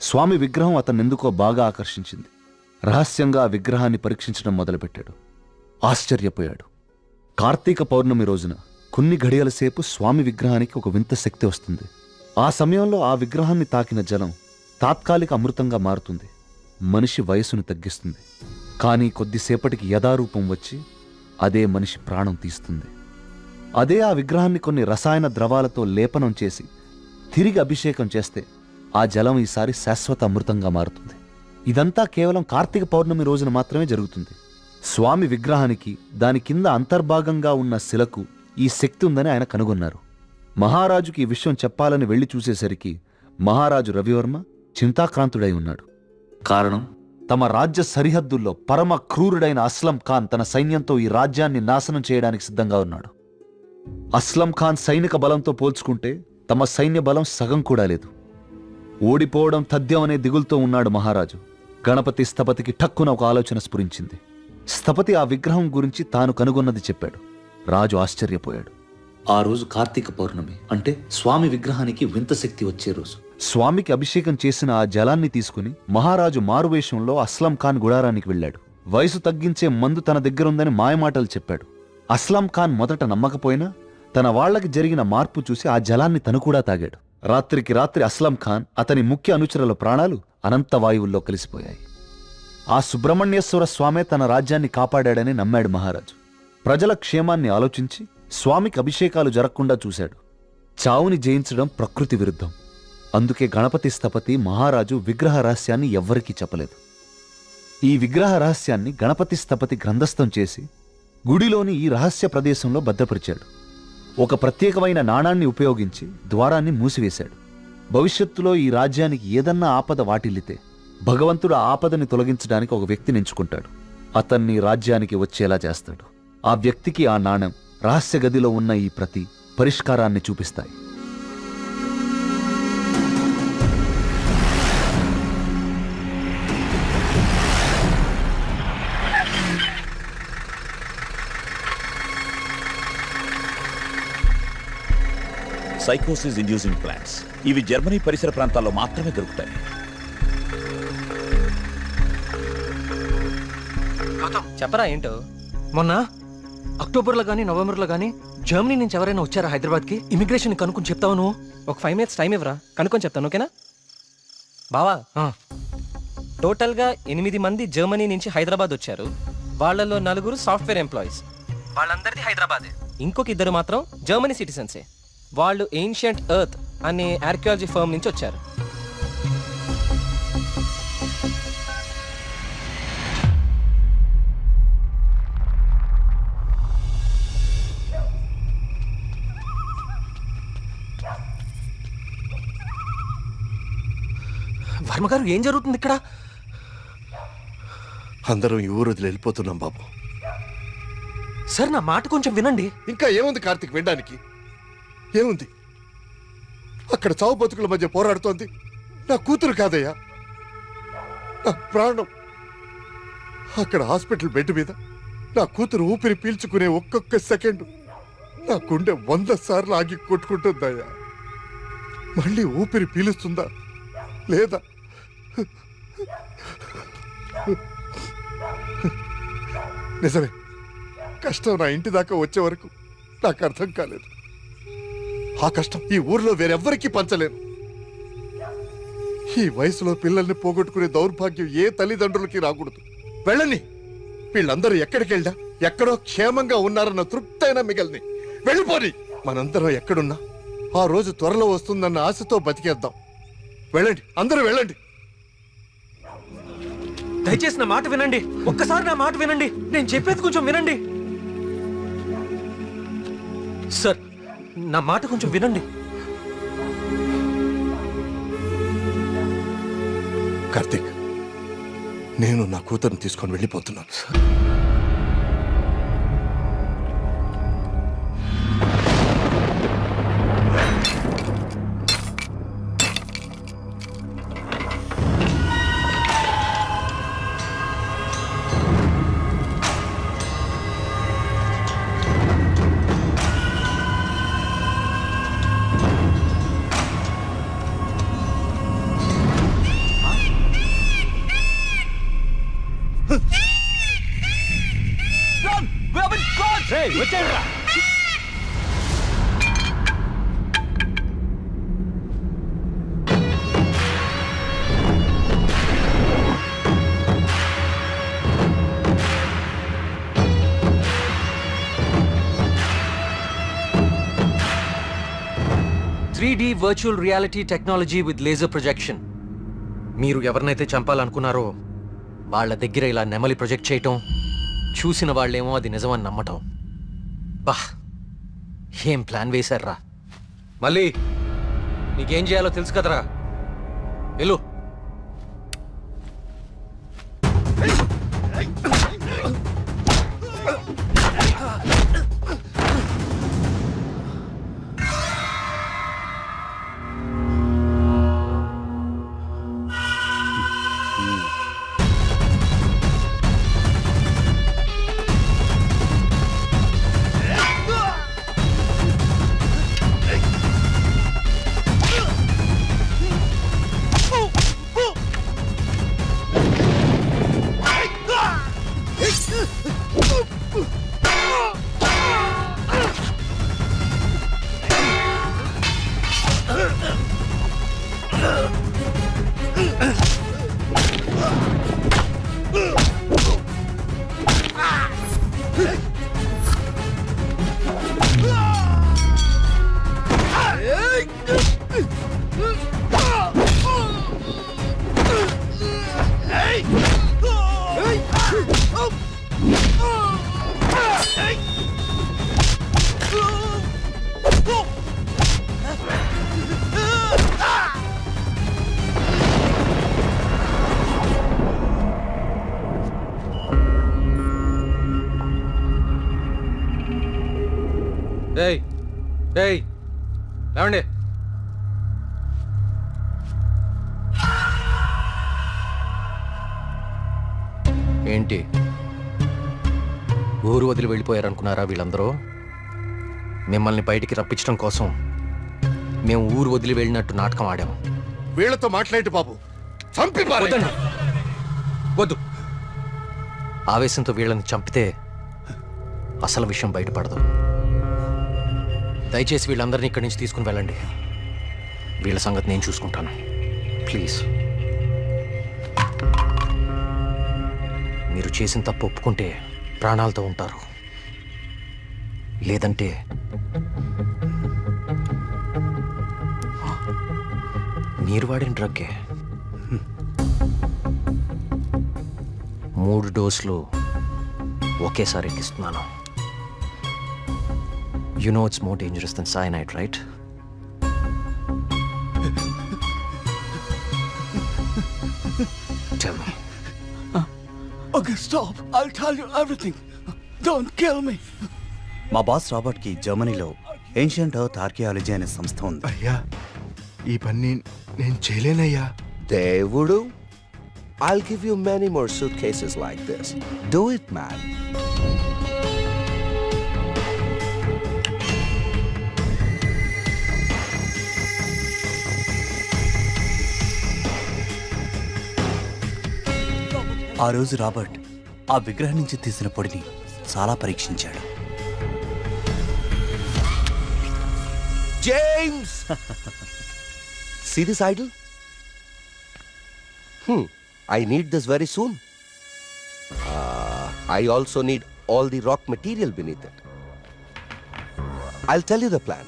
స్వామి విగ్రహం అతన్నెందుకో బాగా ఆకర్షించింది. రహస్యంగా ఆ విగ్రహాన్ని పరీక్షించడం మొదలుపెట్టాడు. ఆశ్చర్యపోయాడు. కార్తీక పౌర్ణమి రోజున కొన్ని ఘడియల సేపు స్వామి విగ్రహానికి ఒక వింత శక్తి వస్తుంది. ఆ సమయంలో ఆ విగ్రహాన్ని తాకిన జలం తాత్కాలిక అమృతంగా మారుతుంది. మనిషి వయసును తగ్గిస్తుంది. కానీ కొద్దిసేపటికి యథారూపం వచ్చి అదే మనిషి ప్రాణం తీస్తుంది. అదే ఆ విగ్రహాన్ని కొన్ని రసాయన ద్రవాలతో లేపనం చేసి తిరిగి అభిషేకం చేస్తే ఆ జలం ఈసారి శాశ్వత అమృతంగా మారుతుంది. ఇదంతా కేవలం కార్తీక పౌర్ణమి రోజున మాత్రమే జరుగుతుంది. స్వామి విగ్రహానికి దాని కింద అంతర్భాగంగా ఉన్న శిలకు ఈ శక్తి ఉందని ఆయన కనుగొన్నారు. మహారాజుకి ఈ విషయం చెప్పాలని వెళ్లి చూసేసరికి మహారాజు రవివర్మ చింతాక్రాంతుడై ఉన్నాడు. కారణం, తమ రాజ్య సరిహద్దుల్లో పరమ క్రూరుడైన అస్లం ఖాన్ తన సైన్యంతో ఈ రాజ్యాన్ని నాశనం చేయడానికి సిద్ధంగా ఉన్నాడు. అస్లం ఖాన్ సైనిక బలంతో పోల్చుకుంటే తమ సైన్య బలం సగం కూడా లేదు. ఓడిపోవడం తథ్యం అనే దిగులుతో ఉన్నాడు మహారాజు. గణపతి స్థపతికి ఠక్కున ఒక ఆలోచన స్ఫురించింది. స్థపతి ఆ విగ్రహం గురించి తాను కనుగొన్నది చెప్పాడు. రాజు ఆశ్చర్యపోయాడు. ఆ రోజు కార్తీక పౌర్ణమి, అంటే స్వామి విగ్రహానికి వింత శక్తి వచ్చే రోజు. స్వామికి అభిషేకం చేసిన ఆ జలాన్ని తీసుకుని మహారాజు మారువేషంలో అస్లం ఖాన్ గుడారానికి వెళ్ళాడు. వయసు తగ్గించే మందు తన దగ్గరుందని మాయమాటలు చెప్పాడు. అస్లం ఖాన్ మొదట నమ్మకపోయినా తన వాళ్లకి జరిగిన మార్పు చూసి ఆ జలాన్ని తను కూడా తాగాడు. రాత్రికి రాత్రి అస్లం ఖాన్, అతని ముఖ్య అనుచరుల ప్రాణాలు అనంత వాయువుల్లో కలిసిపోయాయి. ఆ సుబ్రహ్మణ్యేశ్వర స్వామే తన రాజ్యాన్ని కాపాడాడని నమ్మాడు మహారాజు. ప్రజల క్షేమాన్ని ఆలోచించి స్వామికి అభిషేకాలు జరగకుండా చూశాడు. చావుని జయించడం ప్రకృతి విరుద్ధం. అందుకే గణపతి స్థపతి మహారాజు విగ్రహ రహస్యాన్ని ఎవ్వరికీ చెప్పలేదు. ఈ విగ్రహ రహస్యాన్ని గణపతి స్థపతి గ్రంథస్థం చేసి గుడిలోని ఈ రహస్య ప్రదేశంలో భద్రపరిచాడు. ఒక ప్రత్యేకమైన నాణాన్ని ఉపయోగించి ద్వారాన్ని మూసివేశాడు. భవిష్యత్తులో ఈ రాజ్యానికి ఏదన్నా ఆపద వాటిల్లితే భగవంతుడు ఆ ఆపదని తొలగించడానికి ఒక వ్యక్తిని ఎంచుకుంటాడు. అతన్ని రాజ్యానికి వచ్చేలా చేస్తాడు. ఆ వ్యక్తికి ఆ నాణెం, రహస్య గదిలో ఉన్న ఈ ప్రతి పరిష్కారాన్ని చూపిస్తాయి. సైకోసిస్ ఇండ్యూసింగ్ ప్లాంట్స్ ఇవి జర్మనీ పరిసర ప్రాంతాల్లో మాత్రమే దొరుకుతాయి. చెప్పరా ఏంటో. మొన్న అక్టోబర్లో కానీ నవంబర్లో కానీ జర్మనీ నుంచి ఎవరైనా వచ్చారా హైదరాబాద్కి? ఇమిగ్రేషన్ కనుక్కొని చెప్తావు నువ్వు. ఒక 5 minutes టైం ఇవ్వరా, కనుక్కొని చెప్తాను. ఓకేనా బావా? టోటల్గా 8 మంది జర్మనీ నుంచి హైదరాబాద్ వచ్చారు. వాళ్ళలో 4 సాఫ్ట్వేర్ ఎంప్లాయీస్, వాళ్ళందరిది హైదరాబాదే. ఇంకొక 2 మాత్రం జర్మనీ సిటిజన్సే. వాళ్ళు ఏన్షియంట్ ఎర్త్ అనే ఆర్కియాలజీ ఫర్మ్ నుంచి వచ్చారు. వర్మగారు, ఏం జరుగుతుంది ఇక్కడ? అందరం ఈ ఊరు వదిలి వెళ్ళిపోతున్నాం బాబు. సార్, నా మాట కొంచెం వినండి. ఇంకా ఏముంది కార్తీక్ వినడానికి? ఏముంది? అక్కడ చావు బతుకుల మధ్య పోరాడుతోంది నా కూతురు కాదయ్యా, నా ప్రాణం. అక్కడ హాస్పిటల్ బెడ్ మీద నా కూతురు ఊపిరి పీల్చుకునే ఒక్కొక్క సెకండ్ నా గుండె 100 సార్లు ఆగి కొట్టుకుంటుందయ్యా. మళ్ళీ ఊపిరి పీలుస్తుందా లేదా? నిజమే, కష్టం నా ఇంటి దాకా వచ్చే వరకు నాకు అర్థం కాలేదు. ఆ కష్టం ఈ ఊర్లో వేరెవ్వరికీ పంచలేను. ఈ వయసులో పిల్లల్ని పోగొట్టుకునే దౌర్భాగ్యం ఏ తల్లిదండ్రులకి రాకూడదు. వెళ్ళని, వీళ్ళందరూ ఎక్కడికి వెళ్ళా ఎక్కడో క్షేమంగా ఉన్నారన్న తృప్తైనా మిగల్ని. వెళ్ళిపోని. మనందరం ఎక్కడున్నా ఆ రోజు త్వరలో వస్తుందన్న ఆశతో బతికేద్దాం. వెళ్ళండి, అందరూ వెళ్ళండి. దయచేసి నా మాట వినండి. ఒక్కసారి నా మాట వినండి. నేను చెప్పేది కొంచెం వినండి. సార్, నా మాట కొంచెం వినండి. కార్తీక్, నేను నా కూతురుని తీసుకొని వెళ్ళిపోతున్నాను. Three virtual reality technology with laser projection. మీరు ఎవరినైతే చంపాలనుకున్నారో వాళ్ళ దగ్గర ఇలా నెమలి ప్రొజెక్ట్ చేయటం, చూసిన వాళ్ళేమో అది నిజమని నమ్మటం. బా, ఏం ప్లాన్ వేశారా? మళ్ళీ నీకేం చేయాలో తెలుసు కదరా, వెళ్ళు. ఏయ్ ఏయ్, లేవండి. ఏంటి, ఊరు వదిలి వెళ్ళిపోయారనుకున్నారా వీళ్ళందరూ? మిమ్మల్ని బయటికి రప్పించడం కోసం మేము ఊరు వదిలి వెళ్ళినట్టు నాటకం ఆడాం. వీళ్ళతో మాట్లాడి బాబు, చంపి వద్దండి, వద్దు. ఆవేశంతో వీళ్ళని చంపితే అసలు విషయం బయటపడదు. దయచేసి వీళ్ళందరినీ ఇక్కడి నుంచి తీసుకుని వెళ్ళండి. వీళ్ళ సంగతి నేను చూసుకుంటాను, ప్లీజ్. మీరు చేసిన తప్పు ఒప్పుకుంటే ప్రాణాలతో ఉంటారు, లేదంటే మీరు వాడిన డ్రగ్గే. 3 డోసులు ఒకేసారి ఎక్కిస్తున్నాను. You know it's more dangerous than cyanide, right? Tell me. Okay, stop. I'll tell you everything. Don't kill me. మా బాస్ రాబర్ట్ కి జర్మనీలో ఏన్షియంట్ ఎర్త్ ఆర్కియాలజీ అనే సంస్థ ఉంది. అయ్యా, ఈ పని నేను చేయలేనయ్యా. దేవుడు, I'll give you many more suitcases like this. Do it, man. ఆ రోజు రాబర్ట్ ఆ విగ్రహం నుంచి తీసిన పొడిని చాలా పరీక్షించాడు. James! See this idol? I need this very soon. I also need all the rock material beneath it. I'll tell you the plan.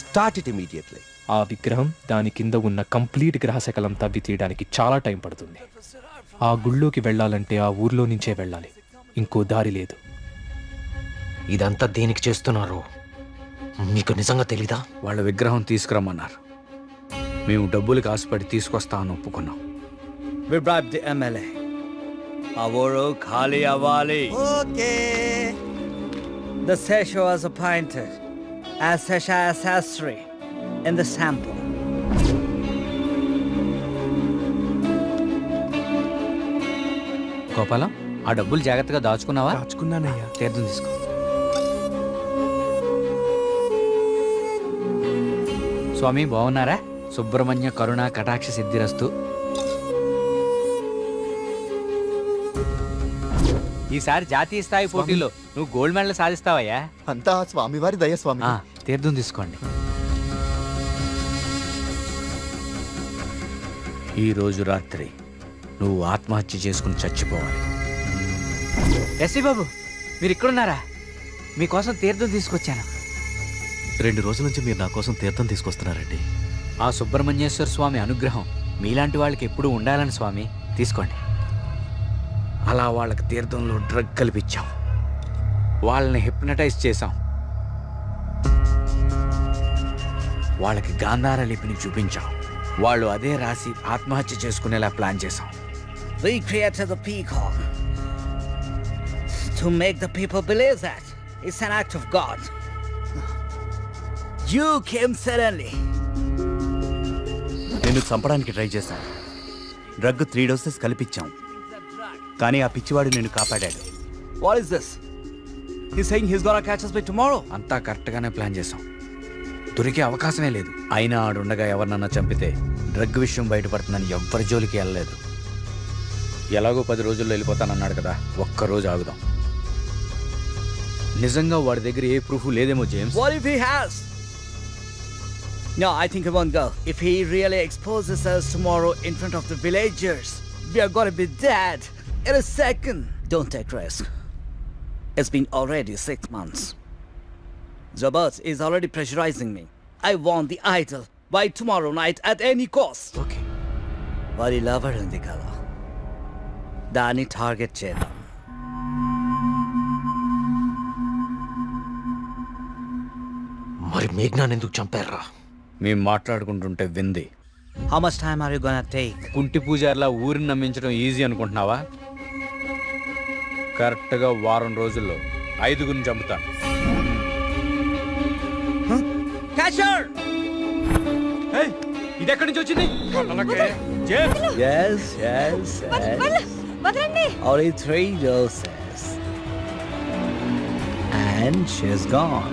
Start it immediately. ఆ విగ్రహం, దాని కింద ఉన్న కంప్లీట్ గ్రహశకలం తవ్వి తీయడానికి చాలా టైం పడుతుంది. ఆ గుళ్ళోకి వెళ్ళాలంటే ఆ ఊర్లో నుంచే వెళ్ళాలి, ఇంకో దారి లేదు. ఇదంతా దేనికి చేస్తున్నారో మీకు నిజంగా తెలీదా? వాళ్ళ విగ్రహం తీసుకురమ్మన్నారు. మేము డబ్బులకు ఆశపడి తీసుకొస్తా అని ఒప్పుకున్నాం. We bribed the MLA. ఆ ఊరు ఖాళీ అవ్వాలి. Okay. The Sesha was appointed as Sesha Sastry in the sample. Gopalam, ఆ డబ్బులు జాగ్రత్తగా దాచుకున్నావా? దాచుకున్నానయ్యా. తీర్థం తీసుకో. స్వామి బాగున్నారా? సుబ్రహ్మణ్య కరుణ కటాక్ష సిద్ధిరస్తు. ఈసారి జాతీయ స్థాయి పోటీలో నువ్వు గోల్డ్ మెడల్ సాధిస్తావయ్యా. అంతా స్వామివారి దయ స్వామి. తీర్థం తీసుకోండి. ఈ రోజు రాత్రి నువ్వు ఆత్మహత్య చేసుకుని చచ్చిపోవాలి. ఎస్సీ బాబు, మీరు ఇక్కడున్నారా? మీకోసం తీర్థం తీసుకొచ్చాను. 2 రోజుల నుంచి మీరు నా కోసం తీర్థం తీసుకొస్తున్నారండి. ఆ సుబ్రహ్మణ్యేశ్వర స్వామి అనుగ్రహం మీలాంటి వాళ్ళకి ఎప్పుడూ ఉండాలని స్వామి. తీసుకోండి. అలా వాళ్ళకి తీర్థంలో డ్రగ్ కల్పించాం, వాళ్ళని హిప్నటైజ్ చేశాం, వాళ్ళకి గాంధార లిపిని చూపించాం, వాళ్ళు అదే రాసి ఆత్మహత్య చేసుకునేలా ప్లాన్ చేశాం. We created the peacock to make the people believe that it's an act of God. You came suddenly. నేను చంపడానికి ట్రై చేశాను. డ్రగ్ 3 డోసెస్ కల్పించాం, కానీ ఆ పిచ్చివాడు నేను కాపాడాడు. What is this? He's saying he's gonna catch us by tomorrow. అంతా కరెక్ట్గానే ప్లాన్ చేశాం. దొరికే అవకాశమే లేదు. అయినా ఆడుండగా ఎవరినన్నా చంపితే డ్రగ్ విషయం బయటపడుతుందని ఎవ్వరి జోలికి వెళ్ళలేదు. ఎలాగో 10 రోజుల్లో వెళ్ళిపోతానన్నాడు కదా, ఒక్కరోజు ఆగుదాం. నిజంగా వాడి దగ్గర ఏ ప్రూఫ్ లేదేమో James. What if he has? No, I think he won't go. If he really exposes us tomorrow in front of the villagers, we are gonna be dead in a second. Don't take risk. It's been already 6 months. Zabas is already pressurizing me. I want the idol by tomorrow night at any cost. Okay. Vari lover undi kada. దాన్ని target చేద్దాం. మరి మేఘ్నాన్ని ఎందుకు చంపారా? మేము మాట్లాడుకుంటుంటే వింది. How much time are you gonna take? కుంటి పూజారిలా ఊరిని నమ్మించడం easy అనుకుంటున్నావా? కరెక్ట్గా 1 వారం రోజుల్లో 5గురిని చంపుతాను. Catch her! ఇది ఎక్కడి నుంచి వచ్చింది? Yes, yes, yes. Only 3 doses. And she's gone.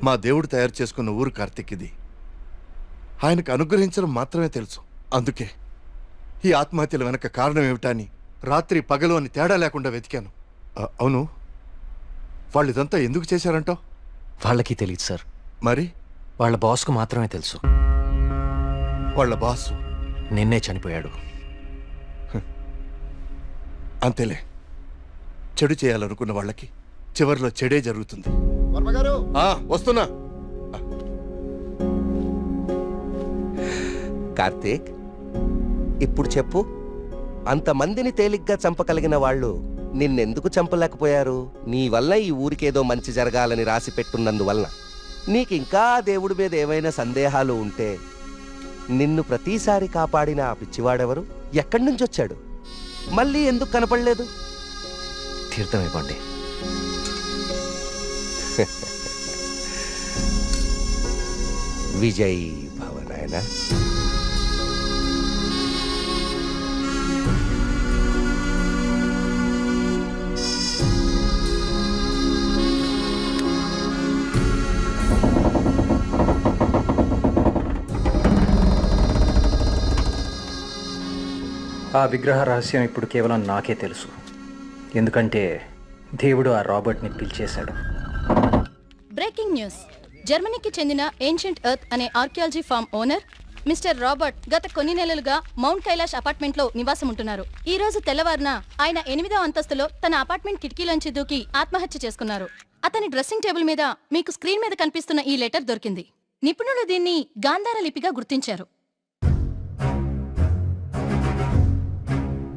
మా దేవుడు తయారు చేసుకున్న ఊరు కార్తీక్ ఇది. ఆయనకు అనుగ్రహించడం మాత్రమే తెలుసు. అందుకే ఈ ఆత్మహత్యల వెనక కారణం ఏమిటా అని రాత్రి పగలు అని తేడా లేకుండా వెతికాను. అవును, వాళ్ళు ఇదంతా ఎందుకు చేశారంటావు? వాళ్ళకి తెలియదు సార్. మరి వాళ్ళ బాస్కు మాత్రమే తెలుసు. వాళ్ళ బాసు నిన్నే చనిపోయాడు. అంతేలే, చెడు చేయాలనుకున్న వాళ్ళకి చివరిలో చెడే జరుగుతుంది. వస్తున్నా. కార్తీక్, ఇప్పుడు చెప్పు, అంతమందిని తేలిగ్గా చంపగలిగిన వాళ్ళు నిన్నెందుకు చంపలేకపోయారు? నీ వల్ల ఈ ఊరికేదో మంచి జరగాలని రాసి పెట్టున్నందువలన. నీకింకా దేవుడి మీద ఏమైనా సందేహాలు ఉంటే నిన్ను ప్రతిసారి కాపాడిన ఆ పిచ్చివాడెవరు? ఎక్కడి నుంచి వచ్చాడు? మళ్ళీ ఎందుకు కనపడలేదు? తీర్థం ఇవ్వండి. విజయ్ భవ నాయనా. ఆ విగ్రహ రహస్యం ఇప్పుడు కేవలం నాకే తెలుసు. ఎందుకంటే దేవుడు ఆ రాబర్ట్ని పిలిచేశాడు. Breaking news. జర్మనీకి చెందిన ఏన్షియంట్ ఎర్త్ అనే archaeology firm owner mister Robert గత కొన్ని నెలలుగా మౌంట్ కైలాష్ అపార్ట్మెంట్లో నివాసం ఉంటున్నారు. ఈ రోజు తెల్లవారున ఆయన 8వ అంతస్తులో తన అపార్ట్మెంట్ కిటికీలోంచి దూకి ఆత్మహత్య చేసుకున్నారు. అతని డ్రెస్సింగ్ టేబుల్ మీద మీకు స్క్రీన్ మీద కనిపిస్తున్న ఈ లెటర్ దొరికింది. నిపుణులు దీన్ని గాంధార లిపిగా గుర్తించారు.